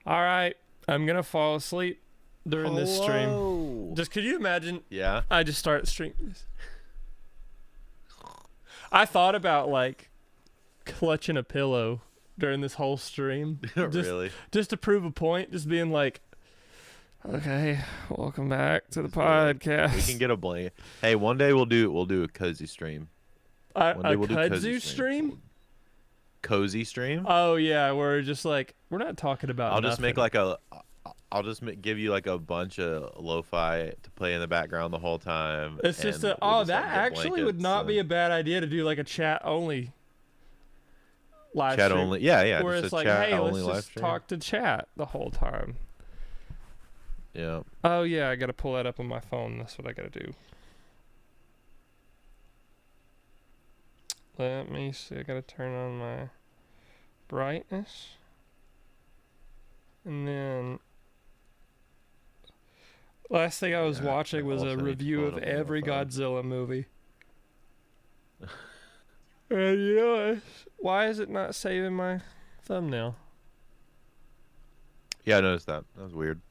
All right, I'm gonna fall asleep during this stream. Hello. Just could you imagine? Yeah. I just start streaming. I thought about like clutching a pillow during this whole stream. Really? Just to prove a point, just being like, okay, welcome back to the Just do it. podcast. We can get a blanket. Hey, one day we'll do a cozy stream. One day A we'll do kudzu stream? Cozy stream? Oh yeah, we're just like we're not talking about. I'll just make nothing. like a. I'll just give you like a bunch of lo-fi to play in the background the whole time. It's just and a we'll oh just, that like, get actually would blankets not and- be a bad idea to do like a chat only live chat stream. only. Yeah. Where Just it's a like, chat hey, let's only live just stream. talk to chat the whole time. Yeah. Oh yeah, I gotta pull that up on my phone. That's what I gotta do. Let me see. I gotta turn on my brightness, and then last thing I was Yeah, watching I was a also need to review pull it of up on my every phone. Godzilla movie. And you know, why is it not saving my thumbnail? Yeah, I noticed that. That was weird.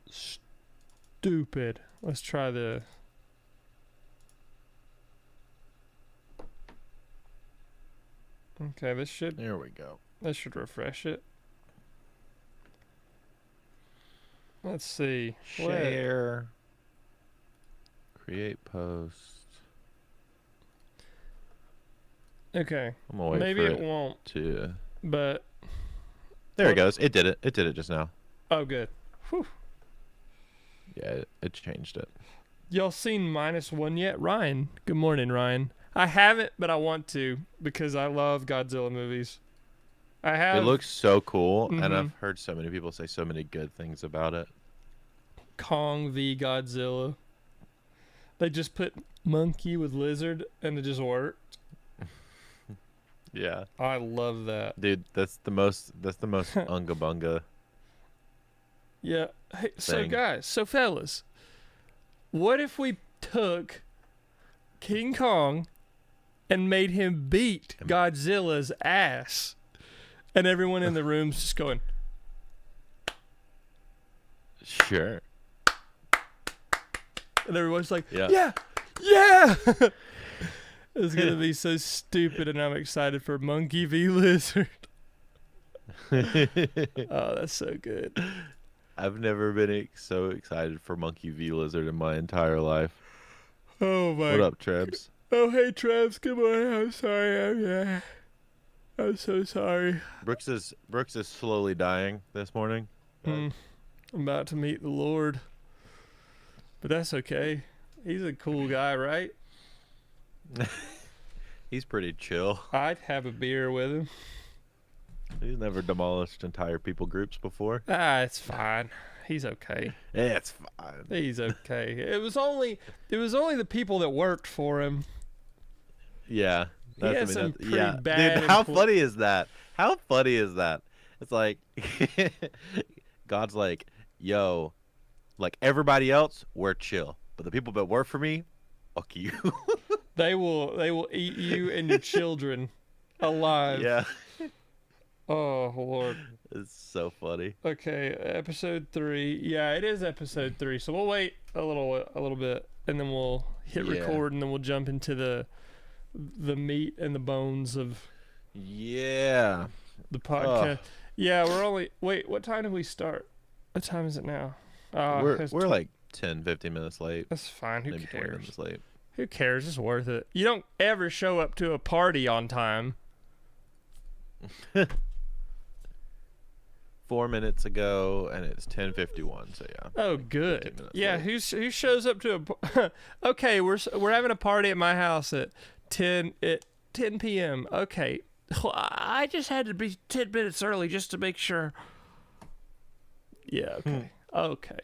Stupid. Let's try the. Okay, this should There we go. refresh it. Let's see. What? Share. Create post. Okay, I'm gonna wait maybe for it won't, to. but There it goes. It did it. It did it just now. oh good. Whew. Yeah, it changed it. Y'all seen -1 yet? Ryan. Good morning, Ryan. I haven't, but I want to because I love Godzilla movies. I have. It looks so cool, and Mhm. I've heard so many people say so many good things about it. Kong v Godzilla. They just put monkey with lizard, and it just worked. Yeah, I love that. dude, that's the most unga bunga. Yeah. Hey, so Thing. guys, so fellas, what if we took King Kong and made him beat Godzilla's ass, and everyone in the room's just going, Sure. and everyone's like, Yeah. yeah, yeah. It's gonna be so stupid, and I'm excited for Monkey v Lizard. Oh, that's so good. I've never been so excited for Monkey v Lizard in my entire life. Oh my. What up, Trebs? Oh hey, Travis. Good morning. I'm sorry. I'm so sorry. Brooks is slowly dying this morning. I'm about to meet the Lord, but that's okay. He's a cool guy, right? He's pretty chill. I'd have a beer with him. He's never demolished entire people groups before. Ah, it's fine. He's okay. It's fine. He's okay. It was only the people that worked for him. Yeah. He had some pretty yeah. bad Dude, how empl- funny is that? How funny is that? It's like God's like, yo, like everybody else, we're chill. But the people that work for me, fuck you. They will eat you and your children alive. Yeah. Oh Lord. It's so funny. Okay, episode 3. Yeah, it is episode 3. So we'll wait a little bit, and then we'll hit Yeah. record, and then we'll jump into the meat and the bones of Yeah. the podcast. Yeah, we're only. Wait, what time did we start? What time is it now? We're like 10, 15 minutes late. That's fine. Who Maybe 20 cares? minutes late. Who cares? It's worth it. You don't ever show up to a party on time. 4 minutes ago, and it's 10:51. So yeah. Oh, 15 good. minutes Yeah, late. who shows up to a? Okay, we're having a party at my house at 10 p.m. Okay, well, I just had to be 10 minutes early just to make sure. Yeah. Okay. Okay.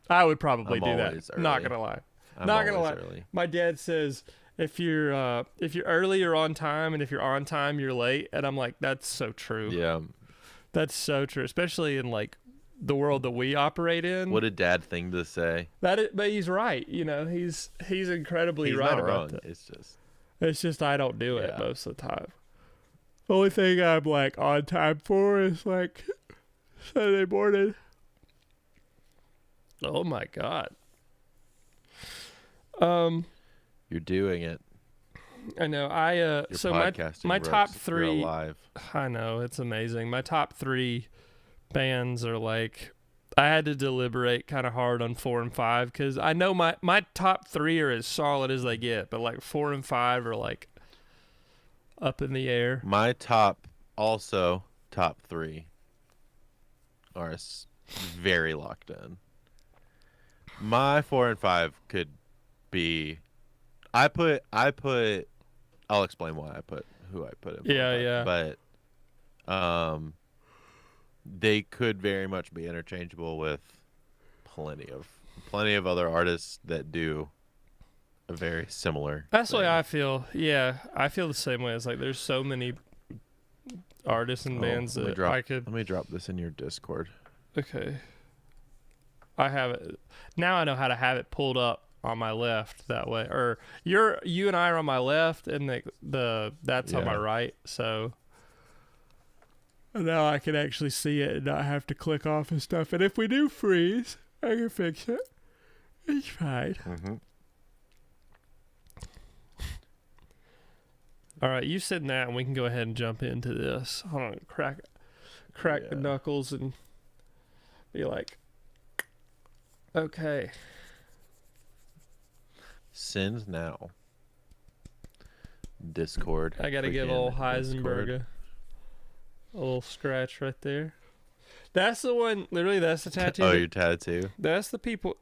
I would probably I'm do that. always Not early. gonna lie. I'm Not gonna always lie. early. My dad says if you're early, you're on time, and if you're on time, you're late. And I'm like, that's so true. Yeah. That's so true, especially in like the world that we operate in. What a dad thing to say. But he's right. You know, he's incredibly He's right not about wrong. that. It's just It's just I don't do it Yeah. most of the time. The only thing I'm like on time for is like Saturday morning. Oh my god. You're doing it. I know. You're So podcasting, my Brooks. top You're 3. alive. I know, it's amazing. My top 3 bands are like, I had to deliberate kind of hard on 4 and 5 because I know my top 3 are as solid as they get, but like 4 and 5 are like up in the air. My top 3 are very locked in. My 4 and 5 could be. I'll explain why I put who I put in. 4 and 5, but they could very much be interchangeable with plenty of other artists that do a very similar. That's the thing. way I feel. Yeah, I feel the same way. It's like there's so many artists and bands that I could. Let me drop this in your Discord. Okay. I have it now. I know how to have it pulled up on my left that way, or you and I are on my left, and that's on my right. So now I can actually see it and not have to click off and stuff. And if we do freeze, I can fix it. It's fine. Mm-hmm. All right, you said that, and we can go ahead and jump into this. Hold on, crack the knuckles and be like, okay. Send now. Discord. I gotta give old Heisenberg a little scratch right there. That's the one. Literally, that's the tattoo. Oh, your tattoo. That's the people.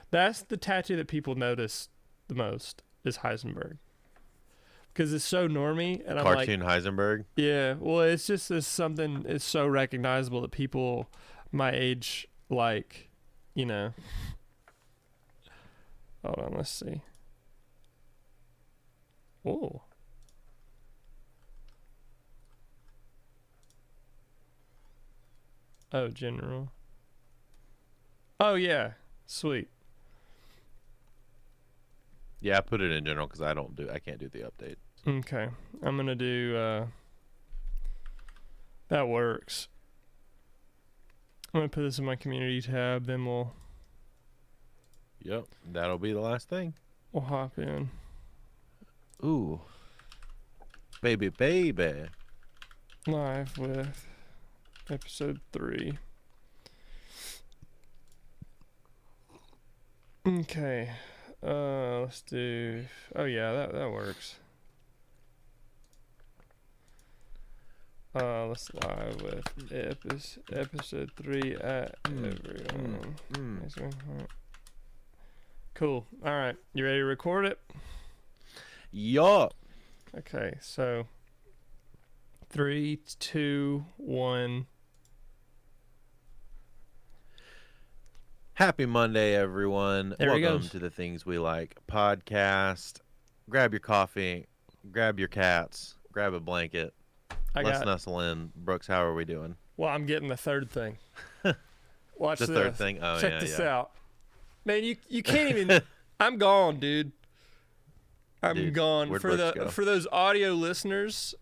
That's the tattoo that people notice the most is Heisenberg. Because it's so normie, and I'm like, Cartoon Heisenberg. yeah. Well, it's just this something. It's so recognizable that people my age like, you know. Hold on, let's see. Oh. Oh, general. Oh yeah, sweet. Yeah, I put it in general because I can't do the update. Okay, I'm gonna do. That works. I'm gonna put this in my community tab. Then we'll Yep, that'll be the last thing. we'll hop in. Ooh, baby. Live with episode 3. Okay. Let's do. Oh yeah, that works. Let's live with episode 3 at everyone. Cool. All right, you ready to record it? Yup. Okay, so 3, 2, 1. Happy Monday, everyone. There he Welcome goes. to the Things We Like podcast. Grab your coffee, grab your cats, grab a blanket. Let's nestle in. Brooks, how are we doing? Well, I'm getting the third thing. Watch The this. third thing? Oh, Check yeah, this yeah. out. Man, you can't even. I'm gone, dude. I'm Dude, gone. where'd For Brooks go? for those audio listeners,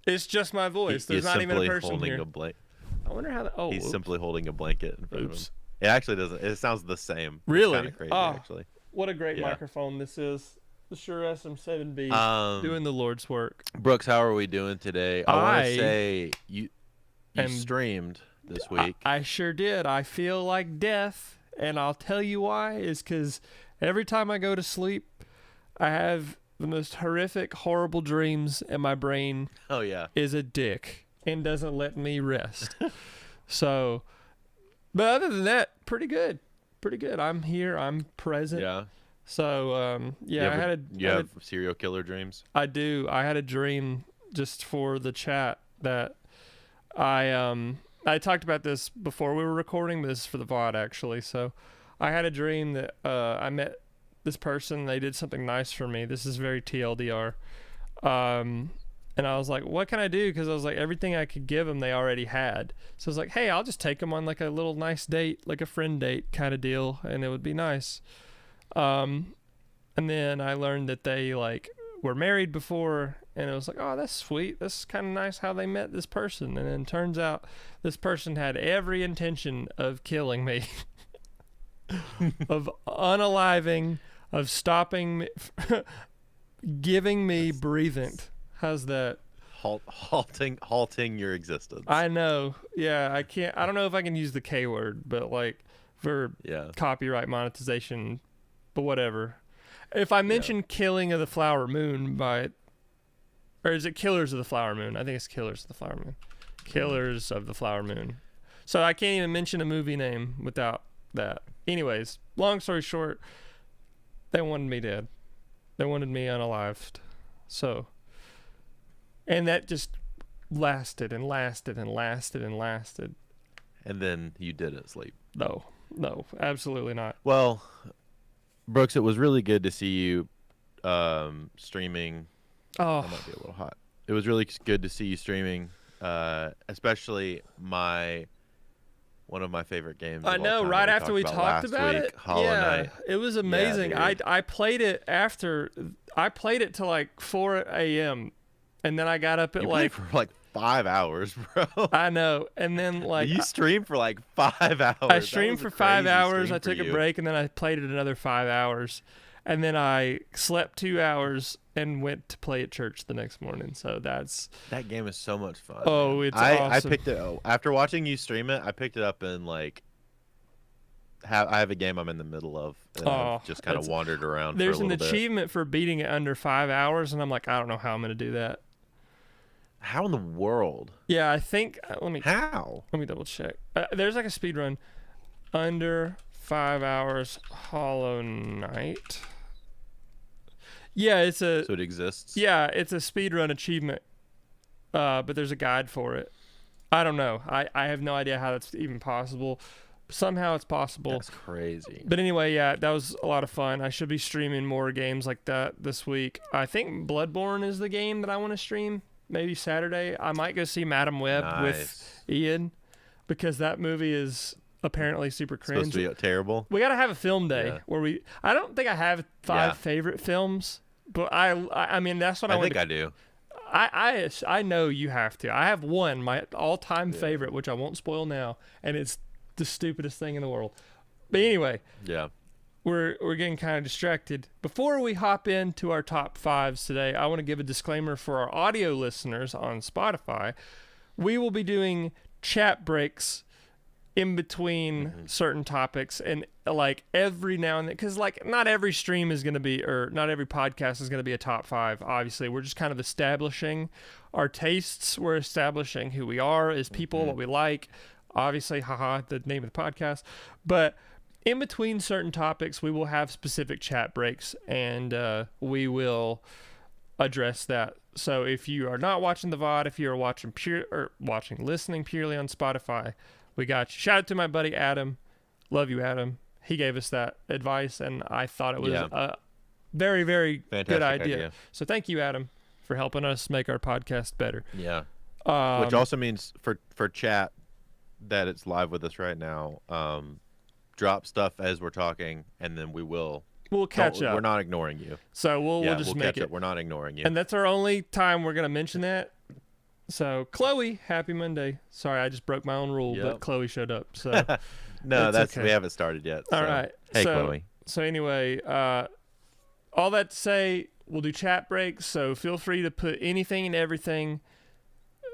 it's just my voice. There's not even a person holding here. a blanket. I wonder how that. Oh, He's oops. simply holding a blanket in front of him. Oops. It actually doesn't. It sounds the same. Really? It's kind of crazy, Oh. actually. What a great Yeah. microphone this is. The Shure SM7B doing the Lord's work. Brooks, how are we doing today? I want to say you streamed this week. I sure did. I feel like death, and I'll tell you why. Is because every time I go to sleep, I have the most horrific, horrible dreams, and my brain Oh yeah. is a dick and doesn't let me rest. So, but other than that, pretty good. Pretty good. I'm here. I'm present. Yeah. So, yeah, You have serial killer dreams? I do. I had a dream just for the chat that I talked about this before we were recording, but this is for the VOD actually. So I had a dream that I met this person. They did something nice for me. This is very TLDR. And I was like, what can I do? Because I was like, everything I could give them, they already had. So I was like, hey, I'll just take them on like a little nice date, like a friend date kind of deal, and it would be nice. And then I learned that they like were married before, and it was like, oh, that's sweet. That's kind of nice how they met this person. And then turns out this person had every intention of killing me, of unaliving, of stopping me, giving me breathing. How's that? Halting your existence. I know. Yeah, I can't. I don't know if I can use the K word, but like for copyright monetization, but whatever. If I mention Killing of the Flower Moon or is it Killers of the Flower Moon? I think it's Killers of the Flower Moon. Killers of the Flower Moon. So I can't even mention a movie name without that. Anyways, long story short, they wanted me dead. They wanted me unalived. So, and that just lasted and lasted and lasted and lasted. And then you didn't sleep. No, absolutely not. Well, Brooks, it was really good to see you streaming. Oh, that might be a little hot. It was really good to see you streaming, especially one of my favorite games. I know. Right after we talked about it, Hollow Knight. It was amazing. Yeah, I played it till like 4 a.m. and then I got up at played for like 5 hours, bro. I know. And then like you streamed for like 5 hours. I streamed for 5 hours. I took a break and then I played it another 5 hours. And then I slept 2 hours and went to play at church the next morning. So that game is so much fun. Oh, man. It's awesome. I picked it after watching you stream it. I picked it up and like I have a game I'm in the middle of, and I've just kind of wandered around. There's for a little bit. There's an achievement for beating it under 5 hours, and I'm like, I don't know how I'm going to do that. How in the world? Yeah, I think. Let me double check. There's like a speed run under 5 hours Hollow Knight. Yeah, so it exists. Yeah, it's a speedrun achievement, but there's a guide for it. I don't know. I have no idea how that's even possible. Somehow it's possible. That's crazy. But anyway, yeah, that was a lot of fun. I should be streaming more games like that this week. I think Bloodborne is the game that I want to stream. Maybe Saturday. I might go see Madam Web with Ian, because that movie is apparently super cringe. Supposed to be terrible. We gotta have a film day where I don't think I have 5 favorite films, but I mean that's what I think I do. I know you have to. I have one, my all-time favorite, which I won't spoil now, and it's the stupidest thing in the world. But anyway, we're getting kind of distracted. Before we hop into our top 5s today, I want to give a disclaimer for our audio listeners on Spotify. We will be doing chat breaks in between certain topics, and like every now and then, because like not every stream is going to be, or not every podcast is going to be a top 5. Obviously, we're just kind of establishing our tastes. We're establishing who we are as people, what we like. Obviously, the name of the podcast. But in between certain topics, we will have specific chat breaks, and we will address that. So if you are not watching the VOD, if you're listening purely on Spotify, we got you. Shout out to my buddy Adam. Love you, Adam. He gave us that advice, and I thought it was a very, very fantastic good idea. So thank you, Adam, for helping us make our podcast better. Yeah. Which also means for chat that it's live with us right now. Drop stuff as we're talking, and then we'll catch up. We're not ignoring you. So we'll just make it. Up. We're not ignoring you. And that's our only time we're going to mention that. So, Chloe, happy Monday. Sorry, I just broke my own rule, but Chloe showed up. So no, okay. We haven't started yet. All right. Hey, Chloe. So anyway, all that to say, we'll do chat breaks. So feel free to put anything and everything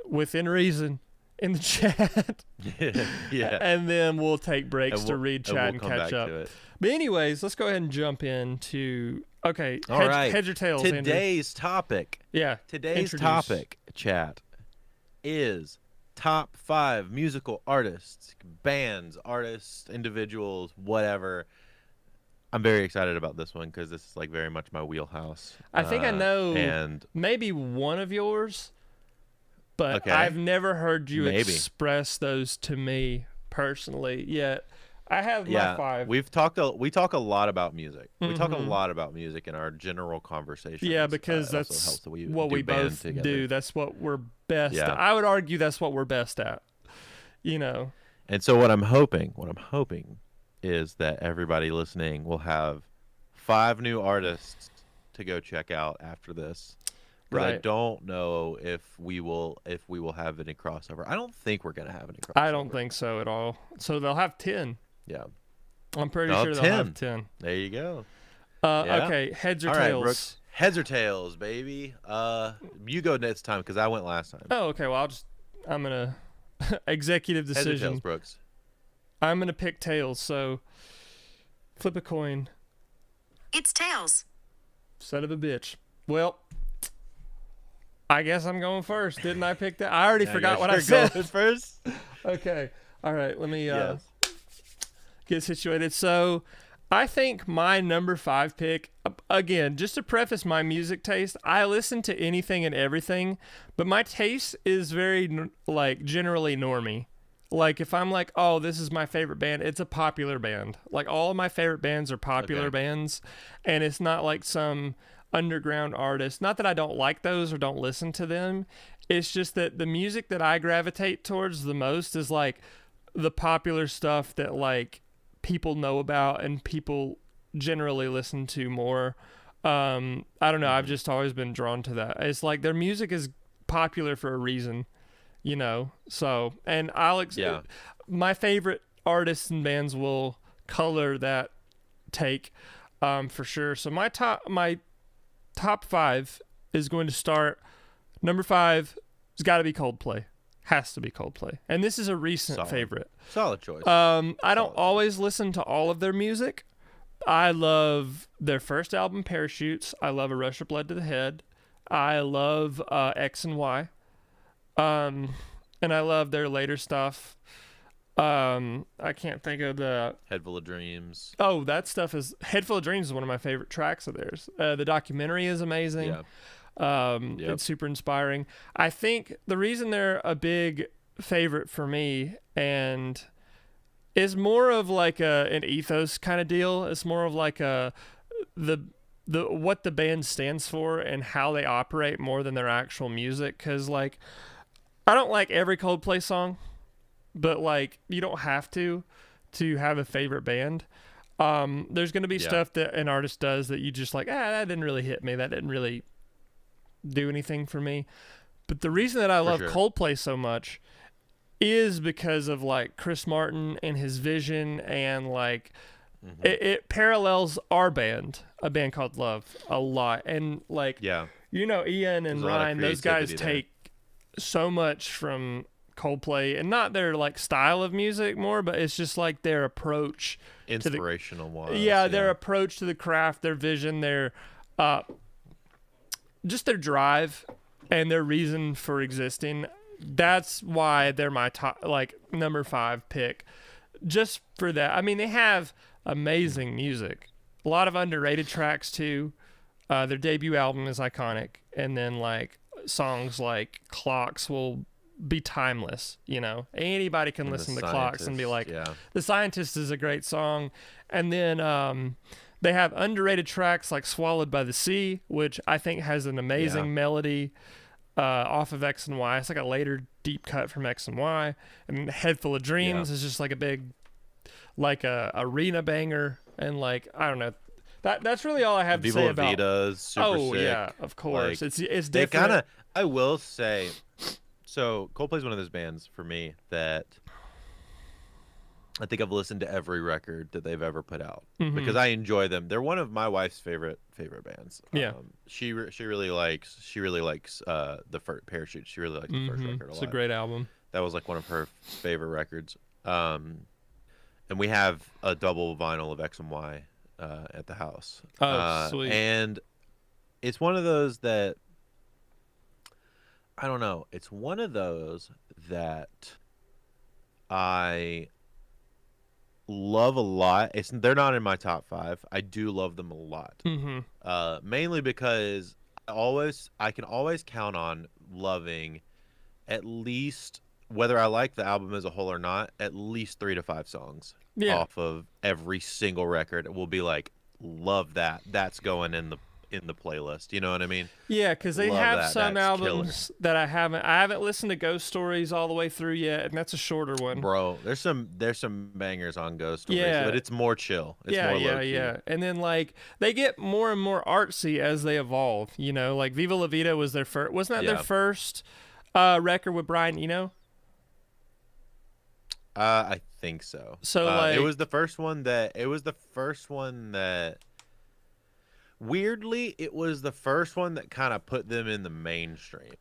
within reason in the chat. Yeah. And then we'll take breaks to read chat and catch up. But anyways, let's go ahead and jump into heads or tails. Today's topic. Yeah. Today's topic, chat, is top 5 musical artists, bands, artists, individuals, whatever. I'm very excited about this one because this is like very much my wheelhouse. I think I know maybe one of yours, but I've never heard you express those to me personally yet. I have my 5. We talk a lot about music. We talk a lot about music in our general conversations. Yeah, because that's what we both do. That's what we're best at. I would argue that's what we're best at. You know. And so what I'm hoping is that everybody listening will have 5 new artists to go check out after this. Right. I don't know if we will have any crossover. I don't think we're gonna have any crossover. I don't think so at all. So they'll have 10. Yeah. I'm pretty sure they'll have 10. There you go. Okay, heads or all tails? Right, Brooks. Heads or tails, baby. You go next time because I went last time. Oh, okay. Well, I'm gonna executive decision. Heads or tails, Brooks? I'm gonna pick tails. So flip a coin. It's tails. Son of a bitch. Well, I guess I'm going first. Didn't I pick that? I already forgot what I said. First. Okay. All right. Let me get situated. So I think my number 5 pick, again, just to preface my music taste, I listen to anything and everything, but my taste is very, like, generally normie. Like, if I'm like, oh, this is my favorite band, it's a popular band. Like, all of my favorite bands are popular bands, and it's not like some underground artist. Not that I don't like those or don't listen to them. It's just that the music that I gravitate towards the most is, like, the popular stuff that, like, people know about and people generally listen to more. I don't know. I've just always been drawn to that. It's like their music is popular for a reason, you know? So, and my favorite artists and bands will color that take, for sure. So my top 5 is going to start. Number 5 has got to be Coldplay. Has to be Coldplay. And this is a recent favorite. Solid choice. I don't always listen to all of their music. I love their first album, Parachutes. I love A Rush of Blood to the Head. I love X and Y. And I love their later stuff. I can't think of the... Head Full of Dreams. Oh, that stuff is... Head Full of Dreams is one of my favorite tracks of theirs. The documentary is amazing. Yeah. It's super inspiring. I think the reason they're a big favorite for me and is more of like an ethos kind of deal. It's more of like the what the band stands for and how they operate more than their actual music. Cause like, I don't like every Coldplay song, but like you don't have to have a favorite band. There's going to be stuff that an artist does that you just like, that didn't really hit me. That didn't really do anything for me. But the reason that I love Coldplay so much is because of like Chris Martin and his vision, and like it parallels our band, a band called Love, a lot. And like Ian and Ryan, those guys take so much from Coldplay, and not their like style of music more, but it's just like their approach, inspirational wise. Their approach to the craft, their vision, their just their drive and their reason for existing. That's why they're my top, like, number 5 pick. Just for that. I mean, they have amazing music. A lot of underrated tracks too. Their debut album is iconic, and then like songs like Clocks will be timeless, you know. Anybody can listen to Clocks and be like, The Scientist is a great song. And then they have underrated tracks like Swallowed by the Sea, which I think has an amazing melody off of X and Y. It's like a later deep cut from X and Y. And Head Full of Dreams is just like a big, like a arena banger. And like, I don't know. That's really all I have to say about. Vita's super sick. Yeah, of course. Like, it's different. I will say, so Coldplay's one of those bands for me that I think I've listened to every record that they've ever put out because I enjoy them. They're one of my wife's favorite bands. Yeah, she really likes the first Parachute. She really likes the first record a lot. It's a great album. That was like one of her favorite records. And we have a double vinyl of X and Y at the house. Oh, sweet. And it's one of those that I don't know. It's one of those that I love a lot. They're not in my top 5. I do love them a lot. Mainly because I can always count on loving at least, whether I like the album as a whole or not, at least 3 to 5 songs off of every single record. It will be like, love that. That's going in in the playlist. You know what I mean? Yeah, because they Love have that. some That's albums that I haven't listened to Ghost Stories all the way through yet, and that's a shorter one. Bro, there's some bangers on Ghost Stories, Yeah. but it's more chill. It's more low-key. Yeah. And then like they get more and more artsy as they evolve. You know, like Viva La Vida was their first. Wasn't that their first record with Brian Eno? I think so. So like it was the first one that. Weirdly, it was the first one that kind of put them in the mainstream.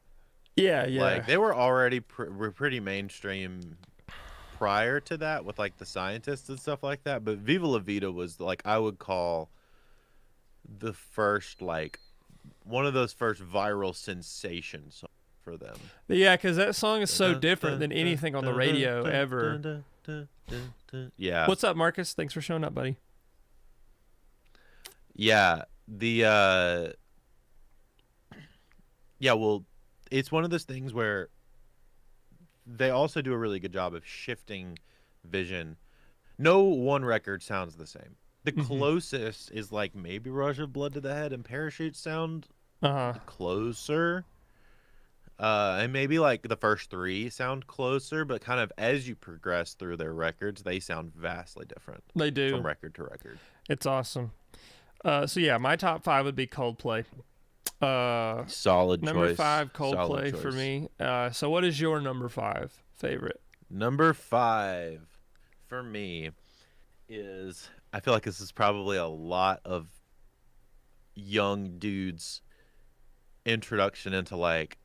Yeah. Like they were already pretty mainstream prior to that with like the Scientists and stuff like that. But Viva La Vida was like I would call the first like one of those first viral sensations for them. Yeah, because that song is so different than anything on the radio ever. Yeah. What's up, Marcus? Thanks for showing up, buddy. Yeah. Well, it's one of those things where they also do a really good job of shifting vision. No one record sounds the same. The closest is like maybe Rush of Blood to the Head and Parachute sound closer. And maybe like the first three sound closer, but kind of as you progress through their records, they sound vastly different. They do. From record to record. It's awesome. So yeah, my top 5 would be Coldplay. Solid number choice. 5, Coldplay for me. So what is your number 5 favorite? Number 5 for me is, I feel like this is probably a lot of young dudes' introduction into like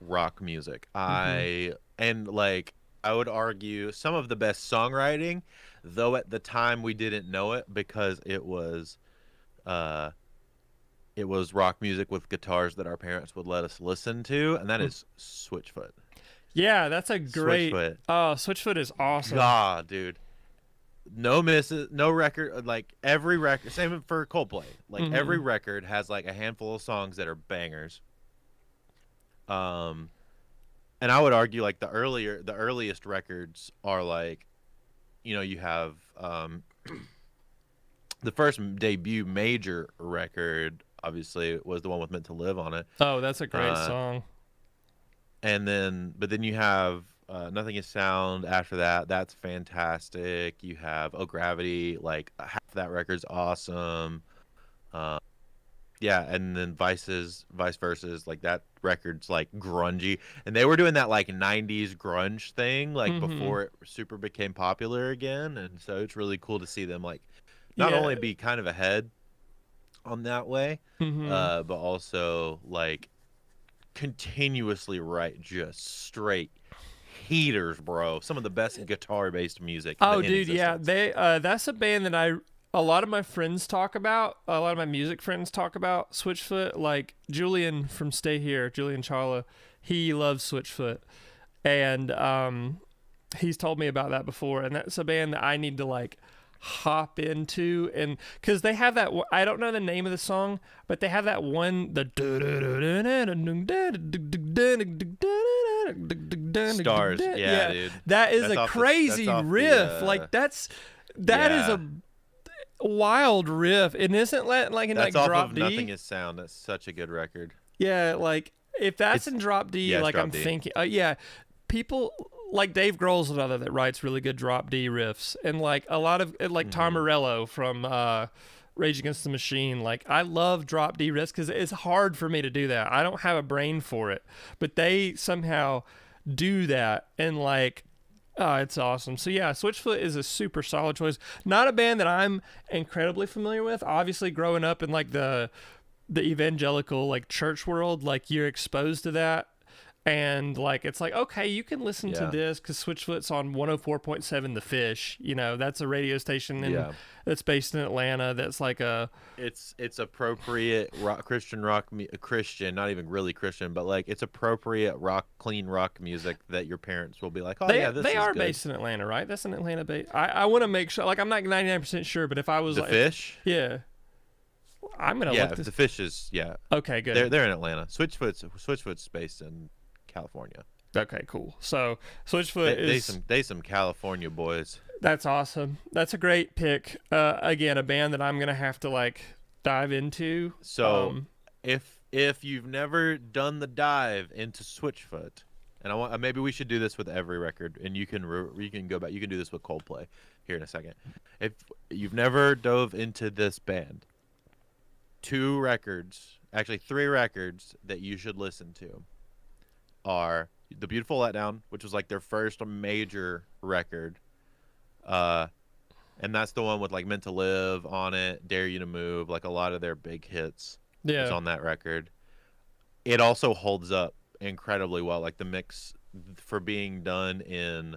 rock music. I would argue some of the best songwriting, though at the time we didn't know it because it was rock music with guitars that our parents would let us listen to, and that is Switchfoot. Yeah, that's a great. Switchfoot. Oh, Switchfoot is awesome. God, dude. No misses, no record, like every record, same for Coldplay. Like every record has like a handful of songs that are bangers. And I would argue like the earliest records are like, you know, you have the first debut major record obviously was the one with Meant to Live on it. Oh, that's a great song. And but then you have Nothing Is Sound after that. That's fantastic. You have Oh Gravity, like half that record's awesome. Yeah, and then Vice Versa's, like that record's like grungy, and they were doing that like 90s grunge thing like before it super became popular again, and so it's really cool to see them like not only be kind of ahead on that way, but also like continuously write just straight heaters, bro. Some of the best guitar-based music. Oh, dude, yeah, that's a band that a lot of my friends talk about. A lot of my music friends talk about Switchfoot. Like Julian from Stay Here, Julian Charla, he loves Switchfoot, and he's told me about that before. And that's a band that I need to like hop into, and because they have that, I don't know the name of the song, but they have that one, the Stars. Yeah, dude. That is a crazy riff. Like that is a wild riff. It isn't like in like drop D. Nothing Is Sound. That's such a good record. Yeah, like if that's in drop D, like I'm thinking, people like Dave Grohl's another that writes really good drop D riffs, and like a lot of like Tom Morello from Rage Against the Machine. Like I love drop D riffs because it's hard for me to do that. I don't have a brain for it, but they somehow do that, and like it's awesome. So yeah, Switchfoot is a super solid choice. Not a band that I'm incredibly familiar with. Obviously, growing up in like the evangelical like church world, like you're exposed to that. And like it's like, okay, you can listen to this because Switchfoot's on 104.7 The Fish. You know, that's a radio station that's based in Atlanta. That's like it's appropriate Christian, not even really Christian, but like it's appropriate clean rock music that your parents will be like, oh this they is are good. Based in Atlanta, right? That's an Atlanta base. I want to make sure. Like I'm not 99% sure, but if I was The Fish, I'm gonna look this. The Fish is Okay, good. They're in Atlanta. Switchfoot's based in California. Okay, cool. So Switchfoot is they some California boys. That's awesome. That's a great pick. Again, a band that I'm gonna have to like dive into. So if you've never done the dive into Switchfoot, and I want maybe we should do this with every record, and you can go back. You can do this with Coldplay here in a second. If you've never dove into this band, 2 records, actually 3 records that you should listen to are The Beautiful Letdown, which was like their first major record, and that's the one with like Meant to Live on it, Dare You to Move, like a lot of their big hits is on that record. It also holds up incredibly well, like the mix for being done in,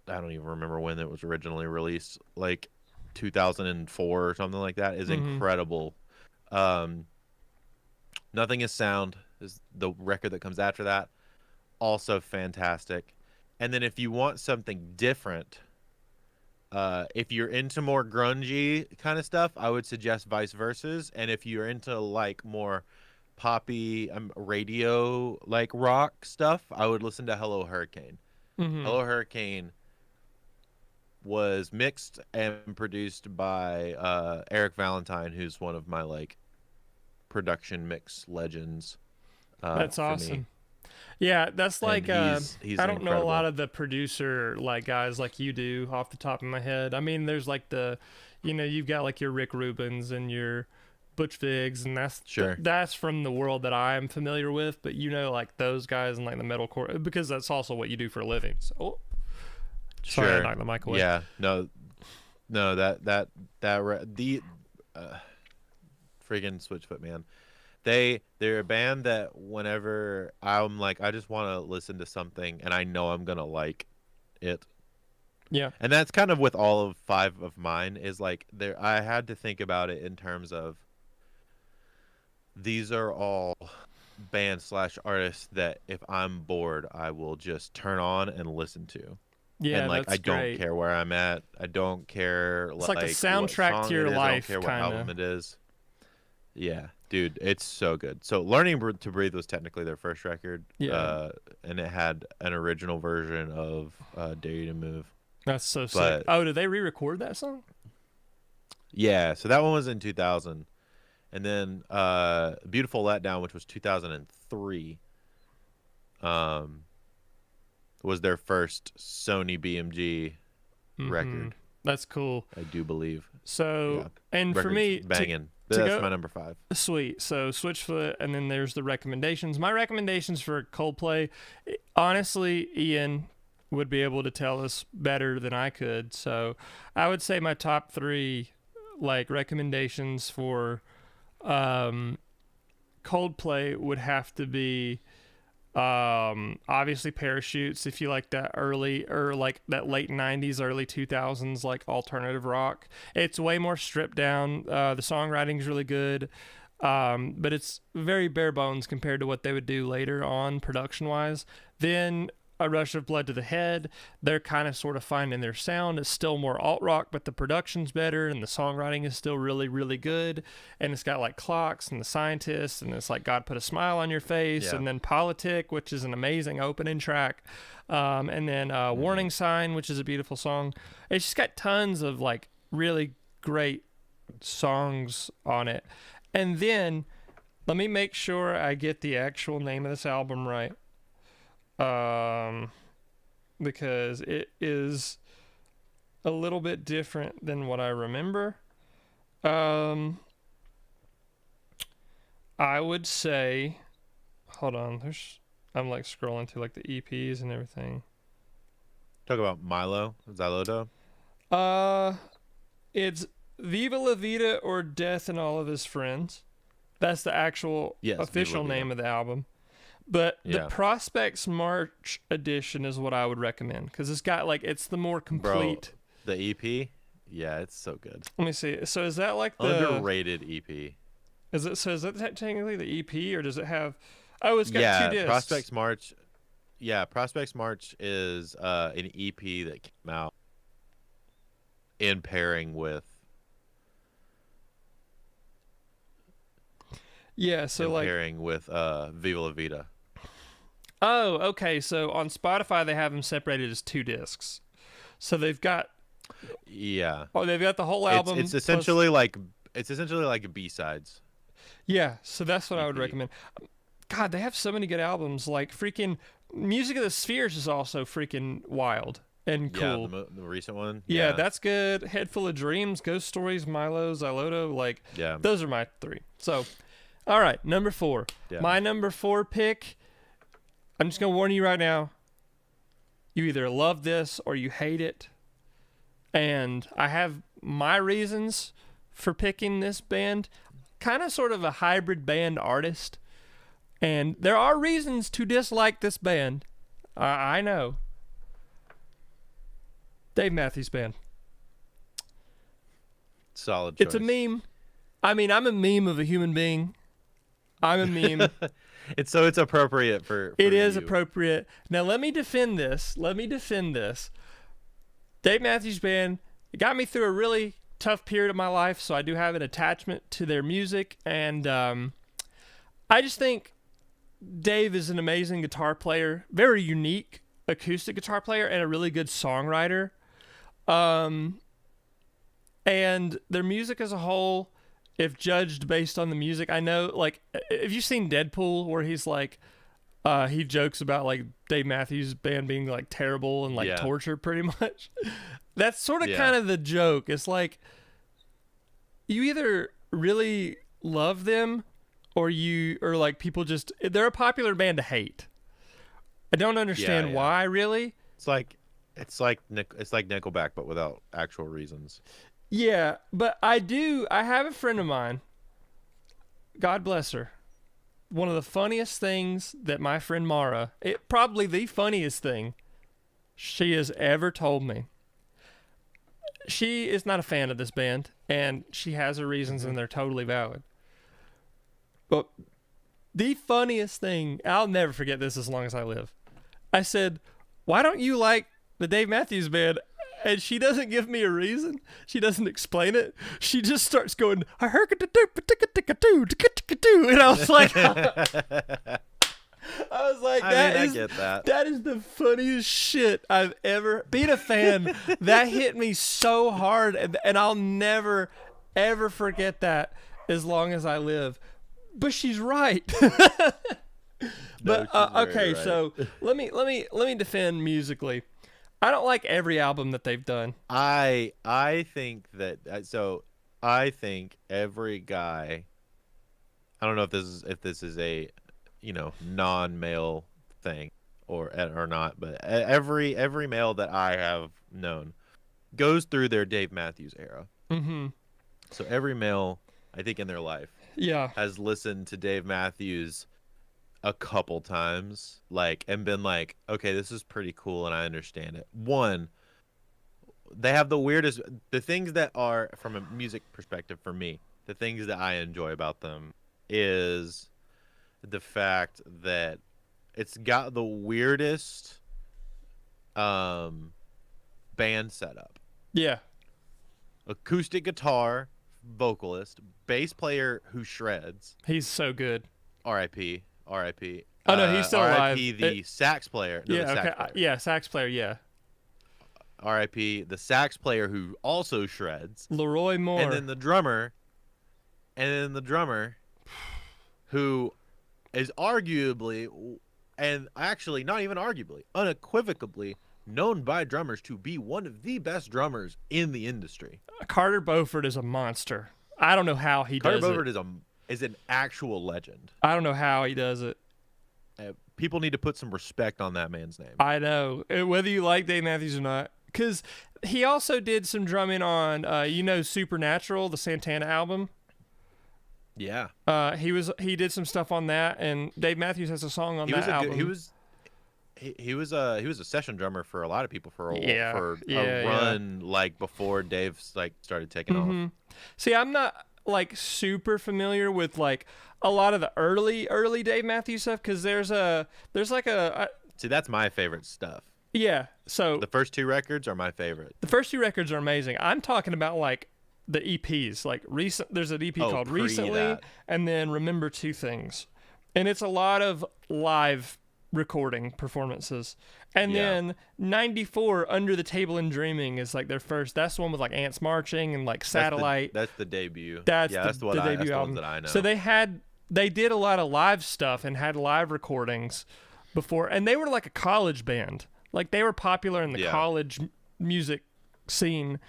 I don't even remember when it was originally released, like 2004 or something like that, is incredible. Nothing Is Sound is the record that comes after that, also fantastic. And then if you want something different, if you're into more grungy kind of stuff, I would suggest Vice Versa's. And if you're into like more poppy radio like rock stuff, I would listen to Hello Hurricane. Hello Hurricane was mixed and produced by Eric Valentine, who's one of my like production mix legends. That's awesome. Yeah, that's like he's I don't incredible. know a lot of the producer like guys like you do off the top of my head. I mean, there's like you've got like your Rick Rubins and your Butch Viggs, and that's from the world that I'm familiar with. But like those guys and like the metalcore, because that's also what you do for a living. So, sorry, I knocked the mic away. Yeah, no, the friggin' Switchfoot, man. They're a band that whenever I'm like, I just want to listen to something and I know I'm gonna like it. Yeah. And that's kind of with all of 5 of mine, is like I had to think about it in terms of these are all bands / artists that if I'm bored, I will just turn on and listen to. Yeah, and like that's I don't great. care where I'm at. I don't care. It's like a soundtrack to your life. I don't care what kinda. album it is. Yeah, dude, it's so good. So Learning to Breathe was technically their first record. Yeah. And it had an original version of Dare You to Move. That's so sick. Oh, did they re-record that song? Yeah, so that one was in 2000. And then Beautiful Letdown, which was 2003, was their first Sony BMG record. That's cool. I do believe. So, yeah. And Record's for me, banging. That's my number 5. Sweet. So Switchfoot, and then there's the recommendations. My recommendations for Coldplay, honestly, Ian would be able to tell us better than I could. So I would say my top 3 like recommendations for Coldplay would have to be obviously Parachutes, if you like that early or like that late 90s, early 2000s like alternative rock. It's way more stripped down. The songwriting's really good, but it's very bare bones compared to what they would do later on production wise. Then A Rush of Blood to the Head, they're kind of sort of finding their sound. It's still more alt rock, but the production's better and the songwriting is still really, really good. And it's got like Clocks and The Scientists, and it's like God Put a Smile on Your Face, and then Politic, which is an amazing opening track. And then Warning Sign, which is a beautiful song. It's just got tons of like really great songs on it. And then let me make sure I get the actual name of this album right. Because it is a little bit different than what I remember. I would say, hold on, I'm like scrolling through like the EPs and everything. Talk about Milo Xyloto. It's Viva La Vida or Death and All of His Friends. That's the actual official name of the album. But the Prospects March edition is what I would recommend, because it's got like, it's the more complete. Bro, the EP, yeah, it's so good. Let me see. So is that like the underrated EP? Is it? So is that technically the EP, or does it have? Oh, it's got 2 discs. Prospects March. Yeah, Prospects March is an EP that came out in pairing with. Yeah, so like pairing with Viva La Vida. Oh, okay. So on Spotify they have them separated as 2 discs. So they've got they've got the whole album. It's essentially like It's essentially like a B-sides. Yeah, so that's what I would EP. recommend. God, they have so many good albums. Like freaking Music of the Spheres is also freaking wild and cool. Yeah, the recent one. Yeah, that's good. Head Full of Dreams, Ghost Stories, Milo, Xyloto, like those are my 3. So, all right, number 4. Yeah. My number 4 pick, I'm just going to warn you right now. You either love this or you hate it. And I have my reasons for picking this band. Kind of sort of a hybrid band artist. And there are reasons to dislike this band. I know. Dave Matthews Band. Solid choice. It's a meme. I mean, I'm a meme of a human being. I'm a meme. It's appropriate for It is you. appropriate. Now let me defend this. Dave Matthews Band, it got me through a really tough period of my life, so I do have an attachment to their music, and I just think Dave is an amazing guitar player, very unique acoustic guitar player, and a really good songwriter. And their music as a whole, if judged based on the music, I know, like, if you've seen Deadpool, where he's like, he jokes about like Dave Matthews Band being like terrible and like torture, pretty much. That's sort of kind of the joke. It's like you either really love them or like people just, they're a popular band to hate. I don't understand why, really. It's like Nickelback, but without actual reasons. Yeah, but I have a friend of mine, God bless her. One of the funniest things that my friend Mara, probably the funniest thing she has ever told me. She is not a fan of this band, and she has her reasons, and they're totally valid. But the funniest thing, I'll never forget this as long as I live. I said, "Why don't you like the Dave Matthews Band?" And she doesn't give me a reason. She doesn't explain it. She just starts going, and I was like, I get that. That is the funniest shit I've ever, being a fan, that hit me so hard, and I'll never, ever forget that as long as I live. But she's right. But okay, right. So let me defend musically. I don't like every album that they've done. I think that I think every guy, I don't know if this is a non-male thing or not, but every male that I have known goes through their Dave Matthews era. Mm-hmm. So every male, I think, in their life has listened to Dave Matthews a couple times, and been like, okay, this is pretty cool and I understand it. One, they have the things that are, from a music perspective for me, the things that I enjoy about them is the fact that it's got the weirdest band setup. Yeah. Acoustic guitar, vocalist, bass player who shreds. He's so good. R.I.P. Oh no, he's still alive. R.I.P. the sax player. No, yeah, the sax okay. player. Yeah, sax player. Yeah. R.I.P. the sax player who also shreds. Leroy Moore. And then the drummer, who is arguably, and actually not even arguably, unequivocally known by drummers to be one of the best drummers in the industry. Carter Beauford is a monster. I don't know how he does it. Carter Beauford is an actual legend. I don't know how he does it. People need to put some respect on that man's name. I know, whether you like Dave Matthews or not, because he also did some drumming on, Supernatural, the Santana album. Yeah. He did some stuff on that, and Dave Matthews has a song on that album. He was a session drummer for a lot of people for a run before Dave started taking off. See, I'm not super familiar with a lot of the early Dave Matthews stuff, because there's See, that's my favorite stuff. Yeah, so the first 2 records are my favorite. The first 2 records are amazing. I'm talking about the EPs, recent. There's an EP called Recently, and then Remember Two Things, and it's a lot of live recording performances. And Yeah. then 94, Under the Table and Dreaming is like their first. That's the one with like ants marching and like Satellite. That's the debut. That's that's the what debut that's the album ones that I know. So they did a lot of live stuff and had live recordings before, and they were like a college band. Like they were popular in the college music scene.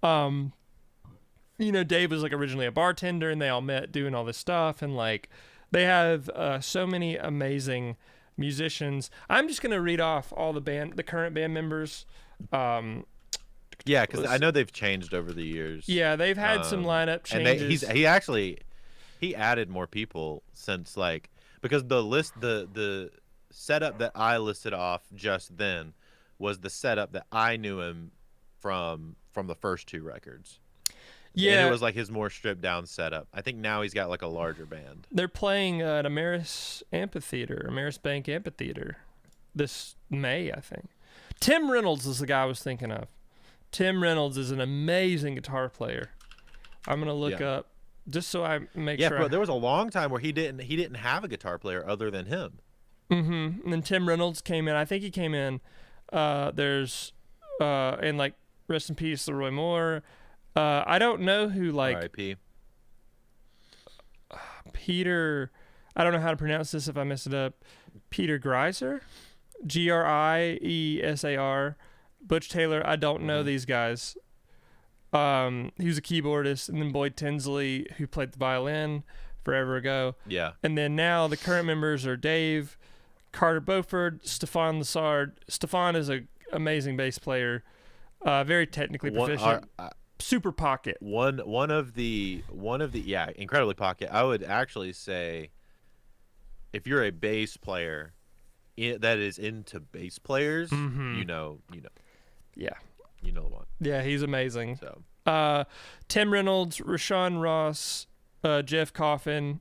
You know, Dave was like originally a bartender, and they all met doing all this stuff, and like they have so many amazing musicians. I'm just gonna read off all the current band members. Yeah, because I know they've changed over the years. Yeah, they've had some lineup changes. And he added more people since, like, because the setup that I listed off just then was the setup that I knew him from the first two records. Yeah, and it was like his more stripped down setup. I think now he's got like a larger band. They're playing at Ameris Bank Amphitheater this May, I think. Tim Reynolds is the guy I was thinking of. Tim Reynolds is an amazing guitar player. I'm gonna look up just so I make sure. Yeah, bro, there was a long time where he didn't have a guitar player other than him. Mm-hmm. And then Tim Reynolds came in. I think he came in. There's and like rest in peace, Leroy Moore. I don't know who like R.I.P. Peter. I don't know how to pronounce this if I mess it up. Peter Greiser, Griesar. Butch Taylor. I don't know these guys. He was a keyboardist, and then Boyd Tinsley, who played the violin forever ago. Yeah. And then now the current members are Dave, Carter Beauford, Stefan Lassard. Stefan is an amazing bass player, very technically proficient. Super pocket. One of the incredibly pocket. I would actually say, if you're a bass player that is into bass players, you know. Yeah. You know the one. Yeah, he's amazing. So, Tim Reynolds, Rashawn Ross, Jeff Coffin,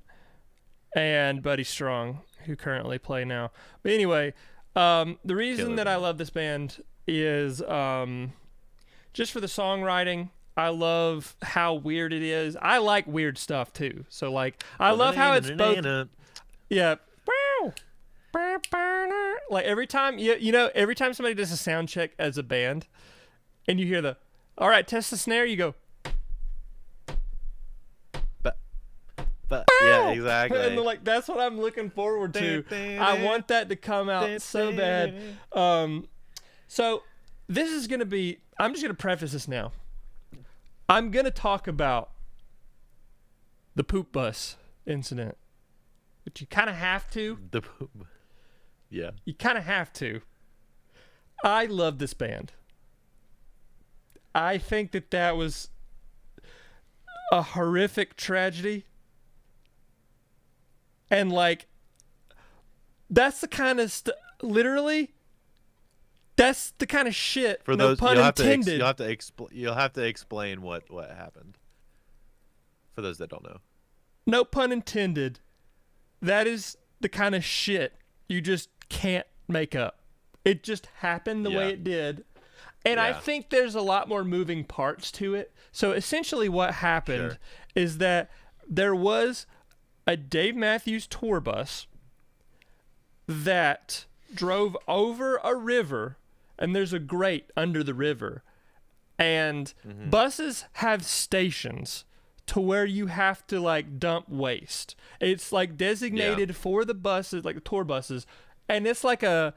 and Buddy Strong, who currently play now. But anyway, the reason that I love this band is just for the songwriting. I love how weird it is. I like weird stuff too. So like, I love how it's both. Yeah. Like every time every time somebody does a sound check as a band, and you hear all right, test the snare, you go. But yeah, exactly. And like that's what I'm looking forward to. I want that to come out so bad. So this is gonna be. I'm just gonna preface this now. I'm going to talk about the poop bus incident, but you kind of have to. Yeah. You kind of have to. I love this band. I think that was a horrific tragedy. And like, that's the kind of literally, that's the kind of shit. For no those, pun intended. You'll have to explain what happened. For those that don't know. No pun intended. That is the kind of shit you just can't make up. It just happened the way it did. And I think there's a lot more moving parts to it. So essentially what happened is that there was a Dave Matthews tour bus that drove over a river, and there's a grate under the river. And buses have stations to where you have to like dump waste. It's like designated for the buses, like the tour buses, and it's like an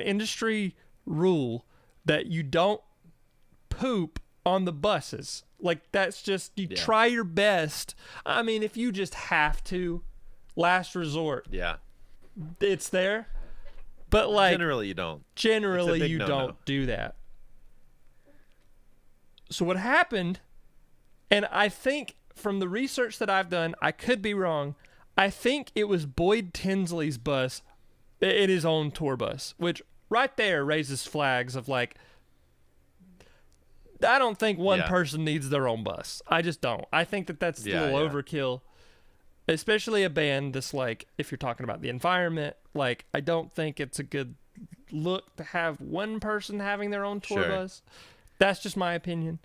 industry rule that you don't poop on the buses. Like that's just you try your best. I mean, if you just have to, last resort. Yeah. It's there. But like generally you don't. Generally you don't do that. So what happened, and I think from the research that I've done, I could be wrong. I think it was Boyd Tinsley's bus, in his own tour bus, which right there raises flags of like, I don't think one person needs their own bus. I just don't. I think that's a little overkill, especially a band that's like, if you're talking about the environment, like I don't think it's a good look to have one person having their own tour bus. That's just my opinion.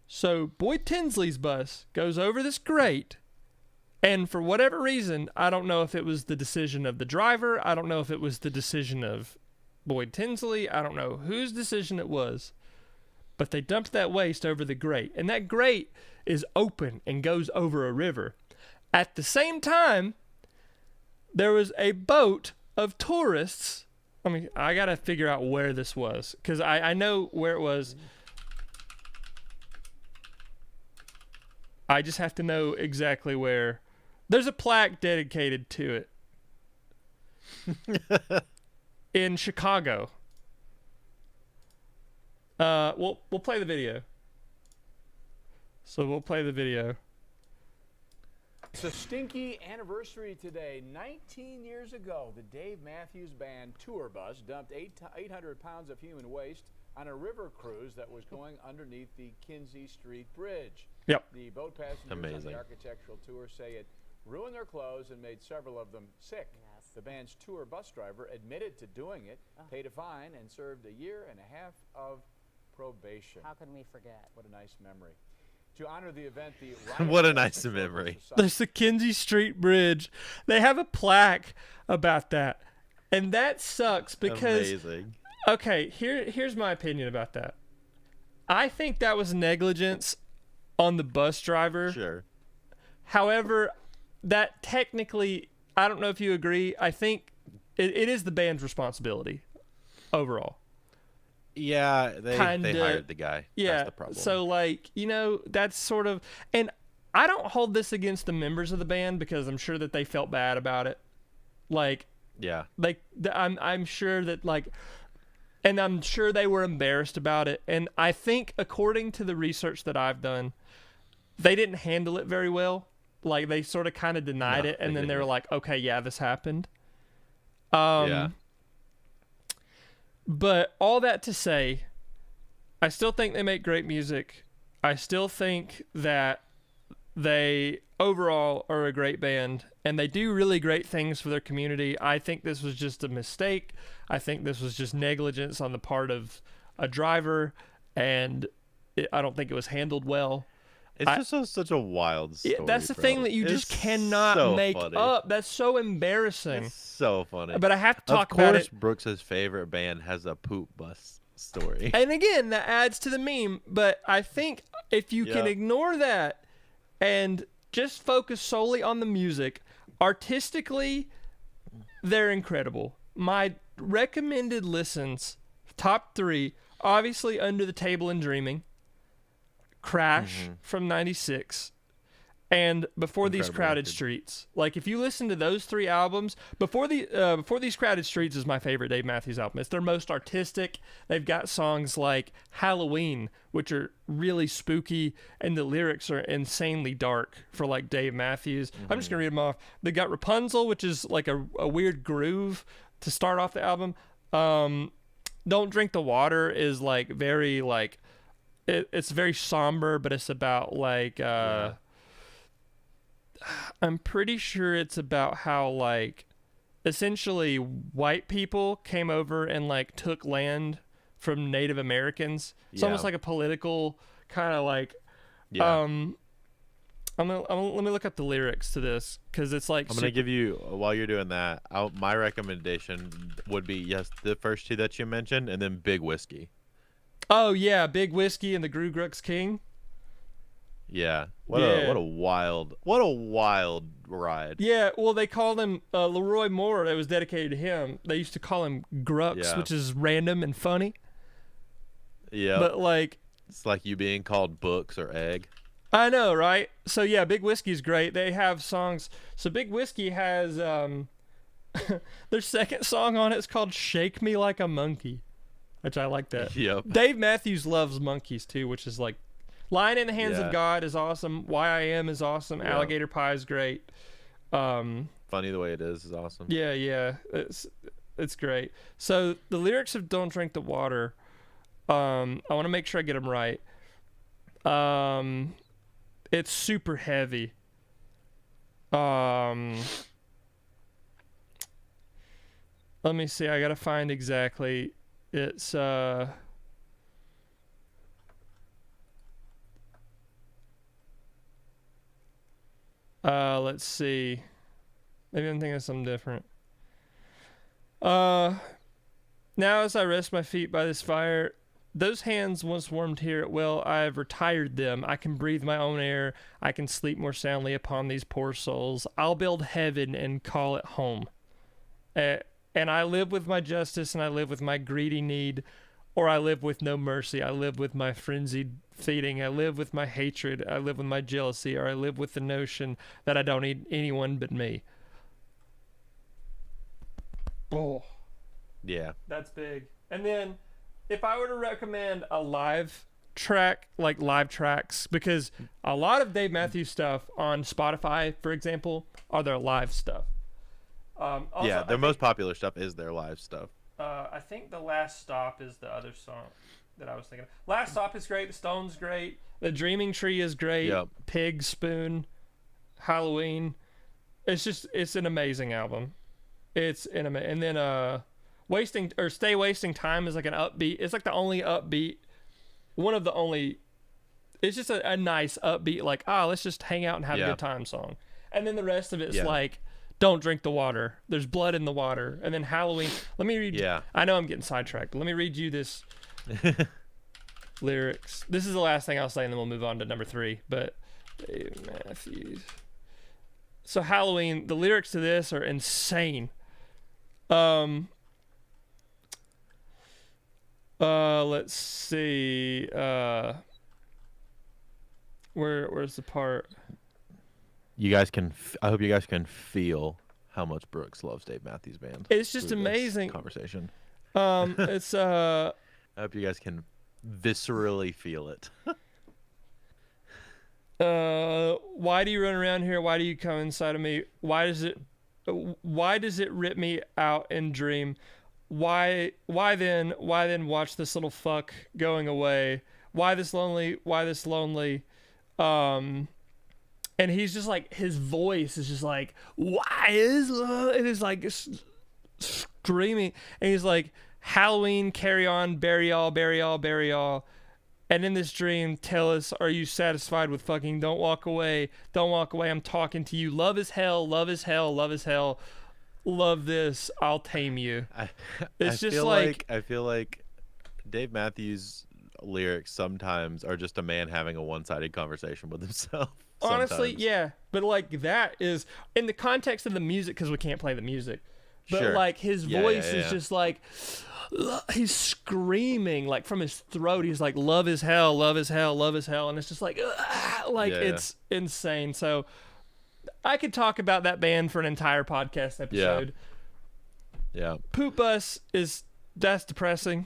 So Boyd Tinsley's bus goes over this grate, And for whatever reason, I don't know if it was the decision of the driver. I don't know if it was the decision of Boyd Tinsley. I don't know whose decision it was. But they dumped that waste over the grate. And that grate is open and goes over a river. At the same time, there was a boat of tourists. I mean, I got to figure out where this was. Because I know where it was. I just have to know exactly where. There's a plaque dedicated to it in Chicago. We'll play the video. So we'll play the video. It's a stinky anniversary today. 19 years ago, the Dave Matthews Band tour bus dumped 800 pounds of human waste on a river cruise that was going underneath the Kinsey Street Bridge. Yep. The boat passengers on the architectural tour say it ruined their clothes and made several of them sick. Yes. The band's tour bus driver admitted to doing it, paid a fine, and served a year and a half of probation. How can we forget? What a nice memory. To honor the event, the what a nice memory. There's the Kinsey Street Bridge. They have a plaque about that. And that sucks because amazing. Okay, here's my opinion about that. I think that was negligence on the bus driver. Sure. However, that technically, I don't know if you agree, I think it is the band's responsibility overall. Yeah, they hired the guy. Yeah, that's the problem. So like, that's sort of, and I don't hold this against the members of the band because I'm sure that they felt bad about it. Like, yeah, like I'm sure that like, and I'm sure they were embarrassed about it. And I think according to the research that I've done, they didn't handle it very well. Like they sort of kind of denied it, and then they were like, "Okay, yeah, this happened." Yeah. But all that to say, I still think they make great music. I still think that they overall are a great band, and they do really great things for their community. I think this was just a mistake. I think this was just negligence on the part of a driver, and I don't think it was handled well. It's just such a wild story. That's the thing that you just cannot make up. That's so embarrassing. It's so funny. But I have to talk about it. Of course, Brooks's favorite band has a poop bus story. And again, that adds to the meme. But I think if you can ignore that and just focus solely on the music, artistically, they're incredible. My recommended listens, top 3, obviously Under the Table and Dreaming. Crash from '96, and Before These Crowded Streets. Like if you listen to those 3 albums, Before These Crowded Streets is my favorite Dave Matthews album. It's their most artistic. They've got songs like Halloween, which are really spooky, and the lyrics are insanely dark for like Dave Matthews. I'm just gonna read them off. They got Rapunzel, which is like a weird groove to start off the album. Don't Drink the Water is like very like. It's very somber, but it's about like I'm pretty sure it's about how like essentially white people came over and like took land from Native Americans. It's almost like a political kind of like let me look up the lyrics to this because it's like I'm gonna give you while you're doing that. My recommendation would be the first 2 that you mentioned, and then Big Whiskey. Oh yeah, Big Whiskey and the Gru Grux King. Yeah. What a wild ride. Yeah, well they called him Leroy Moore. It was dedicated to him. They used to call him Grux, which is random and funny. Yeah. But like it's like you being called Books or Egg. I know, right? So yeah, Big Whiskey's great. They have songs. So Big Whiskey has their second song on it's called Shake Me Like a Monkey. Which I like that. Yep. Dave Matthews loves monkeys too, which is like Lion in the Hands of God is awesome. YIM is awesome. Yep. Alligator Pie is great. Funny the Way It Is awesome. Yeah. It's great. So the lyrics of Don't Drink the Water, I want to make sure I get them right. It's super heavy. Let me see. I got to find exactly. It's Let's see. Maybe I'm thinking of something different. Now as I rest my feet by this fire, those hands once warmed here at will, I have retired them. I can breathe my own air. I can sleep more soundly upon these poor souls. I'll build heaven and call it home. And I live with my justice and I live with my greedy need, or I live with no mercy. I live with my frenzied feeding. I live with my hatred. I live with my jealousy, or I live with the notion that I don't need anyone but me. Oh. Yeah. That's big. And then if I were to recommend a live track, like live tracks, because a lot of Dave Matthews stuff on Spotify, for example, are their live stuff. Also, yeah, their most popular stuff is their live stuff. I think The Last Stop is the other song that I was thinking of. Last Stop is great. The Stone's great. The Dreaming Tree is great. Yep. Pig Spoon, Halloween. It's an amazing album. And then Stay Wasting Time is like an upbeat. It's like the only upbeat, one of the only. It's just a nice upbeat, like, let's just hang out and have a good time song. And then the rest of it's like, don't drink the water. There's blood in the water. And then Halloween. Let me read. Yeah. I know I'm getting sidetracked, but let me read you this lyrics. This is the last thing I'll say, and then we'll move on to number 3. But Dave Matthews. So Halloween, the lyrics to this are insane. Let's see. Where's the part? You guys can. I hope you guys can feel how much Brooks loves Dave Matthews Band. It's just amazing conversation. It's I hope you guys can viscerally feel it. Why do you run around here? Why do you come inside of me? Why does it rip me out and dream? Why then watch this little fuck going away? Why this lonely? And he's just like, his voice is just like, why is love? And it's like screaming. And he's like, Halloween, carry on, bury all, bury all, bury all. And in this dream, tell us, are you satisfied with fucking? Don't walk away. Don't walk away. I'm talking to you. Love is hell. Love is hell. Love is hell. Love this. I'll tame you. I just feel like Dave Matthews lyrics sometimes are just a man having a one-sided conversation with himself. Honestly, yeah. But like that is in the context of the music, because we can't play the music. But Sure. like his voice is just like, he's screaming like from his throat. He's like, love is hell, love is hell, love is hell. And it's just like, it's insane. So I could talk about that band for an entire podcast episode. Yeah. Poop Bus that's depressing.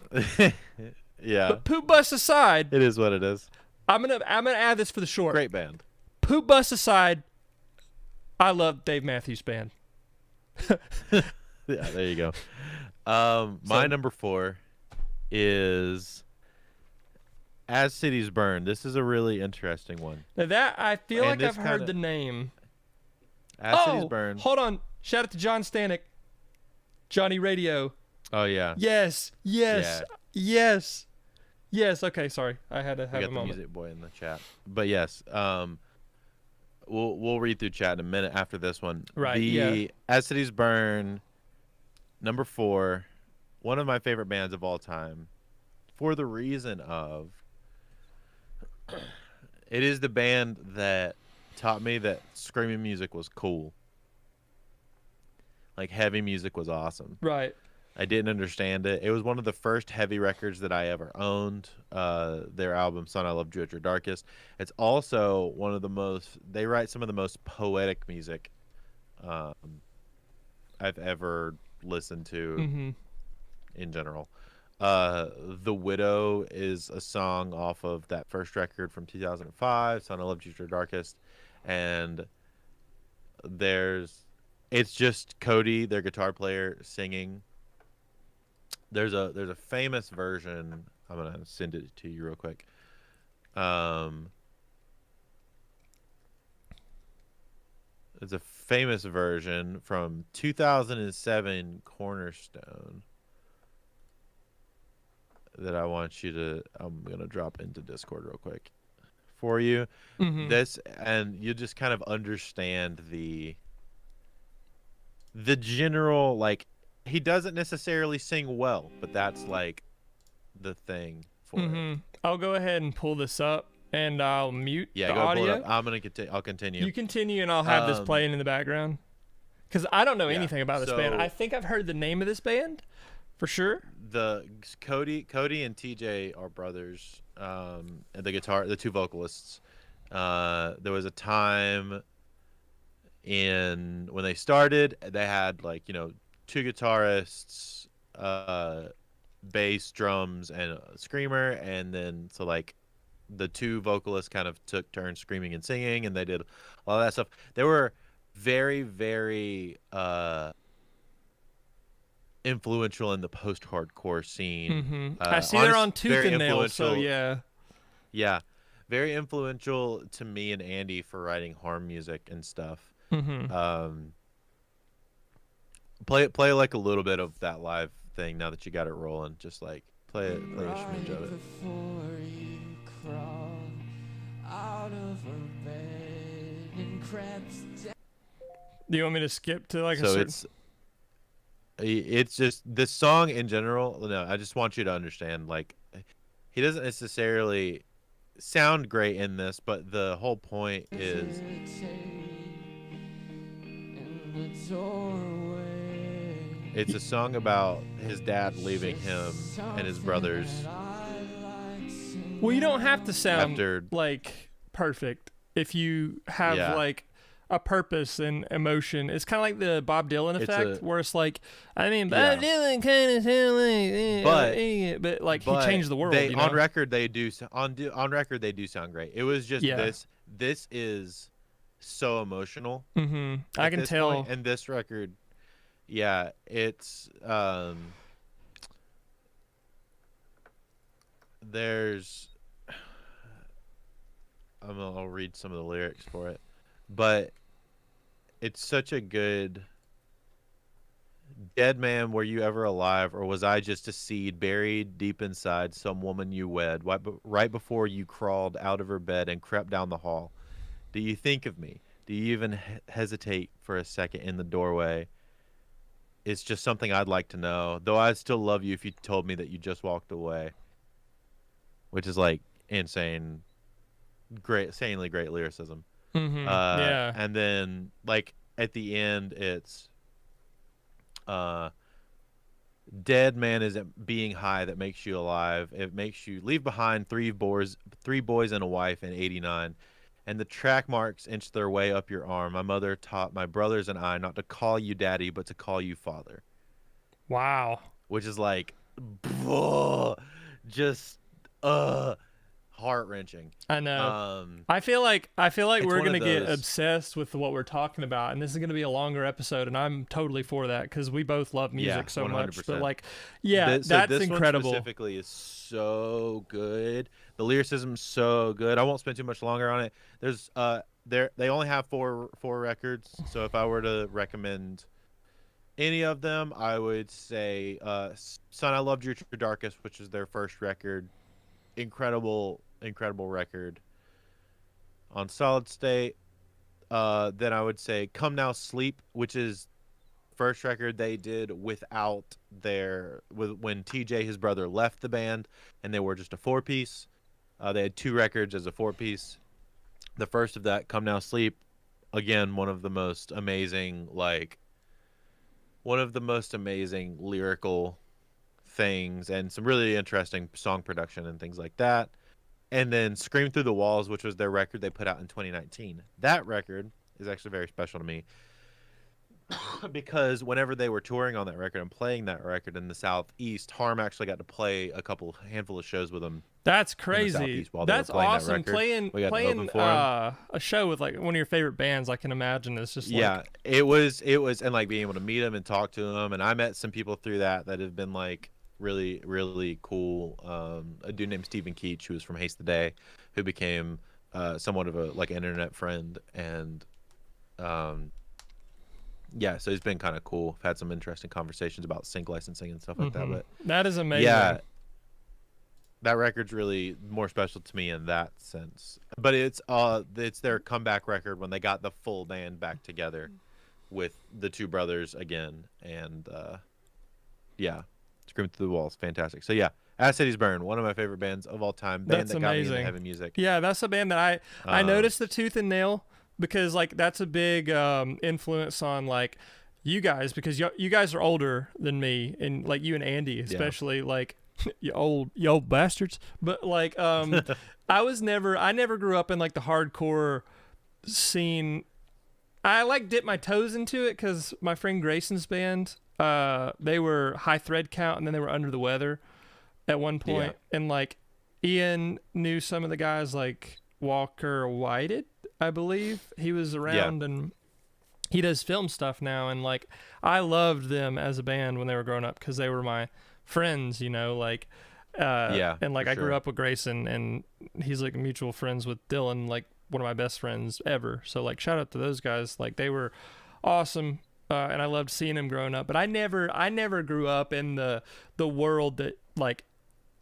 Yeah. But Poop Bus aside, It is what it is. I'm gonna add this for the short. Great band. Poop Bus aside, I love Dave Matthews Band. Yeah, there you go. My number 4 is As Cities Burn. This is a really interesting one. Now that I feel And like I've this heard kinda- the name. As Cities Burn. Hold on. Shout out to John Stanek. Johnny Radio. Oh yeah. Yes. Okay, sorry. I had to have We a got the moment. music boy in the chat. But yes, we'll read through chat in a minute after this one. Right, As Cities Burn, number 4, one of my favorite bands of all time, for the reason of it is the band that taught me that screaming music was cool. Like heavy music was awesome. Right. I didn't understand it. It was one of the first heavy records that I ever owned. Their album, Son, I Loved You at Your Darkest. It's also one of the most, they write some of the most poetic music I've ever listened to in general. The Widow is a song off of that first record from 2005, Son, I Loved You at Your Darkest. And it's just Cody, their guitar player, singing. There's a famous version. I'm gonna send it to you real quick. It's a famous version from 2007 Cornerstone that I'm gonna drop into Discord real quick for you. Mm-hmm. And you just kind of understand the general, like, he doesn't necessarily sing well, but that's like the thing for it. I'll go ahead and pull this up, and I'll mute the Go audio. pull it up. I'm gonna continue. I'll continue. You continue, and I'll have this playing in the background. Because I don't know anything about this band. I think I've heard the name of this band, for sure. The Cody and TJ are brothers. And the two vocalists. There was a time when they started, they had like, two guitarists, bass, drums, and a screamer, and then so like the two vocalists kind of took turns screaming and singing, and they did all that stuff. They were very, very influential in the post-hardcore scene. I see they're on Tooth and Nail, so yeah, very influential to me and Andy for writing harm music and stuff. Play like a little bit of that live thing now that you got it rolling. Just like play a smidge of it. Before you crawl out of her bed and crept down. Do you want me to skip to like a certain... it's just this song in general. No, I just want you to understand, like, he doesn't necessarily sound great in this, but the whole point is it's a song about his dad leaving him and his brothers. Well, you don't have to sound like perfect if you have like a purpose and emotion. It's kind of like the Bob Dylan effect, where it's like, I mean, Bob Dylan kind of sound like, but like he changed the world. On record, they do on record they do sound great. It was just this is so emotional. I can tell. Point. And this record, it's I'll read some of the lyrics for it, but it's such a good... Dead man, were you ever alive, or was I just a seed buried deep inside some woman you wed, right before you crawled out of her bed and crept down the hall? Do you think of me? Do you even hesitate for a second in the doorway? It's just something I'd like to know, though I'd still love you if you told me that you just walked away. Which is like insanely great lyricism. And then like at the end, it's dead man isn't being high that makes you alive. It makes you leave behind three boys and a wife in 89, and the track marks inch their way up your arm. My mother taught my brothers and I not to call you daddy, but to call you father. Wow. Which is like just heart-wrenching. I know. I feel like we're gonna get obsessed with what we're talking about, and this is gonna be a longer episode, and I'm totally for that because we both love music so 100%. Much. But like, that's incredible. One specifically is so good. The lyricism's so good. I won't spend too much longer on it. There's they only have four records, so if I were to recommend any of them, I would say Son, I Loved You at Your Darkest, which is their first record. Incredible record. On Solid State, then I would say Come Now Sleep, which is first record they did when TJ, his brother, left the band and they were just a 4-piece. They had 2 records as a 4-piece. The first of that, Come Now Sleep, again, one of the most amazing lyrical things and some really interesting song production and things like that. And then Scream Through the Walls, which was their record they put out in 2019. That record is actually very special to me because whenever they were touring on that record and playing that record in the Southeast, Harm actually got to play a handful of shows with them. That's crazy. That's awesome. Playing a show with like one of your favorite bands, I can imagine, is just it was, and like being able to meet them and talk to them. And I met some people through that have been like really, really cool. A dude named Stephen Keach, who was from Haste the Day, who became somewhat of an internet friend, and so he's been kind of cool. I've had some interesting conversations about sync licensing and stuff like that. But that is amazing. that record's really more special to me in that sense. But it's their comeback record when they got the full band back together with the two brothers again, and yeah, Scream Through the Walls, fantastic. So yeah, As Cities Burn, one of my favorite bands of all time. Band That's that got me amazing. into heavy music. Yeah, that's a band that I noticed the Tooth and Nail because like that's a big influence on like you guys because you guys are older than me and like you and Andy especially like you old bastards. But like I never grew up in like the hardcore scene. I like dipped my toes into it because my friend Grayson's band, they were High Thread Count and then they were Under the Weather at one point. And like Ian knew some of the guys like Walker Whited, I believe. He was around and he does film stuff now. And like I loved them as a band when they were growing up because they were my friends, you know, like and like I grew up with Grayson and he's like mutual friends with Dylan, like one of my best friends ever. So like shout out to those guys. Like they were awesome. And I loved seeing them growing up, but I never grew up in the world that like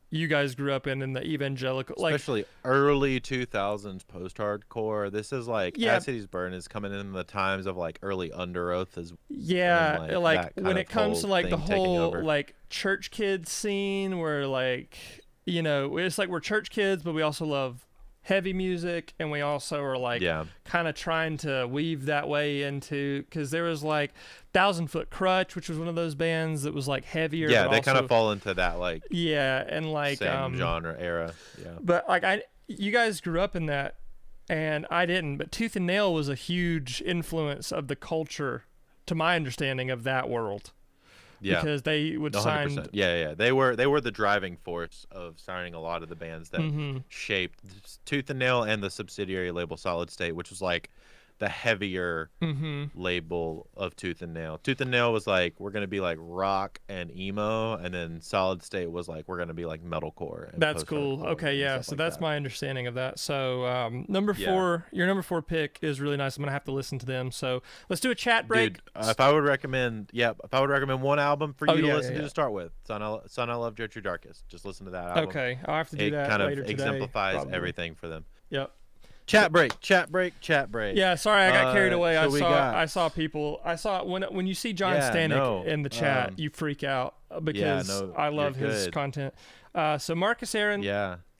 you guys grew up in the evangelical, especially like, early 2000s post-hardcore. This is like As Cities Burn is coming in the times of like early Under Oath as like when it comes to like the whole like church kids scene where like, you know, it's like we're church kids, but we also love heavy music and we also are like kind of trying to weave that way into because there was like 1,000 Foot Crutch, which was one of those bands that was like heavier. Yeah, they kind of fall into that like and like same genre era. Yeah, but like you guys grew up in that and I didn't. But Tooth and Nail was a huge influence of the culture, to my understanding of that world. Yeah, because they would 100%. Sign. Yeah. They were the driving force of signing a lot of the bands that shaped Tooth and Nail and the subsidiary label Solid State, which was like the heavier label of Tooth and Nail. Tooth and Nail was like we're gonna be like rock and emo, and then Solid State was like we're gonna be like metalcore. And that's cool. Okay, yeah. So like that's my understanding of that. So number 4, your number 4 pick is really nice. I'm gonna have to listen to them. So let's do a chat break. Dude, if I would recommend one album for you to listen to start with, Son I Loved You at Your Darkest. Just listen to that album. Okay, I'll have to do that later today. It kind of exemplifies everything for them. Yep. Chat break. Yeah, sorry, I got carried away. I saw people. I saw when you see John Stanek in the chat, you freak out because I love his content. So Marcus Aaron,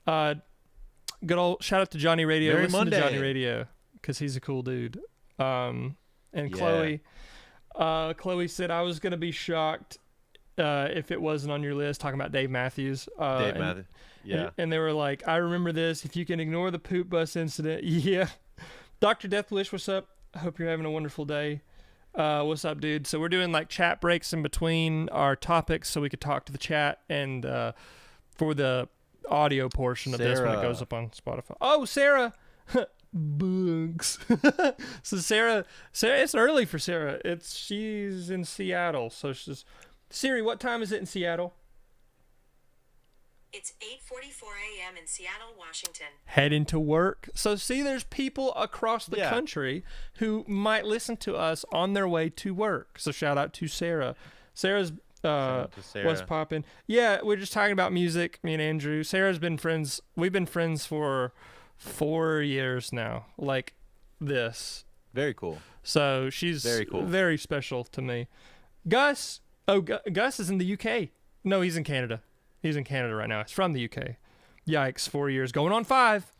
good old shout out to Johnny Radio. Listen to Johnny Radio because he's a cool dude. And Chloe said I was gonna be shocked if it wasn't on your list. Talking about Dave Matthews. Matthews. Yeah. And they were like, I remember this. If you can ignore the poop bus incident. Yeah. Dr. Deathwish, what's up? I hope you're having a wonderful day. What's up, dude? So we're doing like chat breaks in between our topics so we could talk to the chat and for the audio portion of this when it goes up on Spotify. Oh, Sarah. Bugs. So Sarah, it's early for Sarah. She's in Seattle. So she's Siri, what time is it in Seattle? It's 8:44 a.m. in Seattle, Washington. Heading to work. So see, there's people across the country who might listen to us on their way to work. So shout out to Sarah. Sarah's what's popping. Yeah, we're just talking about music, me and Andrew. Sarah's been friends. We've been friends for 4 years now. Like this. Very cool. So she's very cool. Very special to me. Gus. Oh, Gus is in the UK. No, he's in Canada. He's in Canada right now. He's from the UK. Yikes, 4 years. Going on 5.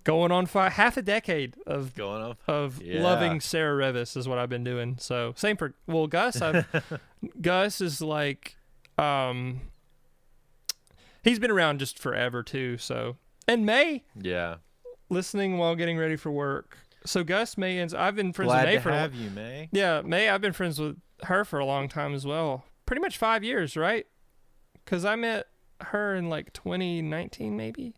Half a decade of loving Sarah Revis is what I've been doing. So same for Gus. Gus is like he's been around just forever too. So and May. Yeah. Listening while getting ready for work. So Gus, May, and I've been friends with May for you, May. Yeah, May, I've been friends with her for a long time as well. Pretty much 5 years, right? Because I met her in like 2019, maybe.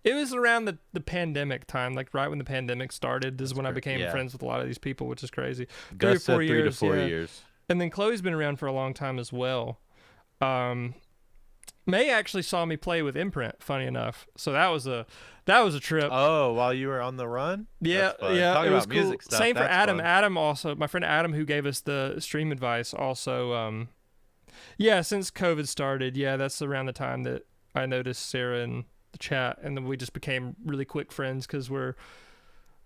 It was around the pandemic time, like right when the pandemic started is when I became friends with a lot of these people, which is crazy. Gus said 3 to 4 years. And then Chloe's been around for a long time as well. May actually saw me play with Imprint, funny enough. So that was a trip. Oh, while you were on the run? Yeah, yeah. Talking about cool. music stuff. Same for Adam. Fun. Adam also, my friend Adam, who gave us the stream advice, also. Since COVID started, that's around the time that I noticed Sarah in the chat, and then we just became really quick friends because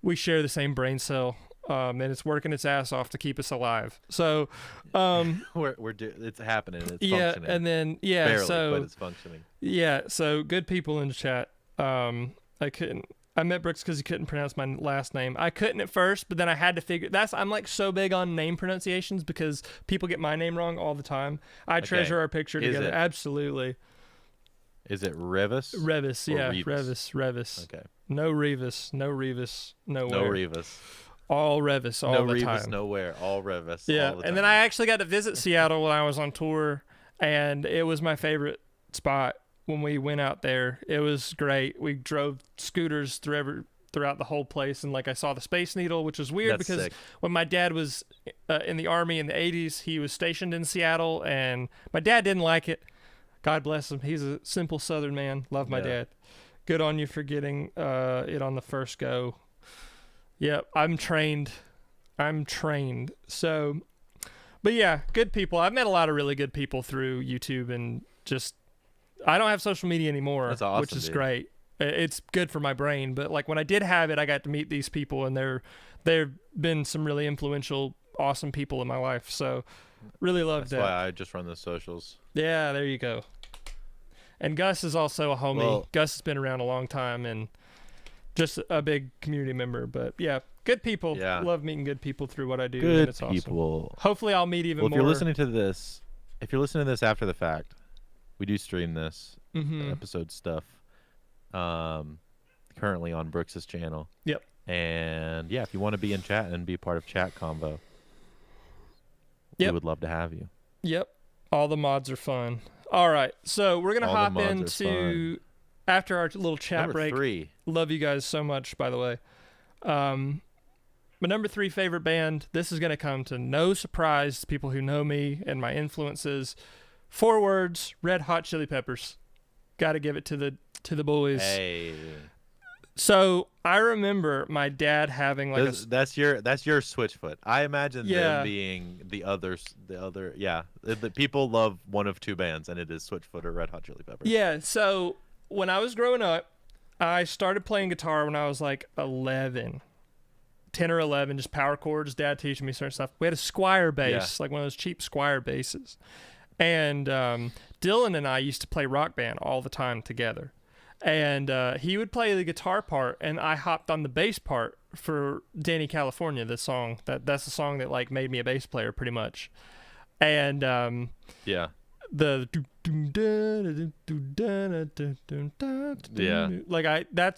we share the same brain cell, and it's working its ass off to keep us alive. So, it's happening. It's yeah, functioning. and then Barely, so but it's functioning. yeah, so good people in the chat. I met Brooks because he couldn't pronounce my last name. I couldn't at first, but then I had to figure. I'm like so big on name pronunciations because people get my name wrong all the time. I treasure our picture together. Absolutely. Is it Revis? Revis, yeah, Revis? Revis. Okay. No Revis, nowhere. No Revis. All Revis, all the time. No Revis, nowhere. All Revis. Yeah, all the time. and then I actually got to visit Seattle when I was on tour, and it was my favorite spot. When we went out there, it was great. We drove scooters throughout the whole place, and like I saw the Space Needle, which was weird because when my dad was in the Army in the 80s, he was stationed in Seattle, and my dad didn't like it. God bless him. He's a simple Southern man. Love my dad. Good on you for getting it on the first go. Yep, I'm trained. So, but yeah, good people. I've met a lot of really good people through YouTube, and just I don't have social media anymore, That's awesome, which is dude. great. It's good for my brain, but like when I did have it, I got to meet these people, and they've been some really influential, awesome people in my life. So really love that. That's why I just run the socials. Yeah, there you go. And Gus is also a homie. Well, Gus has been around a long time and just a big community member. But yeah, good people. Yeah. Love meeting good people through what I do. Good and it's people. Awesome. Hopefully I'll meet even more. If you're listening to this after the fact, we do stream this episode stuff currently on Brooks's channel. Yep. And yeah, if you want to be in chat and be part of chat convo, we would love to have you. Yep. All the mods are fun. All right. So we're going to hop into, after our little chat number break. 3. Love you guys so much, by the way. My number 3 favorite band, this is going to come to no surprise to people who know me and my influences. 4 words, Red Hot Chili Peppers. Got to give it to the boys. Hey. So I remember my dad having like that's your Switchfoot. I imagine them being the other. The people love one of 2 bands, and it is Switchfoot or Red Hot Chili Peppers. Yeah. So when I was growing up, I started playing guitar when I was like 10 or 11, just power chords. Dad teaching me certain stuff. We had a Squier bass, like one of those cheap Squier basses. And Dylan and I used to play Rock Band all the time together. And he would play the guitar part, and I hopped on the bass part for Danny California, the song. That's the song that like made me a bass player pretty much. And that's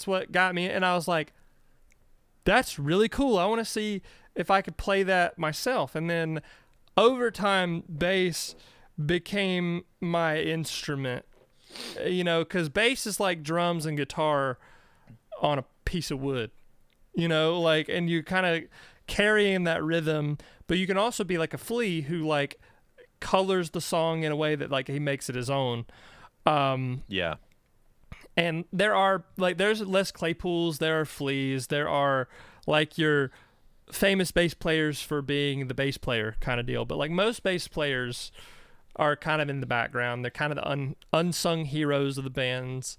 what got me, and I was like, that's really cool. I want to see if I could play that myself. And then over time, bass became my instrument, because bass is like drums and guitar on a piece of wood, and you kind of carrying that rhythm, but you can also be like a Flea who like colors the song in a way that like he makes it his own. And there are like, there's Les Claypools, there are Fleas, there are like your famous bass players for being the bass player kind of deal, but like most bass players are kind of in the background. They're kind of the unsung heroes of the bands.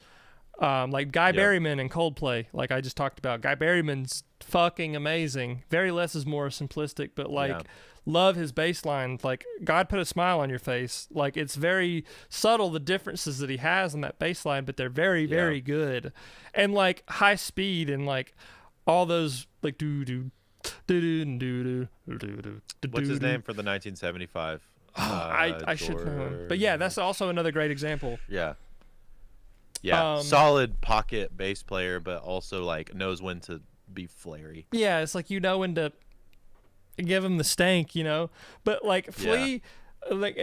Like Guy Berryman and Coldplay, like I just talked about. Guy Berryman's fucking amazing. Very Less is more simplistic, but like love his bass line. Like God Put a Smile on Your Face. Like it's very subtle, the differences that he has in that bass line, but they're very, very good. And like High Speed and like all those like doo-doo, doo-doo, doo-doo. What's his name for the 1975? I should know him. But yeah, that's also another great example. Solid pocket bass player, but also like knows when to be flary. Yeah, it's like when to give him the stank, But like Flea,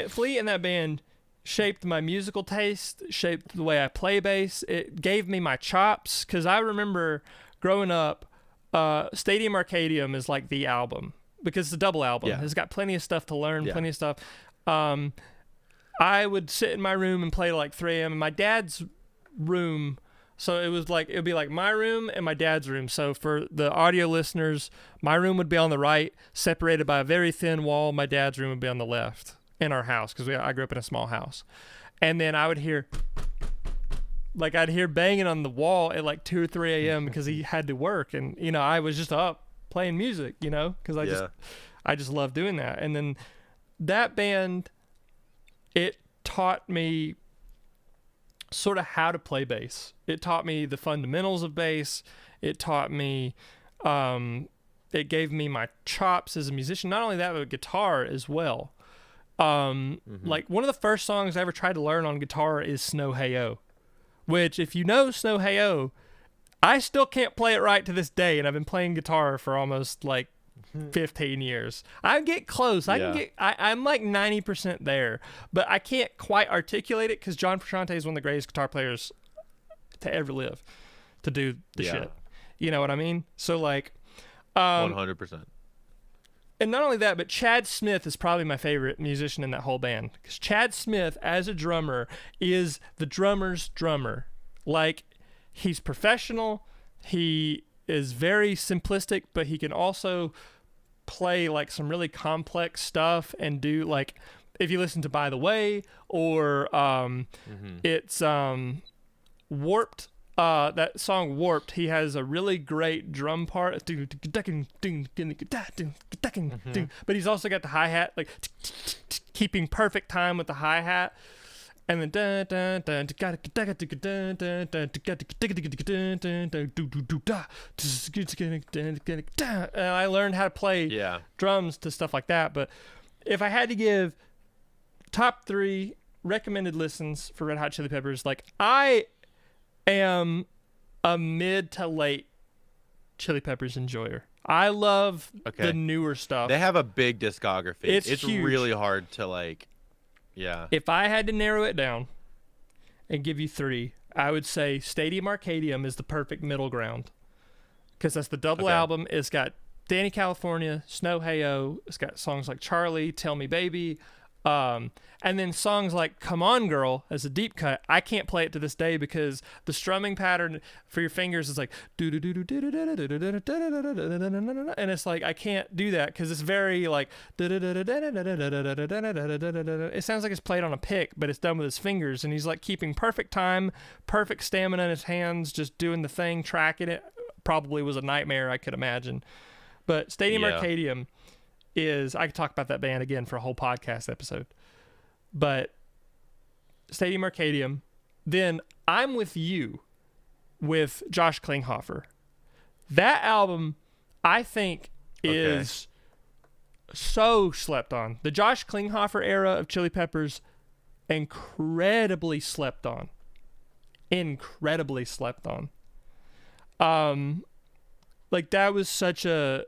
Flea in that band shaped my musical taste, shaped the way I play bass. It gave me my chops, because I remember growing up, Stadium Arcadium is like the album, because it's a double album. It's got plenty of stuff to learn, plenty of stuff. I would sit in my room and play like 3 a.m. in my dad's room. So it would be like my room and my dad's room. So for the audio listeners, my room would be on the right, separated by a very thin wall. My dad's room would be on the left in our house, because I grew up in a small house. And then I would hear Like I'd hear banging on the wall at like 2 or 3 a.m. because he had to work, and I was just up playing music, because I just love doing that. And then that band, it taught me sort of how to play bass. It taught me the fundamentals of bass. It taught me, it gave me my chops as a musician. Not only that, but guitar as well. Like one of the first songs I ever tried to learn on guitar is Snow Hey-O, which if you know Snow Hey-O, I still can't play it right to this day. And I've been playing guitar for almost like 15 years. I get close. I'm like 90% there, but I can't quite articulate it because John Frusciante is one of the greatest guitar players to ever live to do the shit. You know what I mean? So like, 100%. And not only that, but Chad Smith is probably my favorite musician in that whole band. Because Chad Smith, as a drummer, is the drummer's drummer. Like, he's professional. He is very simplistic, but he can also play, like, some really complex stuff and do, like, if you listen to By the Way, or it's Warped. That song Warped, he has a really great drum part, but he's also got the hi-hat, like keeping perfect time with the hi-hat, and then and I learned how to play drums to stuff like that. But if I had to give top 3 recommended listens for Red Hot Chili Peppers, like I am a mid to late Chili Peppers enjoyer. I love the newer stuff. They have a big discography. It's huge. Really hard to If I had to narrow it down and give you 3, I would say Stadium Arcadium is the perfect middle ground because that's the double album. It's got Danny California, Snow Hey-O. It's got songs like Charlie, Tell Me Baby. And then songs like Come On Girl as a deep cut. I can't play it to this day because the strumming pattern for your fingers is like and it's like I can't do that because it's very like it sounds like it's played on a pick, but it's done with his fingers, and he's like keeping perfect time, perfect stamina in his hands, just doing the thing, tracking it. Probably was a nightmare, I could imagine. But Stadium Arcadium is, I could talk about that band again for a whole podcast episode, but Stadium Arcadium. Then I'm With You with Josh Klinghoffer. That album, I think, is so slept on. The Josh Klinghoffer era of Chili Peppers, incredibly slept on. Like that was such a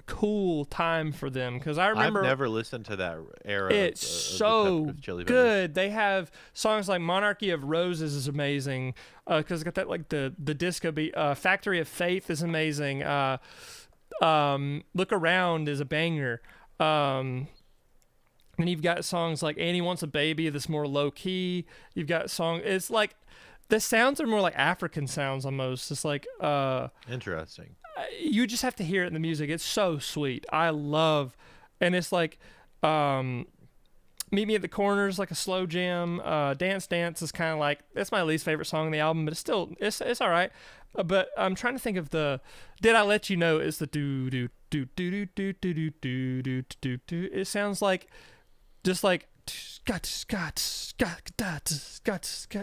cool time for them because I remember I've never listened to that era. It's so good. They have songs like Monarchy of Roses is amazing because it's got that like the disco beat. Factory of Faith is amazing. Look Around is a banger. And you've got songs like Annie Wants a Baby that's more low key. You've got it's like the sounds are more like African sounds almost. It's like interesting. You just have to hear it in the music. It's so sweet. I love, and it's like Meet Me at the Corners, like a slow jam. Dance Dance is kind of like, that's my least favorite song on the album, but it's still it's all right. But I'm trying to think of the Did I Let You Know is the do do do do do do do do do do do. It sounds like just like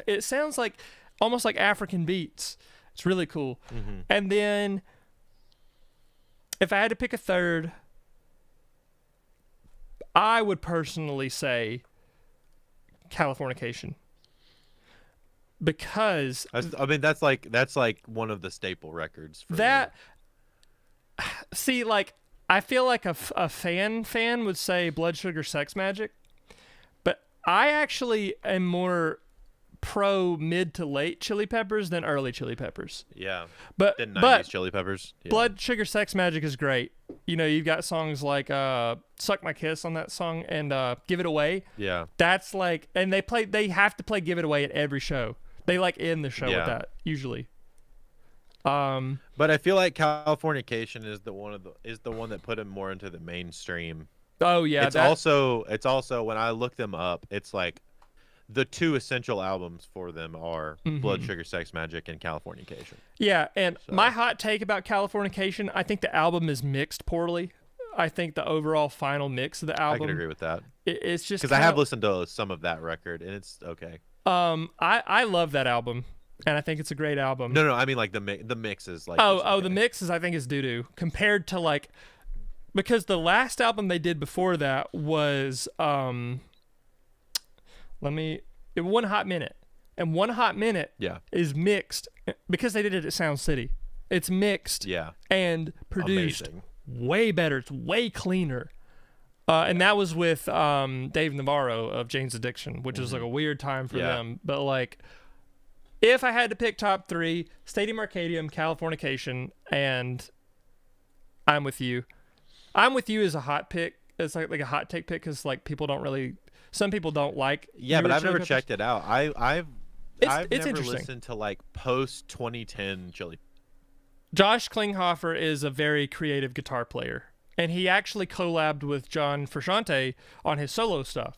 it sounds like almost like African beats. It's really cool. And then if I had to pick a third, I would personally say Californication. Because I mean that's like one of the staple records for that me. See, like I feel like a fan would say Blood Sugar Sex Magic, but I actually am more pro mid to late Chili Peppers than early Chili Peppers. Yeah. But the 90s Chili Peppers. Yeah. Blood Sugar Sex Magic is great. You know, you've got songs like Suck My Kiss on that song and Give It Away. Yeah. That's like, and they have to play Give It Away at every show. They like end the show with that usually. But I feel like Californication is the one that put him more into the mainstream. Oh yeah. It's also when I look them up, it's like the two essential albums for them are Blood Sugar Sex Magic and Californication. Yeah, and my hot take about Californication, I think the album is mixed poorly. I think the overall final mix of the album, I can agree with that. It's just because I have listened to some of that record and it's okay. I love that album, and I think it's a great album. No, I mean like the mix is like the mix is I think is doo-doo compared to like, because the last album they did before that was One Hot Minute, and One Hot Minute is mixed because they did it at Sound City. It's mixed and produced way better. It's way cleaner. And that was with Dave Navarro of Jane's Addiction, which was like a weird time for them. But like, if I had to pick top 3, Stadium Arcadium, Californication, and I'm With You. I'm With You is a hot pick. It's like a hot take pick because like some people don't like. Yeah, but I've never checked it out. I've never interesting. listened to like post 2010 Chili. Josh Klinghoffer is a very creative guitar player, and he actually collabed with John Frusciante on his solo stuff.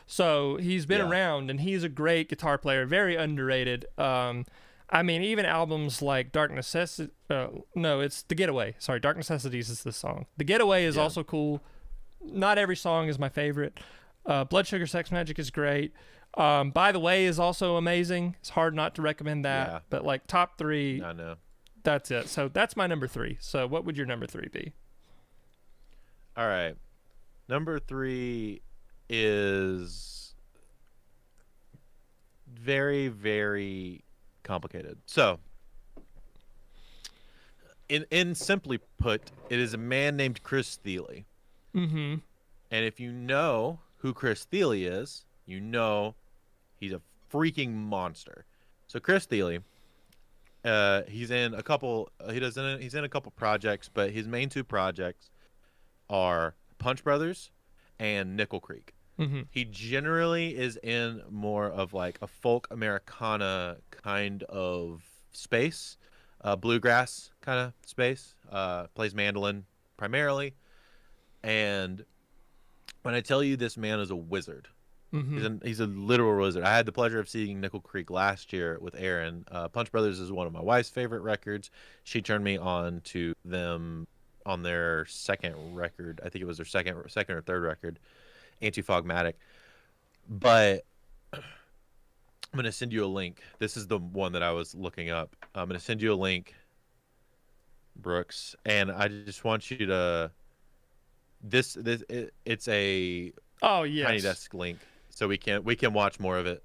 So he's been around, and he's a great guitar player, very underrated. I mean, even albums like Dark Necessities. No, it's The Getaway. Sorry, Dark Necessities is the song. The Getaway is also cool. Not every song is my favorite. Blood Sugar Sex Magic is great. By the Way is also amazing. It's hard not to recommend that. But like top 3. I know. That's it. So that's my number 3. So what would your number 3 be? All right. Number 3 is very, very complicated. So, in simply put, it is a man named Chris Thile. Mm-hmm. And if you know who Chris Thile is, you know he's a freaking monster. So Chris Thile, he's in a couple. He's in a couple projects, but his main 2 projects are Punch Brothers and Nickel Creek. Mm-hmm. He generally is in more of like a folk Americana kind of space, bluegrass kind of space. Plays mandolin primarily, and when I tell you this man is a wizard, he's a literal wizard. I had the pleasure of seeing Nickel Creek last year with Aaron. Punch Brothers is one of my wife's favorite records. She turned me on to them on their second record. I think it was their second or third record, Anti-Fogmatic. But I'm going to send you a link. This is the one that I was looking up. I'm going to send you a link, Brooks, and I just want you to it's a Tiny Desk link, so we can watch more of it.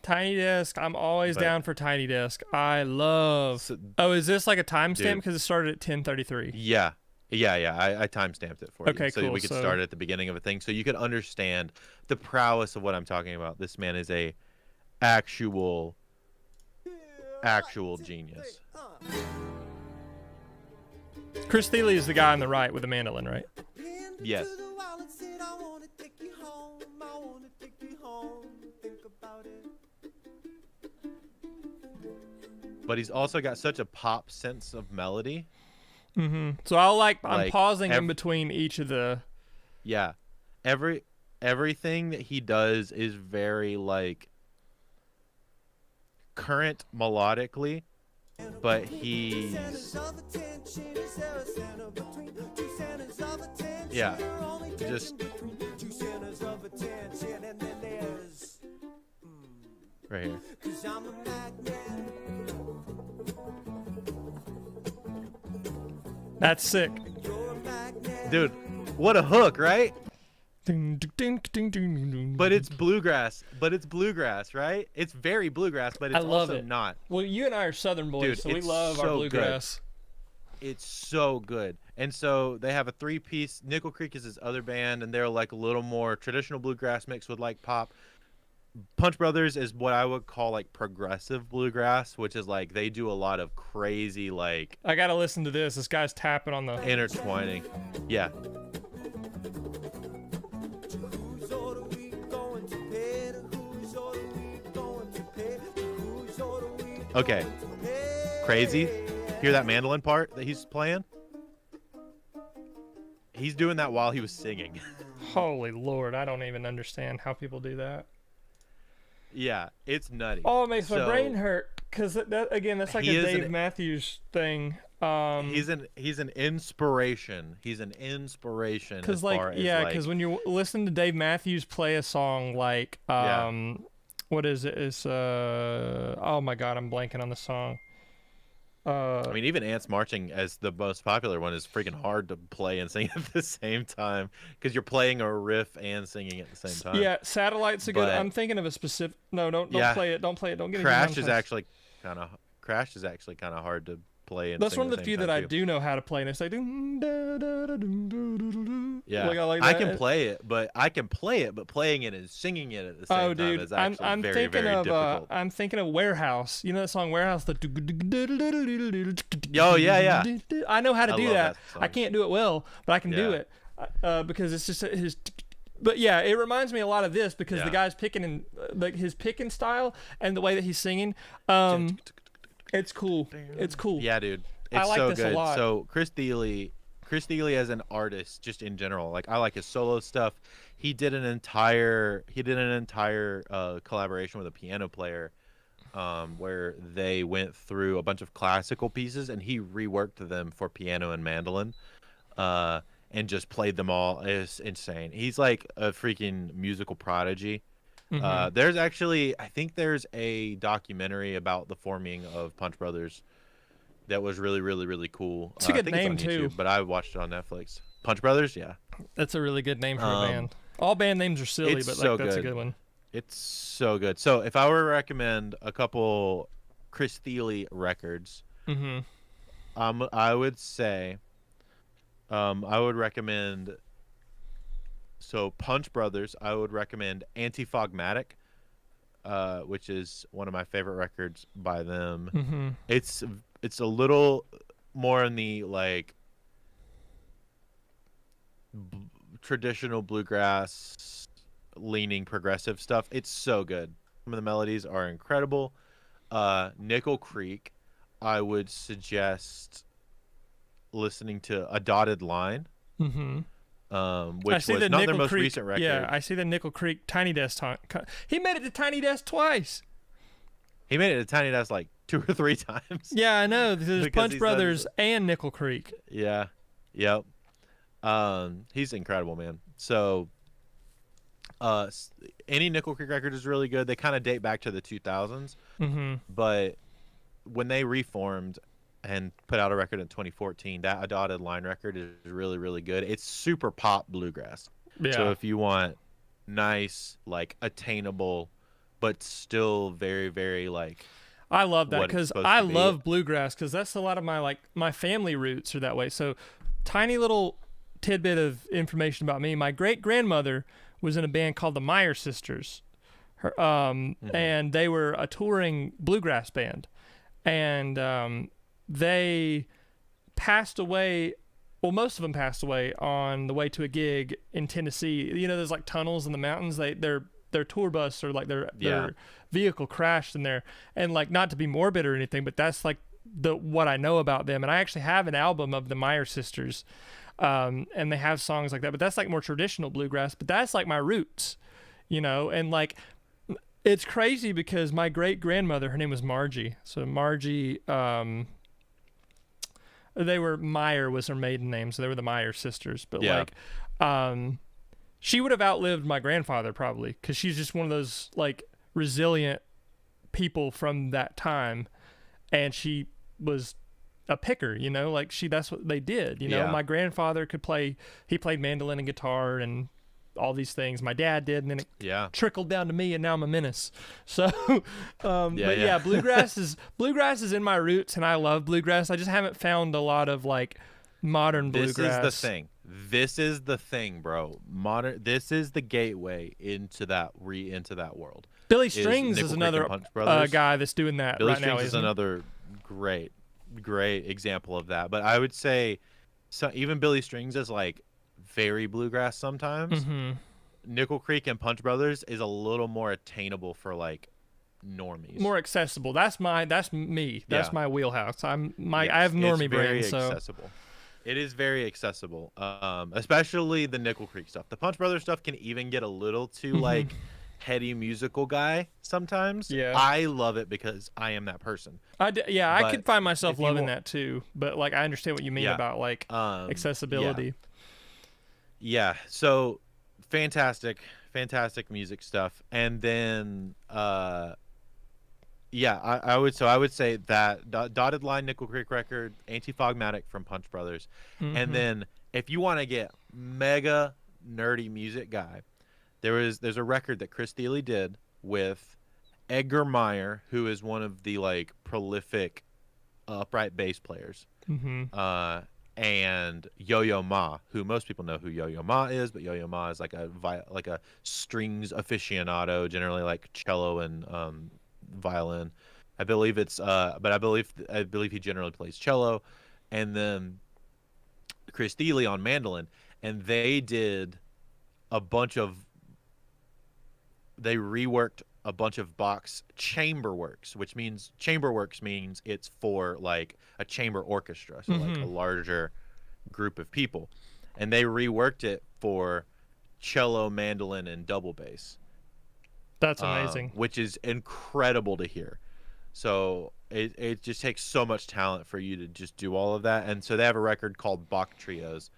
Tiny Desk, I'm always down for Tiny Desk. I love. Is this like a timestamp because it started at 10:33? Yeah. I timestamped it for you, so cool. we could start at the beginning of a thing, so you could understand the prowess of what I'm talking about. This man is a actual genius. Chris Thile is the guy on the right with the mandolin, right? Yes. But he's also got such a pop sense of melody. Mm-hmm. So I'm pausing in between each of the. Yeah, everything that he does is very like current melodically, but he's just right here. That's sick. Dude, what a hook, right? Ding, ding, ding, ding, ding, ding. But it's bluegrass, right? It's very bluegrass, but it's also not. Well, you and I are Southern boys, dude, so we love our bluegrass. Good. It's so good. And so they have a 3-piece. Nickel Creek is his other band, and they're like a little more traditional bluegrass mixed with like pop. Punch Brothers is what I would call like progressive bluegrass, which is like they do a lot of crazy like. I gotta listen to this. This guy's tapping on the intertwining. Yeah. Okay. Crazy. Hear that mandolin part that he's playing? He's doing that while he was singing. Holy Lord, I don't even understand how people do that. Yeah, it's nutty. Oh, it makes my brain hurt because that's like a Dave Matthews thing. He's an inspiration. He's an inspiration. Because because when you listen to Dave Matthews play a song like what is it? It's oh my God, I'm blanking on the song. I mean, even Ants Marching as the most popular one is freaking hard to play and sing at the same time because you're playing a riff and singing at the same time. Yeah, Satellite's a good. I'm thinking of a specific. No, don't play it. Don't play it. Don't get it. Crash is actually kind of hard to play. And that's sing one of the few that I do know how to play, and it's like. Yeah, like I like that. I can play it, but playing it and singing it at the same time is actually I'm very, thinking very of, difficult. I'm thinking of Warehouse. You know that song Warehouse? Oh, yeah. I know how to do that. Song. I can't do it well, but I can do it because it's just his. But yeah, it reminds me a lot of this because the guy's picking and like his picking style and the way that he's singing. It's cool. It's cool. Yeah, dude. It's I like so this good. a lot. So Chris Thile as an artist, just in general, like I like his solo stuff. He did an entire collaboration with a piano player, where they went through a bunch of classical pieces and he reworked them for piano and mandolin, and just played them all. It's insane. He's like a freaking musical prodigy. Mm-hmm. I think there's a documentary about the forming of Punch Brothers that was really, really, really cool. It's a good name it's on too. YouTube, but I watched it on Netflix. Punch Brothers, yeah. That's a really good name for a band. All band names are silly, but like, that's a good one. It's so good. So if I were to recommend a couple Chris Thile records, I would say, I would recommend. So Punch Brothers, I would recommend Anti-Fogmatic, which is one of my favorite records by them. Mm-hmm. It's a little more in the like traditional bluegrass leaning progressive stuff. It's so good. Some of the melodies are incredible. Nickel Creek, I would suggest listening to A Dotted Line. Mm-hmm. Which was not their most recent record. Yeah, I see the Nickel Creek Tiny Desk. He made it to Tiny Desk twice. He made it to Tiny Desk like 2 or 3 times. Yeah, I know. There's Punch Brothers and Nickel Creek. Yeah. Yep. He's incredible, man. So, any Nickel Creek record is really good. They kind of date back to the 2000s. Mm-hmm. But when they reformed and put out a record in 2014, that A Dotted Line record is really, really good. It's super pop bluegrass. Yeah. So if you want nice, like attainable, but still very, very like. I love that because I love bluegrass because that's a lot of my family roots are that way. So tiny little tidbit of information about me. My great grandmother was in a band called the Meyer Sisters. And they were a touring bluegrass band. And, they passed away. Well, most of them passed away on the way to a gig in Tennessee. You know, there's like tunnels in the mountains. Their tour bus or like their vehicle crashed in there. And like, not to be morbid or anything, but that's like what I know about them. And I actually have an album of the Meyer Sisters, and they have songs like that. But that's like more traditional bluegrass. But that's like my roots, you know. And like, it's crazy because my great grandmother, her name was Margie. So Margie. They were Meyer was her maiden name, so they were the Meyer sisters. But she would have outlived my grandfather probably because she's just one of those like resilient people from that time, and she was a picker, you know, like that's what they did, you know. My grandfather could play; he played mandolin and guitar and all these things. My dad did, and then it trickled down to me, and now I'm a menace. So, bluegrass is in my roots, and I love bluegrass. I just haven't found a lot of like modern bluegrass. This is the thing, bro. This is the gateway into that world. Billy Strings is another guy that's doing that Billy right now. Billy Strings is another great example of that. But I would say, even Billy Strings is like very bluegrass sometimes. Mm-hmm. Nickel Creek and Punch Brothers is a little more attainable for like normies, more accessible. That's me. That's my wheelhouse. I have normie brain, so accessible. It is very accessible, especially the Nickel Creek stuff. The Punch Brothers stuff can even get a little too like heady musical guy sometimes. Yeah. I love it because I am that person. I But could find myself if you loving wa- that too. But like, I understand what you mean Yeah. about like accessibility. Yeah. So fantastic music stuff. And then I would say that Dotted Line Nickel Creek record, Anti-Fogmatic from Punch Brothers. And then if you want to get mega nerdy music guy, there's a record that Chris Thile did with Edgar Meyer, who is one of the like prolific upright bass players. And Yo-Yo Ma, who most people know who Yo-Yo Ma is, but Yo-Yo Ma is like a strings aficionado, generally like cello and violin. I believe I believe he generally plays cello, and then Chris Thile on mandolin, and they reworked a bunch of Bach's chamber works, which means it's for like a chamber orchestra, so like a larger group of people, and they reworked it for cello, mandolin, and double bass. That's amazing. Which is incredible to hear. So it just takes so much talent for you to just do all of that. And so they have a record called Bach Trios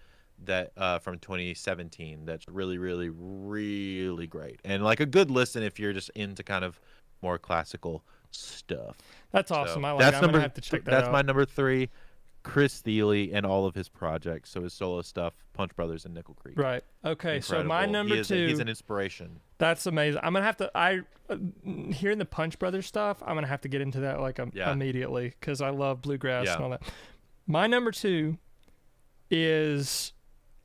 that from 2017 that's really, really, really great. And like a good listen if you're just into kind of more classical stuff. That's awesome. So I like it. I'm going to have to check that out. That's my number 3. Chris Thile and all of his projects, so his solo stuff, Punch Brothers and Nickel Creek. Right. Okay. Incredible. So my number 2. He's an inspiration. That's amazing. I'm gonna have to. Hearing the Punch Brothers stuff, I'm gonna have to get into that like immediately because I love bluegrass and all that. My number 2 is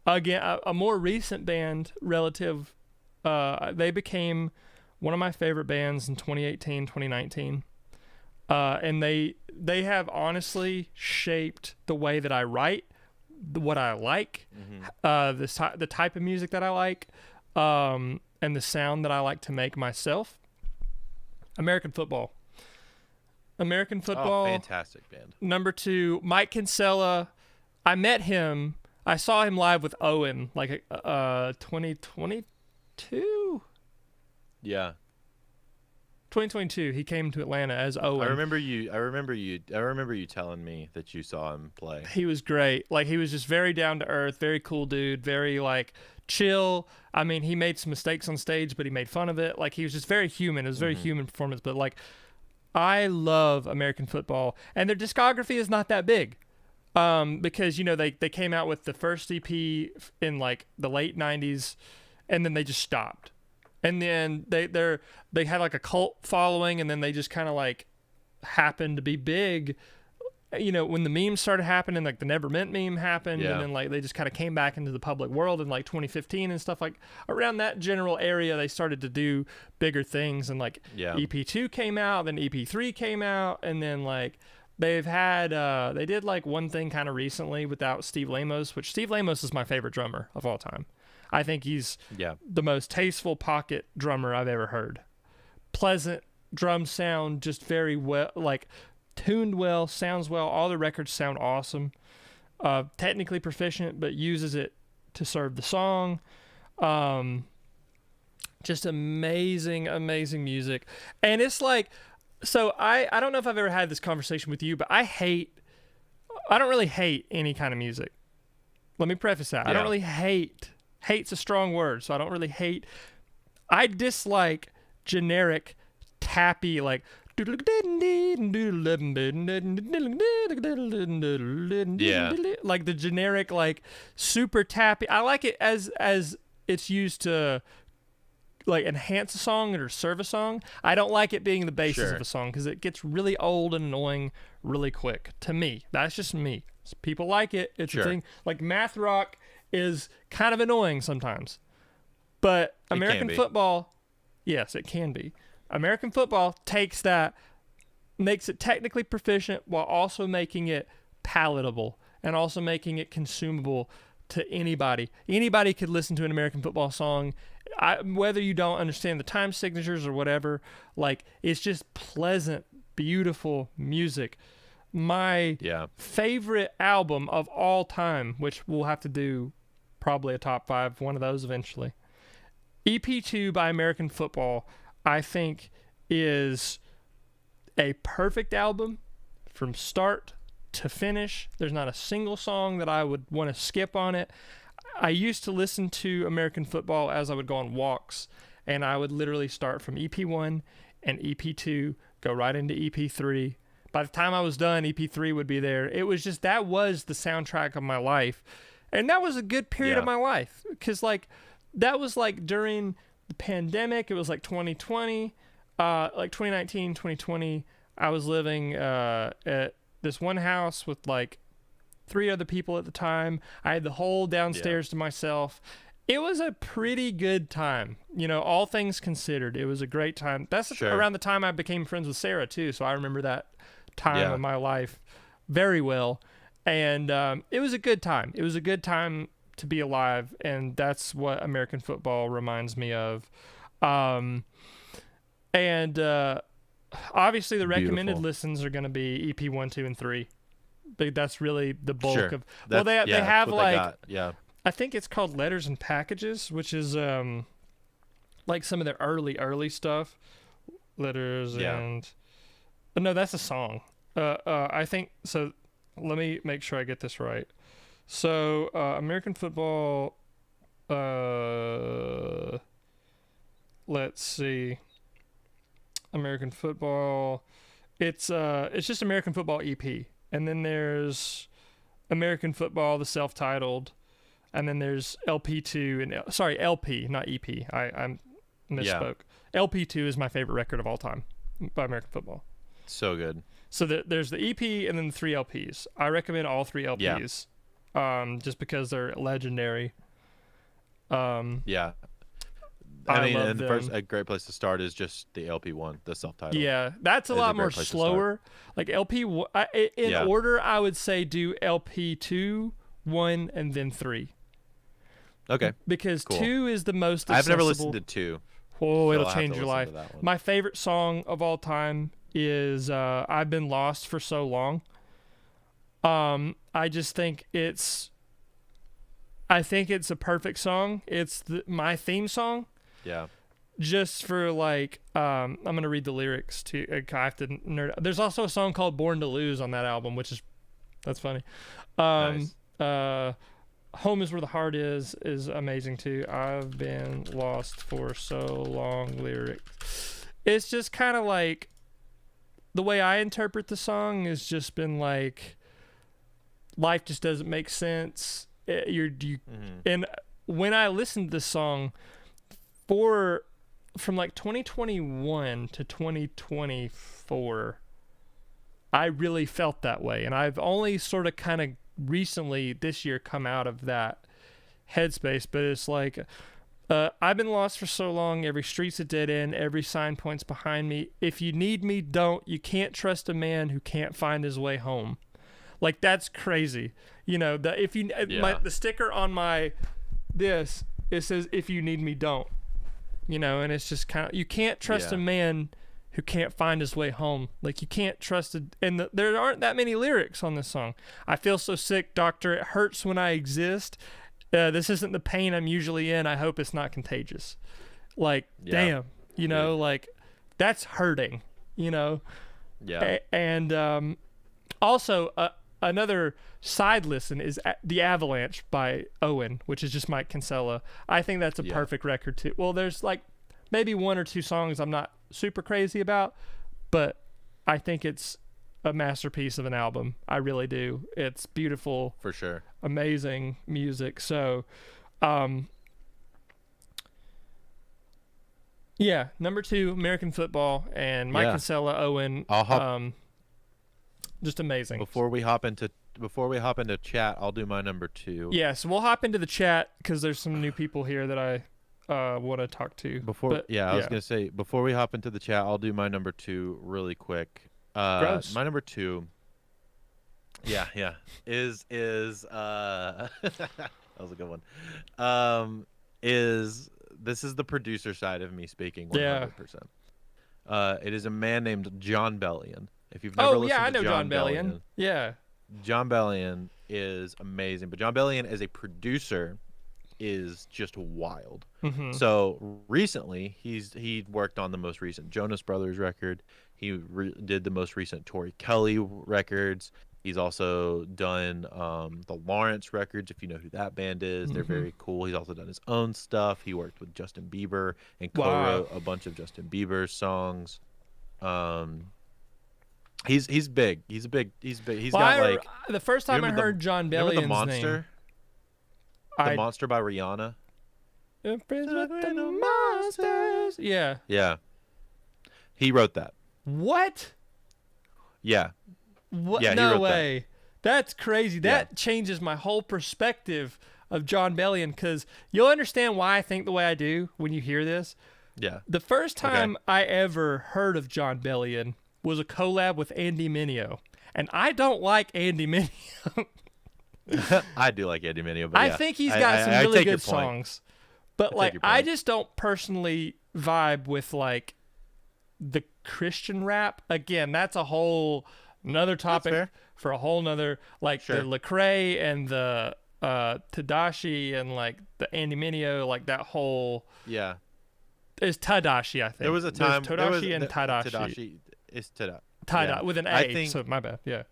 again a more recent band relative. They became one of my favorite bands in 2018, 2019. And they have honestly shaped the way that I write, what I like, the type of music that I like, and the sound that I like to make myself. American Football. Oh, fantastic band. Number 2, Mike Kinsella. I met him. I saw him live with Owen, like 2022. Yeah. 2022, he came to Atlanta as Owen. I remember you telling me that you saw him play. He was great. Like, he was just very down to earth, very cool dude, very like chill. I mean, he made some mistakes on stage, but he made fun of it. Like, he was just very human. It was a very human performance. But like, I love American Football, and their discography is not that big. Because they came out with the first EP in like the late 90s, and then they just stopped. And then they had like a cult following, and then they just kind of like happened to be big, when the memes started happening, like the Never Meant meme happened, and then like they just kind of came back into the public world in like 2015 and stuff. Like around that general area, they started to do bigger things, and like EP2 came out, then EP3 came out, and then like they've had they did like one thing kind of recently without Steve Lamos, which Steve Lamos is my favorite drummer of all time. I think he's the most tasteful pocket drummer I've ever heard. Pleasant drum sound, just very well, like tuned well, sounds well. All the records sound awesome. Technically proficient, but uses it to serve the song. Just amazing, amazing music. And it's like, so I don't know if I've ever had this conversation with you, but I don't really hate any kind of music. Let me preface that. I don't really hate's a strong word, so I don't really hate. I dislike generic tappy like like the generic like super tappy. I like it as it's used to like enhance a song or serve a song. I don't like it being the basis of a song because it gets really old and annoying really quick. To me, that's just me. People like it. It's a thing. Like math rock is kind of annoying sometimes, but American football, yes, it can be. American football takes that, makes it technically proficient while also making it palatable and also making it consumable to anybody. Anybody could listen to an American football song, whether you don't understand the time signatures or whatever. Like, it's just pleasant, beautiful music. my favorite album of all time, which we'll have to do probably a top 5, one of those eventually. EP2 by American Football, I think, is a perfect album from start to finish. There's not a single song that I would want to skip on it. I used to listen to American Football as I would go on walks, and I would literally start from EP1 and EP2, go right into EP3. By the time I was done, EP3 would be there. It was just, that was the soundtrack of my life. And that was a good period of my life, because like that was like during the pandemic. It was like 2020, like 2019, 2020. I was living at this one house with like 3 other people at the time. I had the whole downstairs to myself. It was a pretty good time, you know, all things considered. It was a great time. That's around the time I became friends with Sarah too, so I remember that time of my life very well. And it was a good time. It was a good time to be alive, and that's what American Football reminds me of. And obviously the recommended listens are going to be EP 1, 2, and 3. But that's really the bulk of. Well, they have like I think it's called Letters and Packages, which is like some of their early stuff. Letters and no, that's a song. I think so. Let me make sure I get this right. So, American Football, let's see. American Football, it's just American Football EP. And then there's American Football, the self-titled, and then there's LP2 and LP, not EP. I misspoke. LP2 is my favorite record of all time by American Football. So good. So there's the EP and then the 3 LPs. I recommend all 3 LPs, just because they're legendary. I mean, and a great place to start is just the LP1, the self-titled. Yeah, that's a lot more slower. Like LP, in order, I would say do LP2, 1, and then 3. Okay. Because 2 is the most accessible. I've never listened to 2. Oh, it'll change your life. My favorite song of all time is I've Been Lost for So Long. I just think it's a perfect song. It's my theme song. Yeah. Just for like, I'm going to read the lyrics to, I have to nerd. There's also a song called Born to Lose on that album, that's funny. Nice. Home is Where the Heart is amazing too. I've been lost for so long lyrics. It's just kind of like, the way I interpret the song has just been like, life just doesn't make sense. And when I listened to this song from like 2021 to 2024, I really felt that way. And I've only sort of kind of recently this year come out of that headspace, but it's like, I've been lost for so long. Every street's a dead end. Every sign points behind me. If you need me, don't. You can't trust a man who can't find his way home. Like, that's crazy. You know, the sticker on it says, if you need me, don't. You know, and it's just kind of, you can't trust a man who can't find his way home. Like, you can't trust and there aren't that many lyrics on this song. I feel so sick, doctor. It hurts when I exist. This isn't the pain I'm usually in. I hope it's not contagious. Like, damn, you know, like, that's hurting, you know? Yeah. And also, another side listen is The Avalanche by Owen, which is just Mike Kinsella. I think that's a perfect record, too. Well, there's, like, maybe 1 or 2 songs I'm not super crazy about, but I think it's a masterpiece of an album. I really do. It's beautiful. For sure. Amazing music. So, number 2, American Football, and Mike Kinsella, Owen. Just amazing. Before we hop into chat, I'll do my number 2. Yeah, so we'll hop into the chat because there's some new people here that I want to talk to. I was gonna say, before we hop into the chat, I'll do my number 2 really quick. Gross. My number 2 is that was a good one. This is the producer side of me speaking 100%. It is a man named John Bellion. If you've never Oh listened yeah, I to know John Bellion. Yeah. John Bellion is amazing, but John Bellion as a producer is just wild. Mm-hmm. So recently, he worked on the most recent Jonas Brothers record. He did the most recent Tori Kelly records. He's also done the Lawrence records, if you know who that band is. They're very cool. He's also done his own stuff. He worked with Justin Bieber and co-wrote a bunch of Justin Bieber songs. He's big. He's big. He's got like the first time I heard John Bellion's remember the Monster? name. The Monster by Rihanna. Friends with the monsters. Yeah. Yeah. He wrote that. What? Yeah. What? Yeah, he no wrote way. That's crazy. Yeah. That changes my whole perspective of John Bellion, because you'll understand why I think the way I do when you hear this. Yeah. The first time I ever heard of John Bellion was a collab with Andy Mineo. And I don't like Andy Mineo. I do like Andy Mineo, but I think he's got some really good songs. But like I just don't personally vibe with like the Christian rap. Again, that's a whole another topic for a whole nother, like the Lecrae and the Tadashi and like the Andy Mineo, like that whole is Tadashi, I think. There was a time Tadashi and Tadashi. Tadashi is Tadashi with an A. So my bad. Yeah.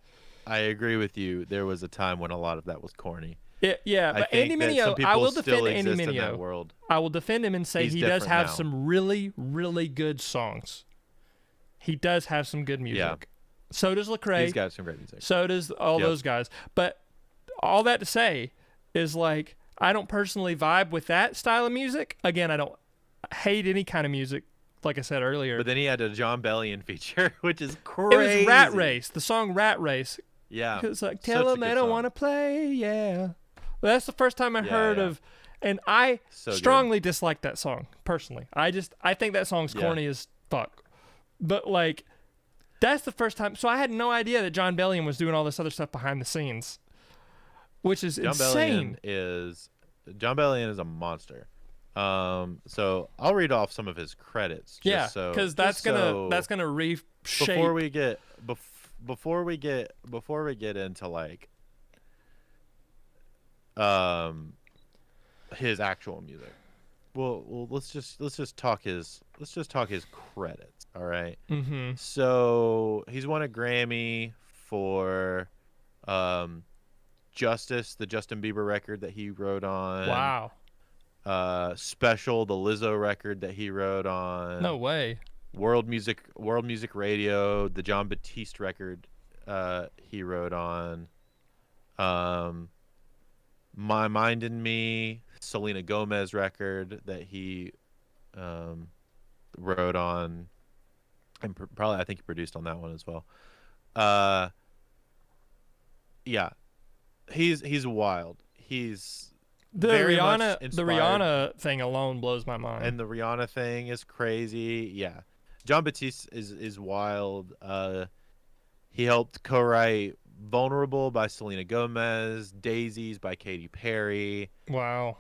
I agree with you. There was a time when a lot of that was corny. Yeah, but Andy Mineo, I will defend Andy Mineo. I will defend him and say he does have some really, really good songs. He does have some good music. Yeah. So does Lecrae. He's got some great music. So does all those guys. But all that to say is, like, I don't personally vibe with that style of music. Again, I don't hate any kind of music, like I said earlier. But then he had a John Bellion feature, which is crazy. It was Rat Race, the song Rat Race. Yeah. It's like, tell them they don't want to play, yeah. Well, that's the first time I heard of, and I strongly dislike that song, personally. I think that song's corny as fuck. But, like, that's the first time. So I had no idea that John Bellion was doing all this other stuff behind the scenes, which is insane. John Bellion is a monster. So I'll read off some of his credits. Because that's gonna reshape. Before we get into like his actual music. Well, let's just talk his credits. All right. Mm-hmm. So he's won a Grammy for Justice, the Justin Bieber record that he wrote on. Wow. Special, the Lizzo record that he wrote on. No way. World Music Radio, the John Batiste record he wrote on. My Mind and Me, Selena Gomez record that he wrote on, and probably I think he produced on that one as well. Yeah, he's wild. He's the Rihanna thing alone blows my mind, and the Rihanna thing is crazy. Yeah, John Batiste is wild. He helped co-write Vulnerable by Selena Gomez, Daisies by Katy Perry. Wow.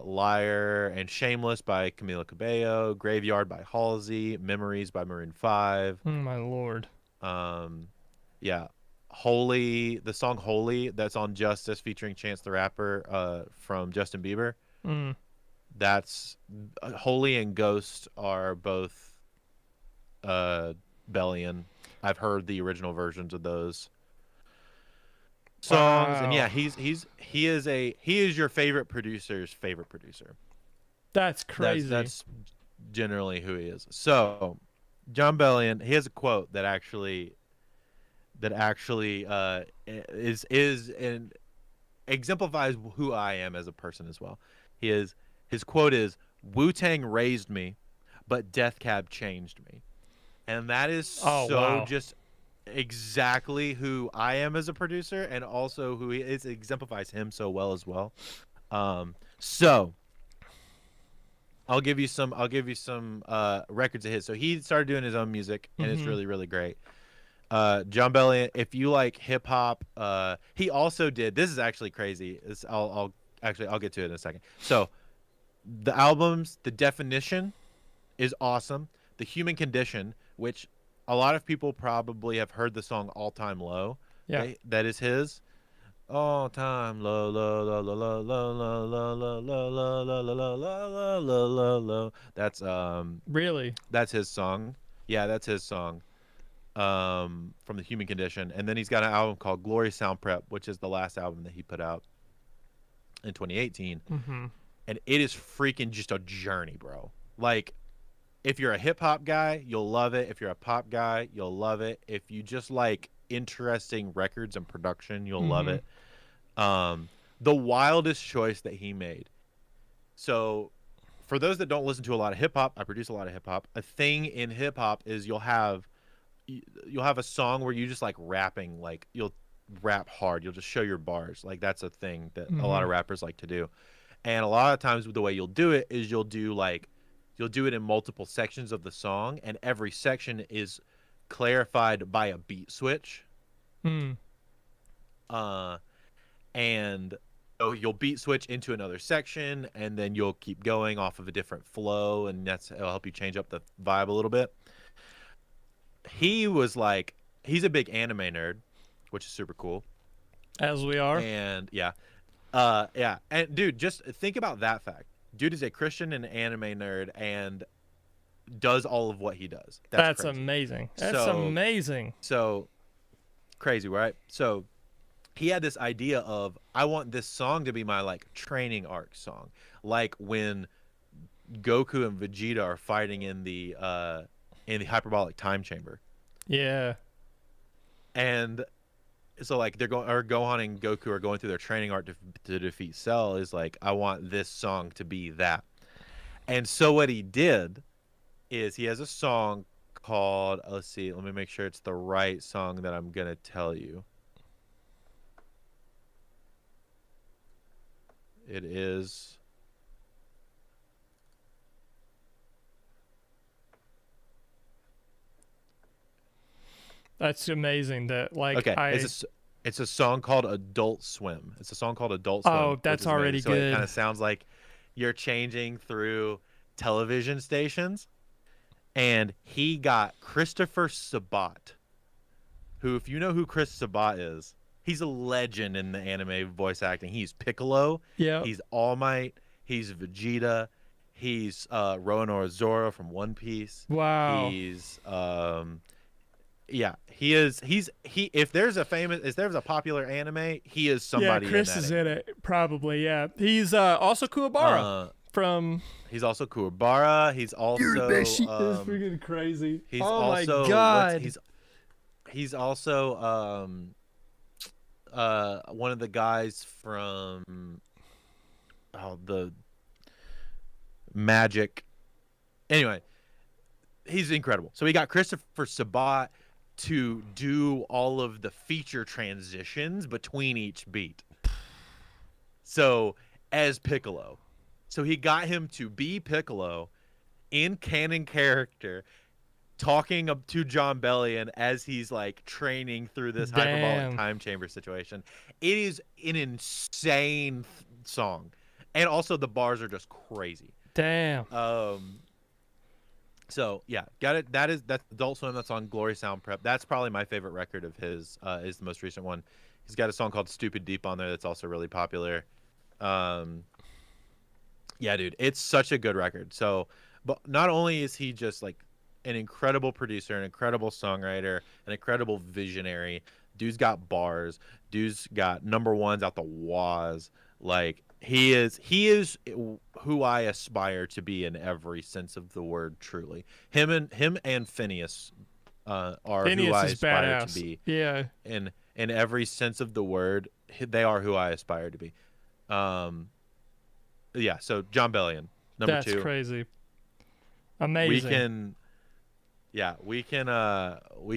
Liar and Shameless by Camila Cabello, Graveyard by Halsey, Memories by Maroon 5. Oh, my Lord. Yeah. Holy, the song Holy that's on Justice featuring Chance the Rapper from Justin Bieber. Mm. That's Holy and Ghost are both Bellion. I've heard the original versions of those songs. Wow. And yeah, he is your favorite producer's favorite producer. That's crazy. That's generally who he is. So John Bellion, he has a quote that actually is and exemplifies who I am as a person as well. His quote is, "Wu-Tang raised me, but Death Cab changed me." And that is just exactly who I am as a producer, and also who he is. Exemplifies him so well as well. So I'll give you some records of his. So he started doing his own music, and it's really, really great. John Bellion, if you like hip hop, he also did. This is actually crazy. I'll get to it in a second. So the albums, The Definition is awesome. The Human Condition, which a lot of people probably have heard the song "All Time Low." Yeah. That is his. All time low, low, low, low, low, low, low, low, low, low, low, low, low, low, low, low, low. Really? That's his song. Yeah, that's his song. From the Human Condition, and then he's got an album called Glory Sound Prep, which is the last album that he put out in 2018, and it is freaking just a journey, bro. Like, if you're a hip hop guy, you'll love it. If you're a pop guy, you'll love it. If you just like interesting records and production, you'll love it. The wildest choice that he made. So, for those that don't listen to a lot of hip hop, I produce a lot of hip hop. A thing in hip hop is you'll have a song where you just like rapping, like you'll rap hard, you'll just show your bars. Like that's a thing that a lot of rappers like to do. And a lot of times the way you'll do it is you'll do it in multiple sections of the song, and every section is clarified by a beat switch. And so you'll beat switch into another section, and then you'll keep going off of a different flow, and it'll help you change up the vibe a little bit. He was like, he's a big anime nerd, which is super cool. As we are. And yeah. And dude, just think about that fact. Dude is a Christian and anime nerd and does all of what he does. That's amazing. That's amazing. So crazy, right? So he had this idea of, I want this song to be my like training arc song. Like when Goku and Vegeta are fighting in the hyperbolic time chamber. Yeah. And so like Gohan and Goku are going through their training arc to defeat Cell. Is like, I want this song to be that. And so what he did is he has a song called, let's see, let me make sure it's the right song that I'm gonna tell you. It is. That's amazing. That like, okay, it's a song called Adult Swim. It's a song called Adult Swim. Oh, that's already so good. It kind of sounds like you're changing through television stations. And he got Christopher Sabat, who, if you know who Chris Sabat is, he's a legend in the anime voice acting. He's Piccolo. Yeah. He's All Might. He's Vegeta. He's Roronoa Zoro from One Piece. Wow. He's yeah, he is. If there's a popular anime, he is somebody. Yeah, Chris is in it probably. Yeah, he's also Kuwabara from. He's also Kuwabara. He's also. This is freaking crazy. He's my God. He's also one of the guys from the Magic. Anyway, he's incredible. So we got Christopher Sabat to do all of the feature transitions between each beat. So as Piccolo. So he got him to be Piccolo in canon character, talking up to John Bellion as he's like training through this hyperbolic time chamber situation. It is an insane song. And also the bars are just crazy. Damn. So yeah, got it. That's Adult Swim. That's on Glory Sound Prep. That's probably my favorite record of his. Is the most recent one. He's got a song called Stupid Deep on there that's also really popular. Yeah, dude, it's such a good record. So, but not only is he just like an incredible producer, an incredible songwriter, an incredible visionary. Dude's got bars. Dude's got number ones out the waz. Like he is who I aspire to be in every sense of the word. Truly, him and Phineas are who I aspire badass. to be. Yeah, in every sense of the word, they are who I aspire to be. Yeah. So John Bellion, number that's 2. That's crazy. Amazing. We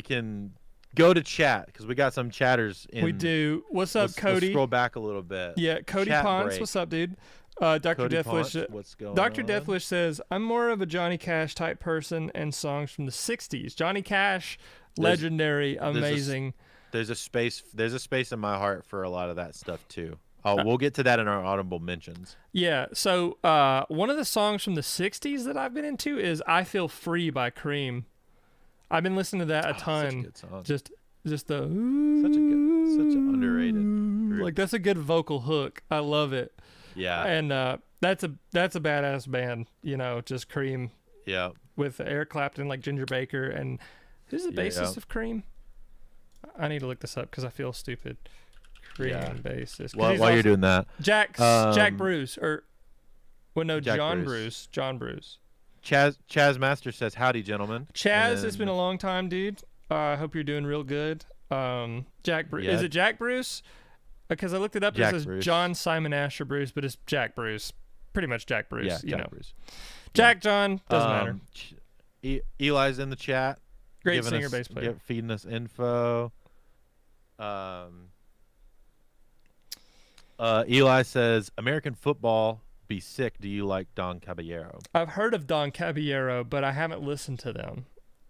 can go to chat because we got some chatters in. We do. What's up, Cody? Let's scroll back a little bit. Yeah, Cody Ponce. What's up, dude? Dr. Deathwish. What's going Dr. on? Deathwish says, I'm more of a Johnny Cash type person and songs from the 60s. Johnny Cash, legendary, amazing. There's a space in my heart for a lot of that stuff too. We'll get to that in our audible mentions. Yeah. So one of the songs from the 60s that I've been into is I Feel Free by Cream. I've been listening to that a ton. Such a good song. Just the Such an underrated group. like that's a good vocal hook. I love it. Yeah. And that's a badass band. You know, just Cream. Yeah. With Eric Clapton, like Ginger Baker, and who's the bassist of Cream? I need to look this up because I feel stupid. Cream bassist. While you're doing that, Jack Bruce John Bruce. John Bruce. Chaz Master says, "Howdy, gentlemen." Chaz, it's been a long time, dude. I hope you're doing real good. Jack Bruce. Is it Jack Bruce? Because I looked it up. It says Bruce. John Simon Asher Bruce, but it's Jack Bruce. Pretty much Jack Bruce. Yeah, Jack Bruce. Jack John doesn't matter. Eli's in the chat. Great singer, bass player. Feeding us info. Eli says, "American football be sick. Do you like Don Caballero?" I've heard of Don Caballero, but I haven't listened to them.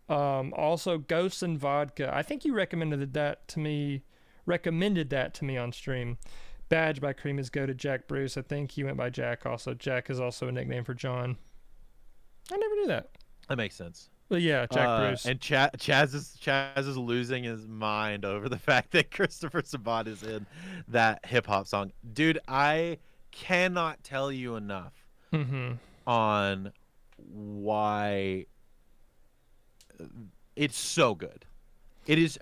Also, Ghosts and Vodka. I think you recommended that to me on stream. Badge by Cream is go to Jack Bruce. I think he went by Jack also. Jack is also a nickname for John. I never knew that. That makes sense. But yeah, Jack Bruce. And Chaz is losing his mind over the fact that Christopher Sabat is in that hip hop song. Dude, I cannot tell you enough on why it's so good. It is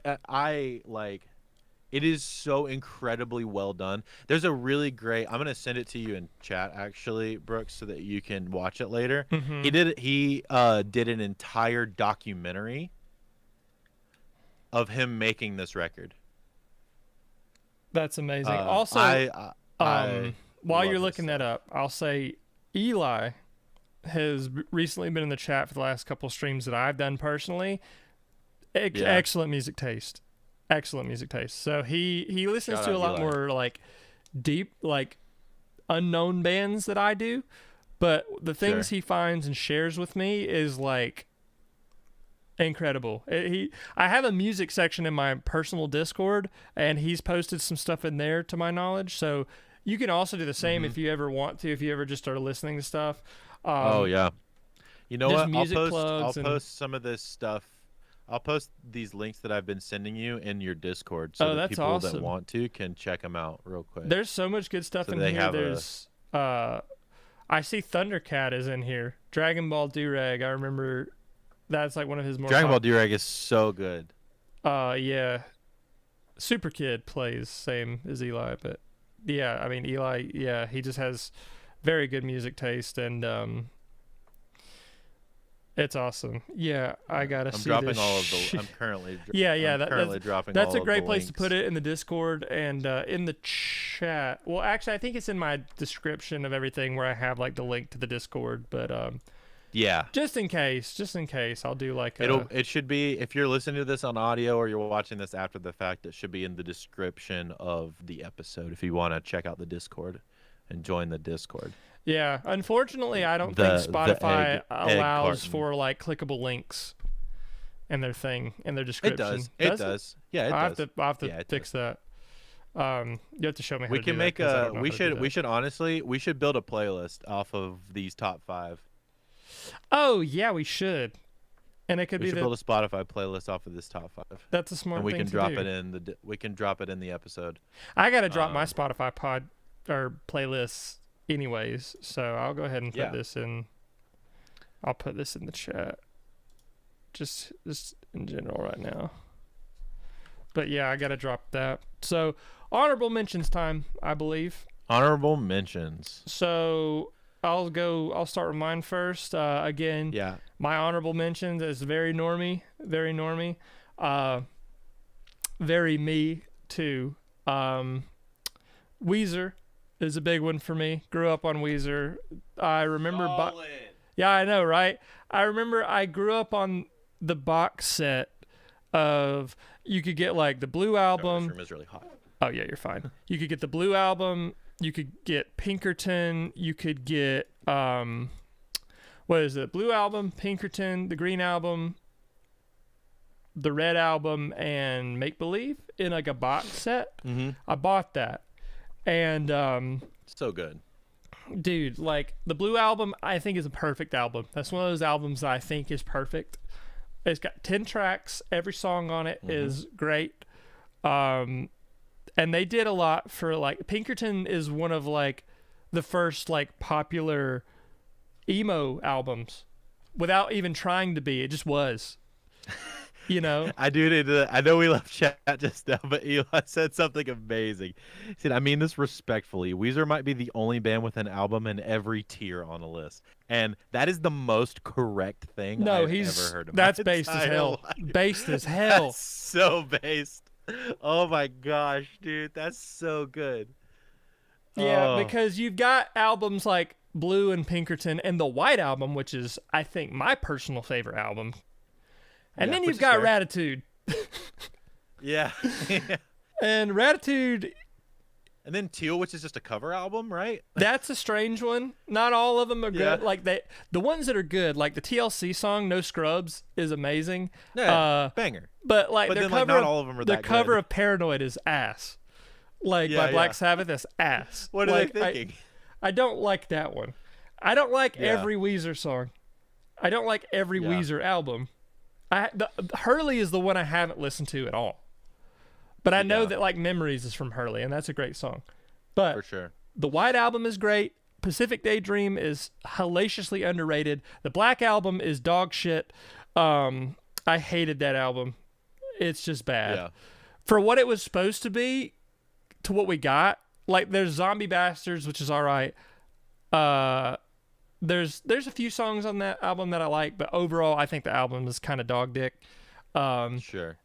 it is so incredibly well done. There's a really great, I'm gonna send it to you in chat actually, Brooks, so that you can watch it later. He did an entire documentary of him making this record. That's amazing. Also, while you're looking that up, I'll say Eli has recently been in the chat for the last couple of streams that I've done personally. Excellent music taste. So he listens to a lot more like deep, like unknown bands that I do, but the things he finds and shares with me is like incredible. I have a music section in my personal Discord, and he's posted some stuff in there to my knowledge. So you can also do the same if you ever want to. If you ever just start listening to stuff. You know what? I'll post post some of this stuff. I'll post these links that I've been sending you in your Discord, so that people that want to can check them out real quick. There's so much good stuff in here. There's I see Thundercat is in here. Dragon Ball Durag. I remember that's like one of his more. Dragon Ball Durag is so good. Yeah. Super Kid plays same as Eli, but yeah, I mean Eli. Yeah, he just has very good music taste, and it's awesome. Yeah, I gotta see dropping this. all of the. I'm currently. Dropping. That's a great place to put it in the Discord and in the chat. Well, actually, I think it's in my description of everything where I have like the link to the Discord. But yeah, just in case, I'll do like it should be, if you're listening to this on audio or you're watching this after the fact, it should be in the description of the episode if you want to check out the Discord and join the Discord. Yeah, unfortunately, I don't think Spotify allows for like clickable links in their thing, in their description. It does. Yeah, it does. I'll have to fix that. You have to show me how we to can do make that, we should build a playlist off of these top 5. Oh yeah, we should. And it could we should build a Spotify playlist off of this top 5. That's a smart thing to do. We can drop it in the episode. I gotta drop my Spotify playlists anyways, so I'll go ahead and put this in. I'll put this in the chat, just in general right now. But yeah, I gotta drop that. So honorable mentions time, I believe. Honorable mentions. So I'll start with mine first. Again, my honorable mentions is very normie, very me too. Weezer is a big one for me. Grew up on Weezer. I remember. Yeah, I know, right? I remember I grew up on the box set of, you could get like the Blue album. This room is really hot. Oh yeah, you're fine. You could get the Blue album. You could get Pinkerton. You could get what is it? Blue album, Pinkerton, the Green album, the Red album, and Make Believe in like a box set. I bought that. And so good, dude. Like the Blue album, I think is a perfect album. That's one of those albums that I think is perfect. It's got 10 tracks. Every song on it is great. And they did a lot for like Pinkerton is one of like the first like popular emo albums without even trying to be. It just was. You know, I do need to. I know we left chat just now, but Eli said something amazing. He said, "I mean this respectfully. Weezer might be the only band with an album in every tier on a list, and that is the most correct thing I've ever heard of. That's based as hell. Based as hell. That's so based. Oh my gosh, dude, that's so good. Yeah, because you've got albums like Blue and Pinkerton and the White Album, which is I think my personal favorite album. And then you've got Ratitude. Yeah. And Ratitude. And then Teal, which is just a cover album, right? That's a strange one. Not all of them are good. Yeah. Like the ones that are good, like the TLC song "No Scrubs" is amazing. Yeah, banger. But like But their then, cover, not all of them are their that cover good. of "Paranoid" is ass. Like by Black Sabbath is ass. What are they thinking? I don't like that one. I don't like every Weezer song. I don't like every Weezer album. Hurley is the one I haven't listened to at all. But I know that like Memories is from Hurley, and that's a great song. But For sure. the White Album is great. Pacific Daydream is hellaciously underrated. The Black Album is dog shit. I hated that album. It's just bad. Yeah. For what it was supposed to be, to what we got, like there's Zombie Bastards, which is all right. There's a few songs on that album that I like, but overall I think the album is kind of dog dick. Sure.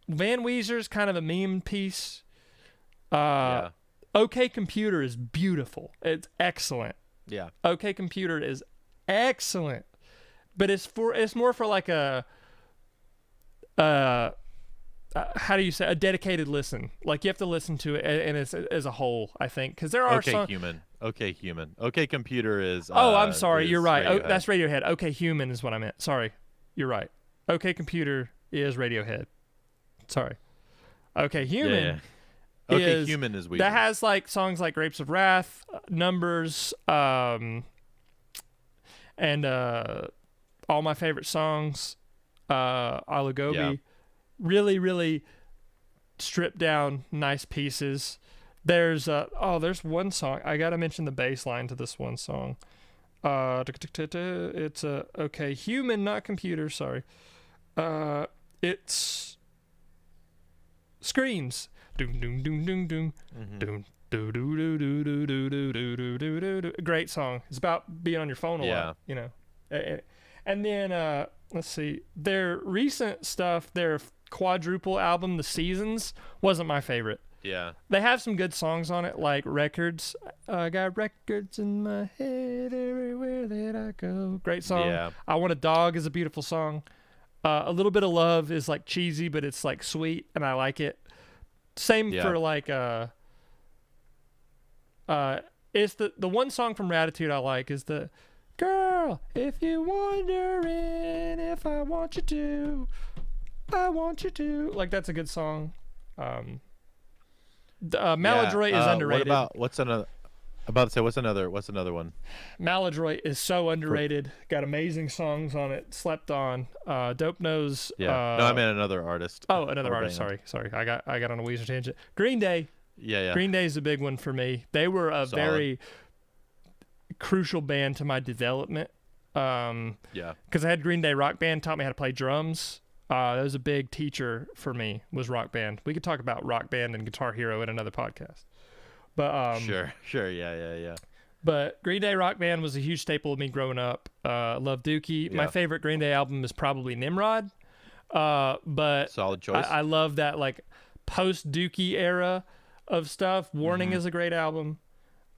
Van Weezer's kind of a meme piece. Yeah. OK Computer is beautiful. It's excellent. Yeah. OK Computer is excellent. But it's more for like a how do you say, a dedicated listen. Like you have to listen to it and it's as a whole, I think, because there are Okay Human. OK Computer is I'm sorry, is you're right. Oh, Radiohead. that's Radiohead. OK Human is what I meant. Sorry. You're right. OK Computer is Radiohead. Sorry. OK Human. Yeah. OK Human is Weezer. That has like songs like Grapes of Wrath, Numbers, and all my favorite songs, Alagobi. Yeah. Really, really stripped down, nice pieces. There's one song. I gotta mention the bass line to this one song. It's OK Human, not Computer. Sorry. It's Screams. Doom doom doom doom doom doom. Do do do do do do do do do do do. Great song. It's about being on your phone a lot, you know. And then let's see, their recent stuff, their quadruple album, The Seasons, wasn't my favorite. Yeah. They have some good songs on it, like Records. I got records in my head everywhere that I go. Great song. Yeah. I Want a Dog is a beautiful song. A Little Bit of Love is like cheesy, but it's like sweet, and I like it. Same for like it's the one song from Ratitude I like is the Girl, if you're wondering if I want you to, I want you to. Like that's a good song. Maladroit is underrated. What's another one? Maladroit is so underrated. Got amazing songs on it. Slept on. Dope Nose. Yeah. No, I meant another artist. Oh, another or artist. band. Sorry. I got on a Weezer tangent. Green Day. Yeah. Green Day is a big one for me. They were a very crucial band to my development. Yeah. Because I had Green Day Rock Band, taught me how to play drums. That was a big teacher for me, was Rock Band. We could talk about Rock Band and Guitar Hero in another podcast. But Sure. Yeah. But Green Day Rock Band was a huge staple of me growing up. Love Dookie. My favorite Green Day album is probably Nimrod. But solid choice. I love that like post Dookie era of stuff. Warning is a great album.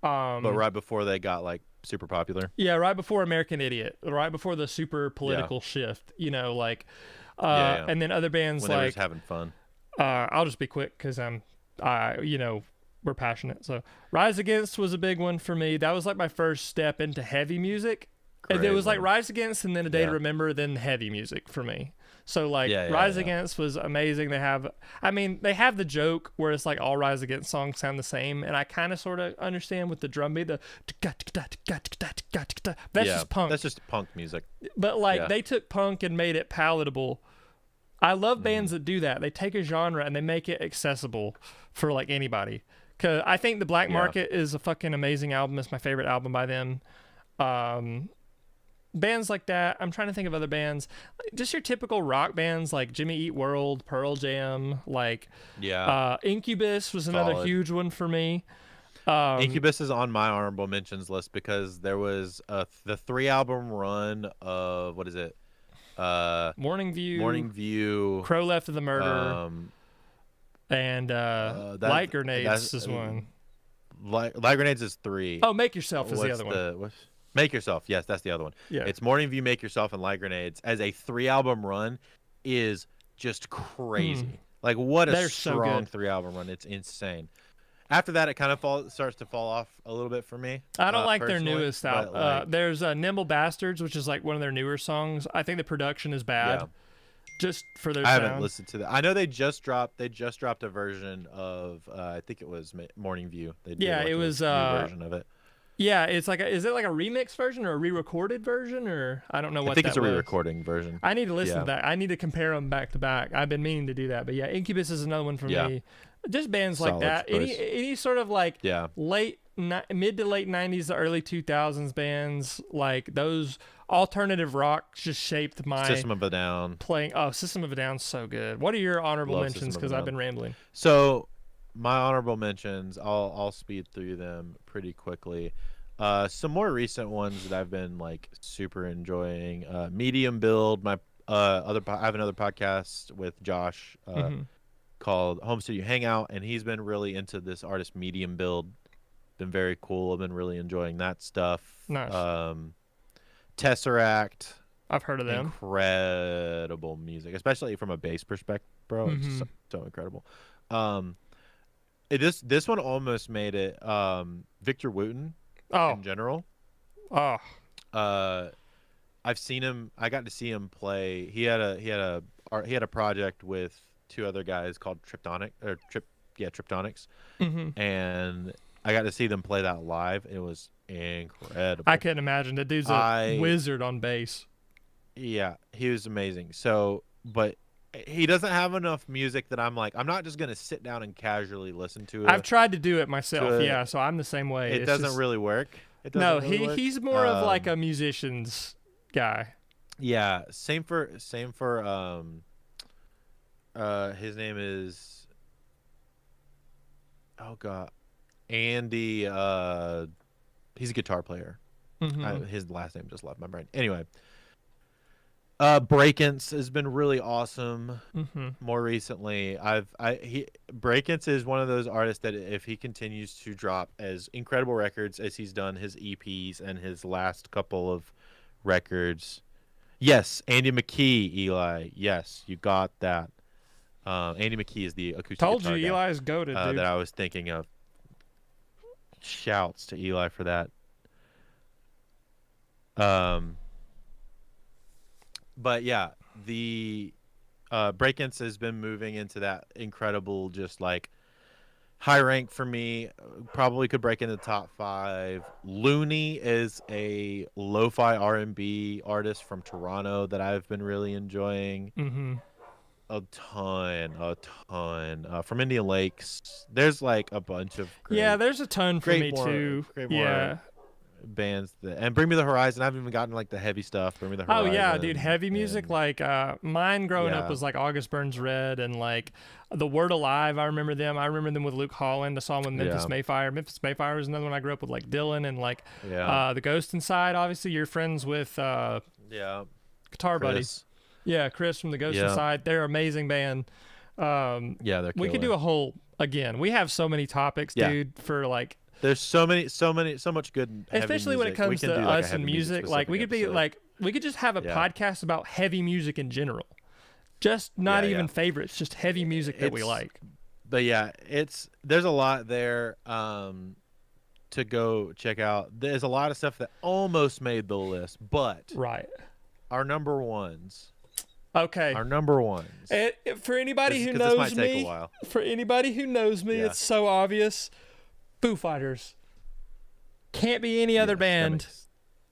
But right before they got like super popular. Yeah, right before American Idiot, right before the super political shift, you know, like and then other bands when like they were just having fun. I'll just be quick because we're passionate. So Rise Against was a big one for me. That was like my first step into heavy music. And it was like Rise Against and then A Day to Remember, then heavy music for me. So like Rise Against was amazing. They have the joke where it's like all Rise Against songs sound the same, and I kind of sort of understand with the drum beat, that's just punk. That's just punk music. But like they took punk and made it palatable I love bands that do that. They take a genre and they make it accessible for like anybody. Cause I think the Black Market is a fucking amazing album. It's my favorite album by them. Bands like that. I'm trying to think of other bands. Just your typical rock bands like Jimmy Eat World, Pearl Jam, like Incubus was another huge one for me. Incubus is on my honorable mentions list because there was the 3-album run of what is it? Morning View, Crow Left of the Murder, and Light Grenades is one. Light Grenades is 3. Oh, Make Yourself is the other one. Make Yourself, yes, that's the other one. Yeah. It's Morning View, Make Yourself, and Light Grenades as a 3-album run is just crazy. Like what a strong 3-album run. It's insane. After that, it kind of starts to fall off a little bit for me. I don't like their newest album. There's Nimble Bastards, which is like one of their newer songs. I think the production is bad. Yeah. Just for their sound. I haven't listened to that. I know they just dropped a version of I think it was Morning View. They did it was a version of it. Yeah, it's like is it like a remix version or a re-recorded version or I don't know what. I think it's a re-recording version. I need to listen to that. I need to compare them back to back. I've been meaning to do that, but yeah, Incubus is another one for me. Just bands like that. Any sort of like mid to late 90s to early 2000s bands like those alternative rock just shaped my System of a Down playing. Oh, System of a Down's so good. What are your honorable mentions? Because I've been rambling. So my honorable mentions, I'll speed through them pretty quickly. Some more recent ones that I've been like super enjoying. Medium Build. I have another podcast with Josh called Home Studio Hangout, and he's been really into this artist Medium Build. Been very cool. I've been really enjoying that stuff. Nice. Tesseract. I've heard of them. Incredible music, especially from a bass perspective, bro. It's so incredible. This one almost made it. Victor Wooten. In general. I've seen him. I got to see him play. He had a project with 2 other guys called Triptonics, and I got to see them play that live. It was incredible. I couldn't imagine. The dude's a wizard on bass. Yeah, he was amazing. So, but he doesn't have enough music that I'm not just gonna sit down and casually listen to it. I've tried to do it myself. Yeah, so I'm the same way. It doesn't really work. He's more of like a musician's guy. Yeah, same for his name is Andy. He's a guitar player. His last name just left my brain. Anyway, Breakins has been really awesome. More recently, Breakins is one of those artists that if he continues to drop as incredible records as he's done his EPs and his last couple of records. Yes, Andy McKee, Eli. Yes, you got that. Andy McKee is the acoustic guitar guy. Told you Eli's goated, dude. That I was thinking of. Shouts to Eli for that. But yeah, the Breakins has been moving into that incredible, just like high rank for me. Probably could break into the top 5. Looney is a lo-fi R&B artist from Toronto that I've been really enjoying. A ton. From Indian Lakes. There's like a bunch of there's a ton for me too. Bands and Bring Me the Horizon. I haven't even gotten like the heavy stuff. Bring Me the Horizon. Oh yeah, dude, heavy music like mine growing up was like August Burns Red and like The Word Alive. I remember them with Luke Holland. I saw them with Memphis Mayfire. Memphis Mayfire was another one I grew up with, like Dylan and like the Ghost Inside. Obviously, you're friends with Guitar Buddy. Yeah, Chris from the Ghost Inside. They're an amazing band. They're killer. We could do a whole again. We have so many topics, dude, for like. There's so much good. Especially when it comes to us and music, like we could be like we could just have a podcast about heavy music in general, just not even favorites, just heavy music that we like. But yeah, there's a lot there to go check out. There's a lot of stuff that almost made the list, but our number ones. Okay. Our number ones. For anybody who knows me, it's so obvious. Foo Fighters. Can't be any other band.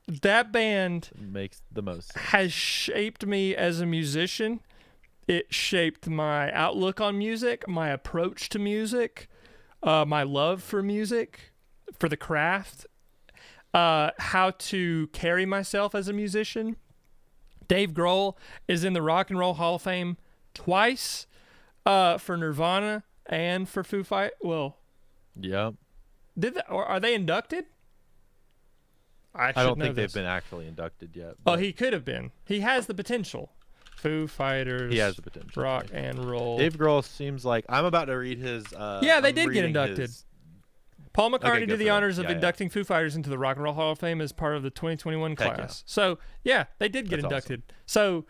That band makes the most sense. Has shaped me as a musician it shaped my outlook on music, my approach to music, my love for music, for the craft, how to carry myself as a musician. Dave Grohl is in the Rock and Roll Hall of Fame twice, for Nirvana and for Foo Fighters. Well, yep. Or are they inducted? I don't think they've been actually inducted yet. Oh, he could have been. He has the potential. Foo Fighters. He has the potential. Rock and Roll. Dave Grohl seems like I'm about to read his. Yeah, they did get inducted. Paul McCartney did the honors of Yeah, inducting Foo Fighters into the Rock and Roll Hall of Fame as part of the 2021 Heck class. So yeah, they did get That's inducted. So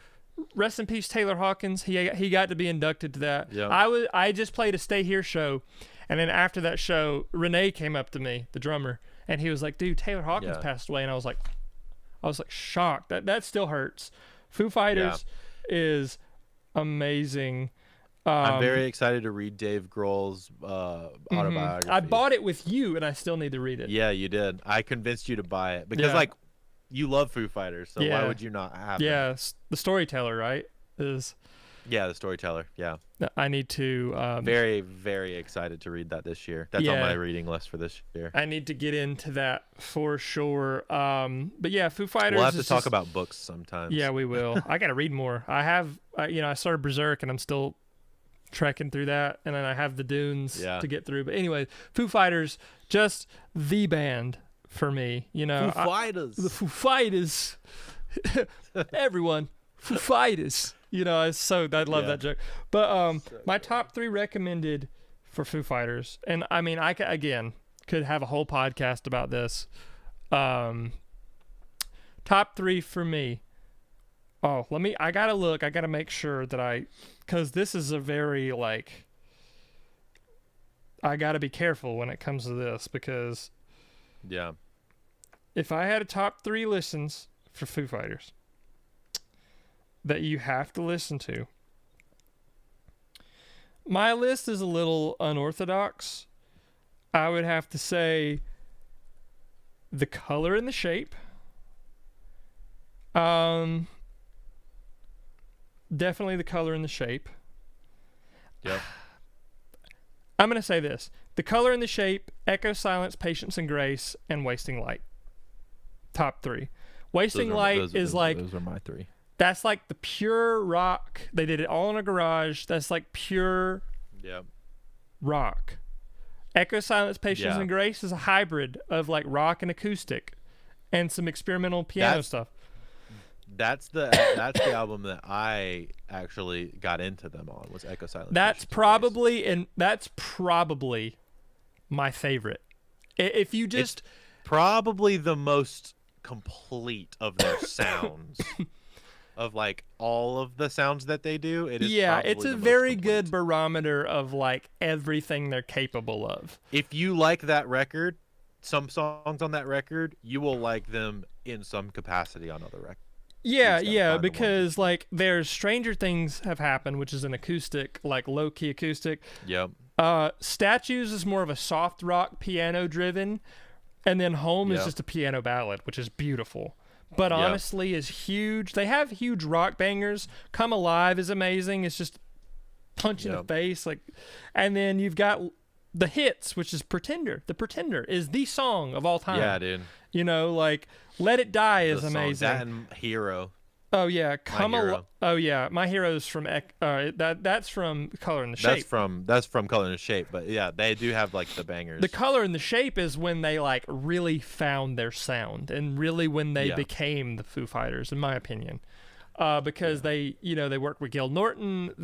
rest in peace, Taylor Hawkins. He got to be inducted to that. Yep. I just played a Stay Here show, and then after that show, Renee came up to me, the drummer, and he was like, "Dude, Taylor Hawkins passed away," and I was like shocked. That still hurts. Foo Fighters is amazing. I'm very excited to read Dave Grohl's autobiography. I bought it with you, and I still need to read it. Yeah, you did. I convinced you to buy it because, like, you love Foo Fighters, so why would you not have it? The storyteller, right? Is the storyteller. Yeah, I need to. Very, very excited to read that this year. That's on my reading list for this year. I need to get into that for sure. But yeah, Foo Fighters. We'll have to talk about books sometimes. Yeah, we will. I got to read more. I have, I started Berserk, and I'm still trekking through that, and then I have the Dunes to get through. But anyway, Foo Fighters, just the band for me. Foo Fighters. The Foo Fighters. Everyone, Foo Fighters. I love that joke. But my top 3 recommended for Foo Fighters, and I mean, I could have a whole podcast about this. Top 3 for me. Oh, I gotta look. I gotta make sure that because this is a very, I gotta be careful when it comes to this, because if I had a top 3 listens for Foo Fighters that you have to listen to, my list is a little unorthodox. I would have to say The Color and the Shape. Definitely The Color and the Shape. Yep. I'm going to say this. The Color and the Shape, Echo, Silence, Patience and Grace, and Wasting Light. Top 3. Wasting Light is those are my 3. That's like the pure rock. They did it all in a garage. That's like pure rock. Echo, Silence, Patience and Grace is a hybrid of like rock and acoustic and some experimental piano stuff. That's the album that I actually got into them on, was Echo, Silence. That's probably my favorite. If you just, it's probably the most complete of their sounds. Of like all of the sounds that they do, it is it's a very good barometer of like everything they're capable of. If you like that record, some songs on that record, you will like them in some capacity on other records. Because like there's Stranger Things Have Happened, which is an acoustic, like low-key acoustic. Yep. Statues is more of a soft rock, piano driven, and then Home is just a piano ballad, which is beautiful. But honestly is huge. They have huge rock bangers. Come Alive is amazing. It's just punch in the face, like. And then you've got the hits, which is Pretender. The Pretender is the song of all time. Yeah, dude. Like Let It Die is amazing. That and Hero. Oh yeah, Oh yeah, My Hero is from that's from Color and the Shape. That's from Color and the Shape, but yeah, they do have like the bangers. The Color and the Shape is when they like really found their sound, and really when they became the Foo Fighters, in my opinion, because they worked with Gil Norton.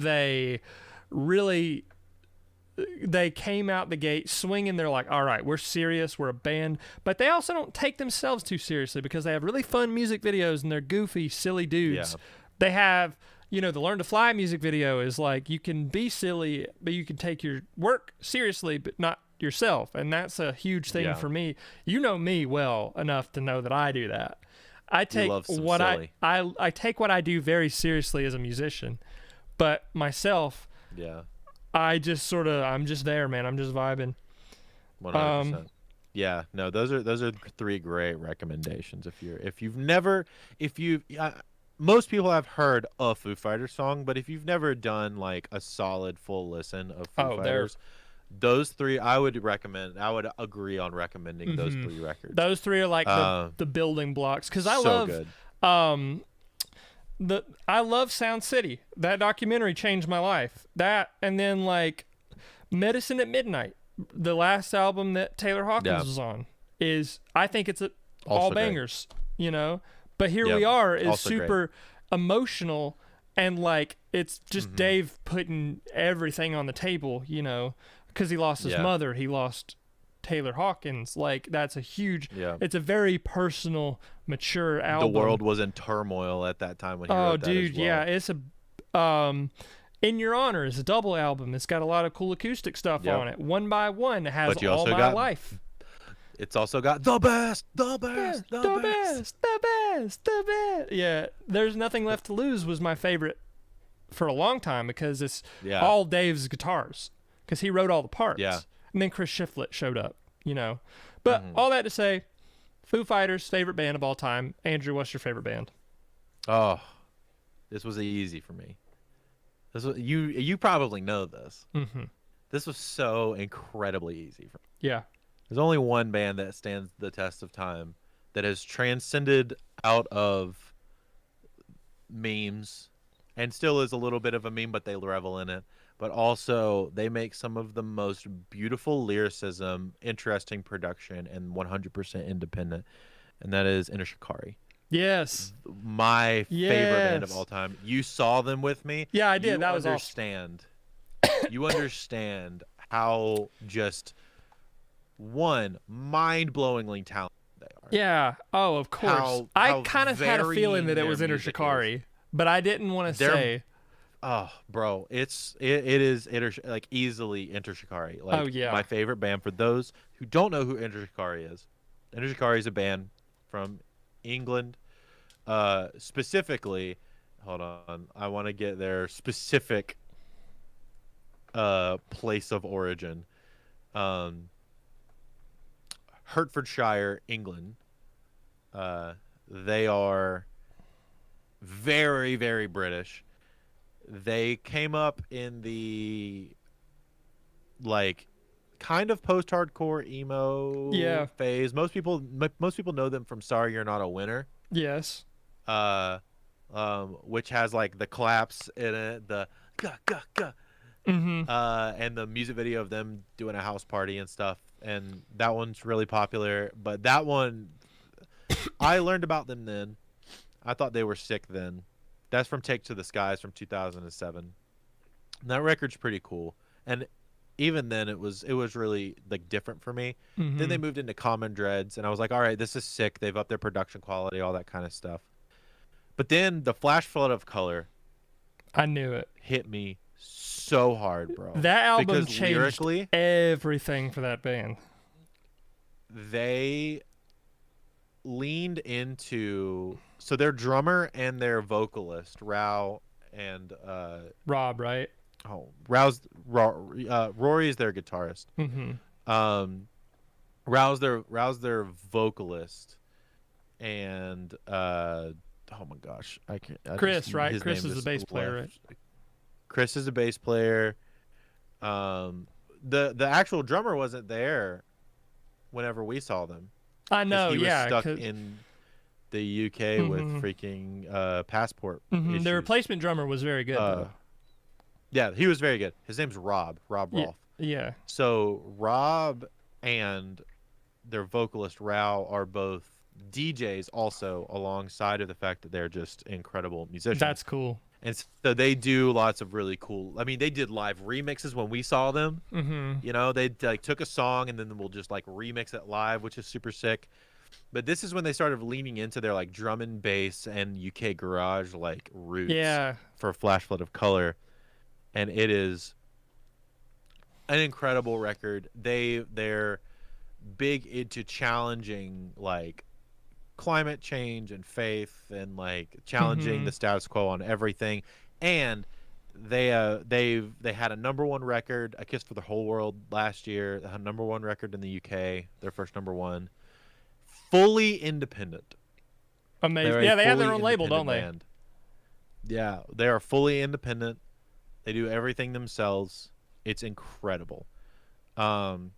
They came out the gate swinging. They're like, all right, we're serious. We're a band. But they also don't take themselves too seriously, because they have really fun music videos and they're goofy, silly dudes. Yeah. They have, the Learn to Fly music video is like, you can be silly, but you can take your work seriously, but not yourself. And that's a huge thing for me. You know me well enough to know that I do that. I take what I take what I do very seriously as a musician, but myself, I'm just there, man. I'm just vibing. 100%. Yeah, no, those are 3 great recommendations. most people have heard a Foo Fighters song, but if you've never done like a solid full listen of Foo Fighters, those three I would recommend. I would agree on recommending those three records. Those three are like the building blocks, because I love good. I love Sound City. That documentary changed my life. That, and then like Medicine at Midnight, the last album that Taylor Hawkins was on, I think it's all bangers, you know. But Here We Are is also super emotional, and like it's just Dave putting everything on the table, you know, because he lost his mother, he lost Taylor Hawkins. Like that's a huge. It's a very personal, mature album. The world was in turmoil at that time when he wrote that as well. Yeah, it's a. In Your Honor is a double album. It's got a lot of cool acoustic stuff on it. One by One has All My Life. It's also got the best. Yeah, There's Nothing Left to Lose was my favorite for a long time, because it's all Dave's guitars, because he wrote all the parts. Yeah. And then Chris Shiflett showed up, you know. But all that to say, Foo Fighters, favorite band of all time. Andrew, what's your favorite band? Oh, this was easy for me. You probably know this. This was so incredibly easy for me. Yeah. There's only one band that stands the test of time that has transcended out of memes and still is a little bit of a meme, but they revel in it. But also they make some of the most beautiful lyricism, interesting production, and 100% independent. And that is Enter Shikari. Yes. My favorite band of all time. You saw them with me. Yeah, I did. That was awesome. You understand how just mind-blowingly talented they are. Yeah. Oh, of course. I kind of had a feeling that it was Enter Shikari, but I didn't want to say. Oh, bro, it is like easily Enter Shikari. Like, my favorite band. For those who don't know who Enter Shikari is a band from England. Specifically, hold on, I want to get their specific place of origin. Hertfordshire, England. They are very, very British. They came up in the like kind of post-hardcore emo phase. Most people know them from Sorry You're Not a Winner. Yes. Which has like the claps in it, the and the music video of them doing a house party and stuff. And that one's really popular. But that one, I learned about them then. I thought they were sick then. That's from Take to the Skies from 2007. And that record's pretty cool. And even then, it was really like different for me. Then they moved into Common Dreads, and I was like, all right, this is sick. They've upped their production quality, all that kind of stuff. But then the Flash Flood of Color, I knew it, hit me so hard, bro. That album changed everything for that band. They leaned into, so their drummer and their vocalist, Rory's their guitarist. Row's their vocalist, and oh my gosh, I can't. Chris is the bass player, right? Chris is a bass player. The actual drummer wasn't there whenever we saw them. I know, he was stuck in the UK with freaking passport issues. The replacement drummer was very good, though. Yeah, he was very good. His name's Rob Rolfe. Yeah. So Rob and their vocalist Row are both DJs also, alongside of the fact that they're just incredible musicians. That's cool. And so they do lots of really cool. I mean, they did live remixes when we saw them. You know, they like took a song and then we'll just like remix it live, which is super sick. But this is when they started leaning into their like drum and bass and UK garage like roots. For Flash Flood of Color, and it is an incredible record. They're big into challenging like climate change and faith and like challenging the status quo on everything. And they had a #1 record, A Kiss for the Whole World, last year. They had a #1 record in the UK, their first #1. Fully independent. Amazing. Yeah, they have their own label, don't they? Band. Yeah, they are fully independent. They do everything themselves. It's incredible. Um,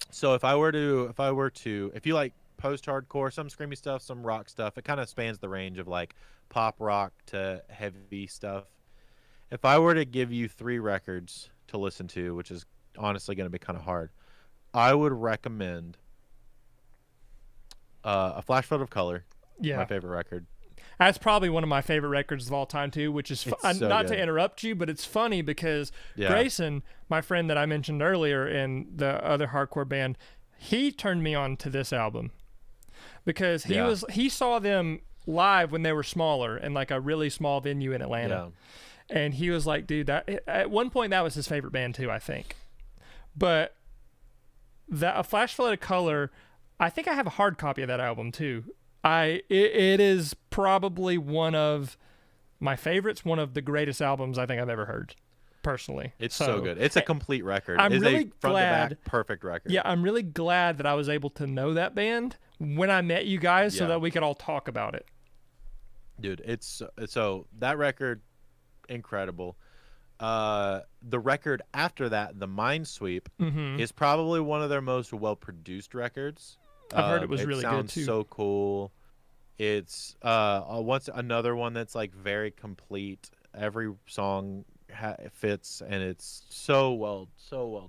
so if you like post-hardcore, some screamy stuff, some rock stuff, it kind of spans the range of like pop rock to heavy stuff. If I were to give you 3 records to listen to, which is honestly going to be kind of hard, I would recommend A Flash Flood of Color, my favorite record. That's probably one of my favorite records of all time too, which is So not good. to interrupt you, but it's funny because Grayson, my friend that I mentioned earlier in the other hardcore band, he turned me on to this album because he saw them live when they were smaller in like a really small venue in Atlanta. Yeah. And he was like, dude, that at one point that was his favorite band too, I think. But that A Flash Flood of Color, I think I have a hard copy of that album too. It is probably one of my favorites, one of the greatest albums I think I've ever heard, personally. It's so good. It's a complete record. I'm It's really a front glad, to back perfect record. Yeah, I'm really glad that I was able to know that band when I met you guys so that we could all talk about it. Dude, it's so that record, incredible. The record after that, The Minesweep, is probably one of their most well-produced records. I've heard it was really good too. It sounds so cool. It's another one that's like very complete. Every song fits, and it's so well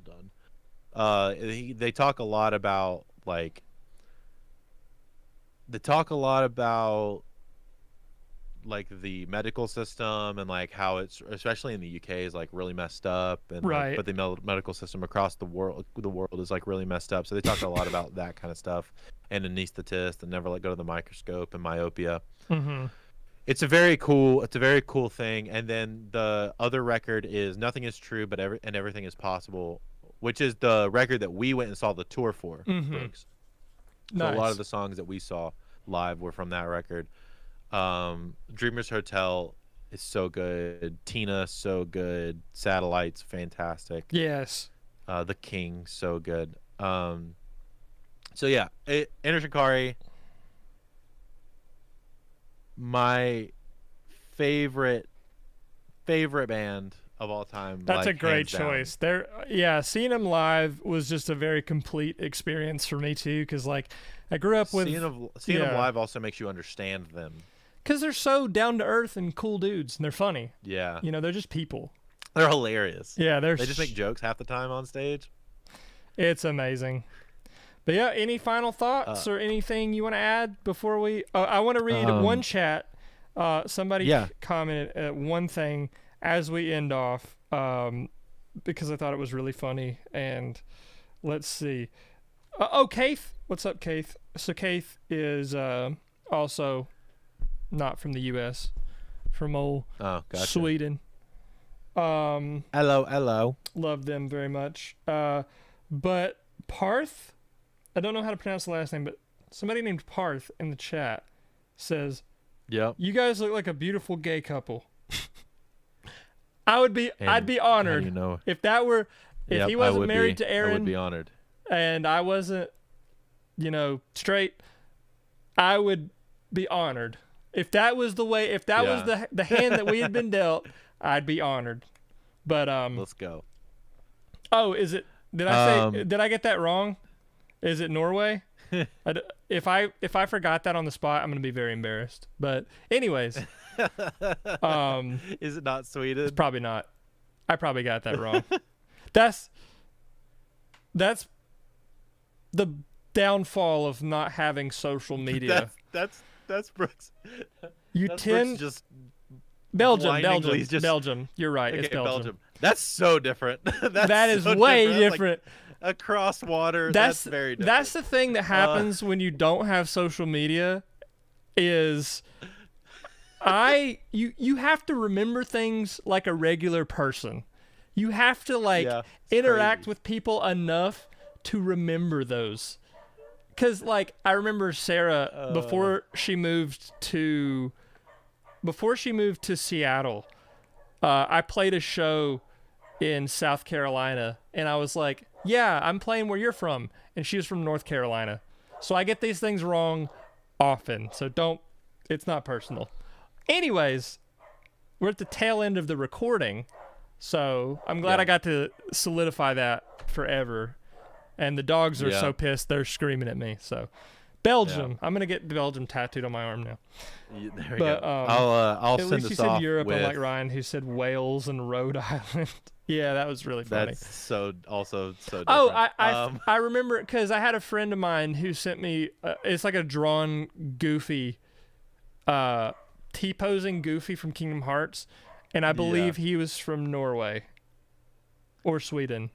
done. They talk a lot about like the medical system and like how it's, especially in the UK, is like really messed up, and right. But the medical system across the world is like really messed up. So they talk a lot about that kind of stuff, and anesthetist, and Never Let Go of the Microscope, and myopia. Mm-hmm. It's a very cool thing. And then the other record is Nothing Is True, but Everything Is Possible, which is the record that we went and saw the tour for. Nice. So a lot of the songs that we saw live were from that record. Dreamers Hotel is so good. Tina, so good. Satellites, fantastic. Yes. The King, so good. So yeah, Enter Shikari, my favorite band of all time. That's like, a great hands down. choice. Seeing them live was just a very complete experience for me too, because like I grew up with seeing them live also makes you understand them. Because they're so down to earth and cool dudes, and they're funny. Yeah. You know, they're just people. They're hilarious. Yeah, they just make jokes half the time on stage. It's amazing. But yeah, any final thoughts or anything you want to add before we? I want to read one chat. Somebody commented one thing as we end off, because I thought it was really funny. And let's see. Keith, what's up, Keith? So Keith is also not from the U.S., from old Sweden. Hello. Love them very much. But Parth, I don't know how to pronounce the last name, but somebody named Parth in the chat says, "Yep, you guys look like a beautiful gay couple." I'd be honored if he wasn't married to Aaron. I would be honored. And I wasn't, straight. I would be honored. If that was the way, was the hand that we had been dealt, I'd be honored. But let's go. Oh, is it? Did I get that wrong? Is it Norway? If I forgot that on the spot, I'm gonna be very embarrassed. But anyways, is it not Sweden? It's probably not. I probably got that wrong. That's the downfall of not having social media. That's Brooks. Brooks just Belgium. You're right. Okay, it's Belgium. That's so different. That is so way different. Like across water. That's very different. That's the thing that happens when you don't have social media. Is you have to remember things like a regular person. You have to interact with people enough to remember those. Because, I remember Sarah, before she moved to Seattle, I played a show in South Carolina, and I was like, yeah, I'm playing where you're from. And she was from North Carolina. So I get these things wrong often. So it's not personal. Anyways, we're at the tail end of the recording, so I'm glad I got to solidify that forever. And the dogs are so pissed, they're screaming at me. So, Belgium. I'm gonna get Belgium tattooed on my arm now. There we go. I'll send this off. At least you said Europe, unlike Ryan, who said Wales and Rhode Island. Yeah, that was really funny. That's so different. Oh, I remember because I had a friend of mine who sent me. It's like a drawn Goofy, T-posing Goofy from Kingdom Hearts, and I believe he was from Norway or Sweden.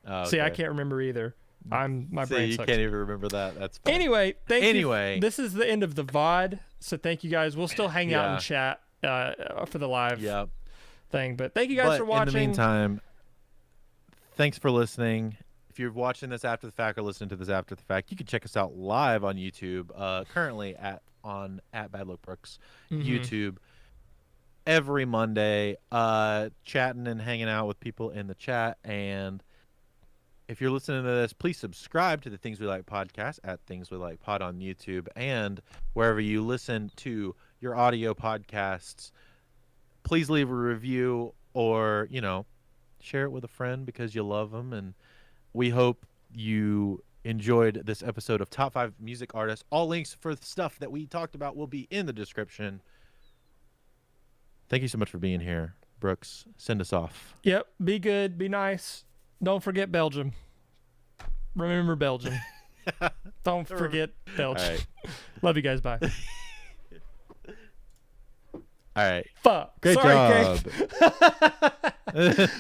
Oh, okay. See, I can't remember either. My brain you sucks. Can't even remember that. That's fine. Anyway, thank you. This is the end of the VOD, so thank you guys. We'll still hang out and chat for the live thing, but thank you guys for watching. In the meantime, thanks for listening. If you're watching this after the fact or listening to this after the fact, you can check us out live on YouTube. Currently at badluckbrooks YouTube every Monday, chatting and hanging out with people in the chat. And if you're listening to this, please subscribe to the Things We Like podcast at Things We Like Pod on YouTube and wherever you listen to your audio podcasts. Please leave a review or, share it with a friend because you love them. And we hope you enjoyed this episode of Top 5 Music Artists. All links for the stuff that we talked about will be in the description. Thank you so much for being here. Brooks, send us off. Yep. Be good. Be nice. Don't forget Belgium. Remember Belgium. Don't forget Belgium. All right. Love you guys. Bye. All right. Fuck. Great job.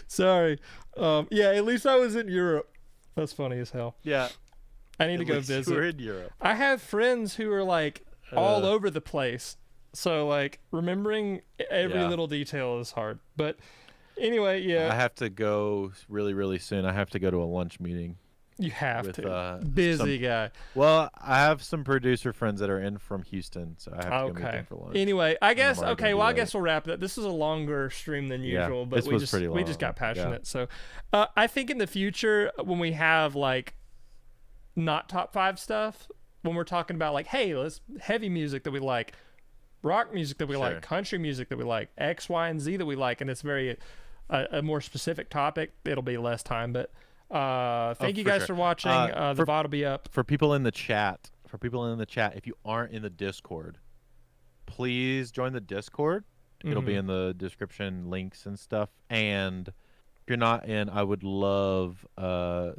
Sorry. At least I was in Europe. That's funny as hell. Yeah. I need to go visit. We're in Europe. I have friends who are like all over the place. So like remembering every little detail is hard. But anyway, I have to go really, really soon. I have to go to a lunch meeting. You have to. Busy guy. Well, I have some producer friends that are in from Houston, so I have to go meet them for lunch. Anyway, I guess I guess we'll wrap it up. This is a longer stream than usual, but we just got passionate. So I think in the future when we have like not top 5 stuff, when we're talking about like, hey, let's heavy music that we like, rock music that we like, country music that we like, X, Y, and Z that we like, and it's very a more specific topic, it'll be less time. But thank you guys for watching. The VOD will be up. For people in the chat, if you aren't in the Discord, please join the Discord. It'll be in the description, links and stuff. And if you're not in, I would love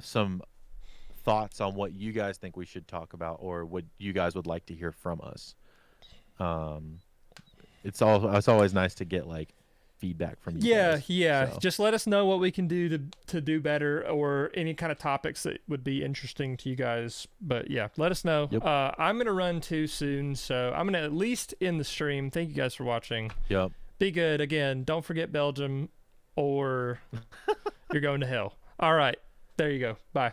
some thoughts on what you guys think we should talk about or what you guys would like to hear from us. It's always nice to get like feedback from you guys. So. Just let us know what we can do to do better or any kind of topics that would be interesting to you guys. But let us know. Yep. I'm gonna run too soon, so I'm gonna at least end the stream. Thank you guys for watching. Yep. Be good. Again, don't forget Belgium or you're going to hell. All right, there you go. Bye.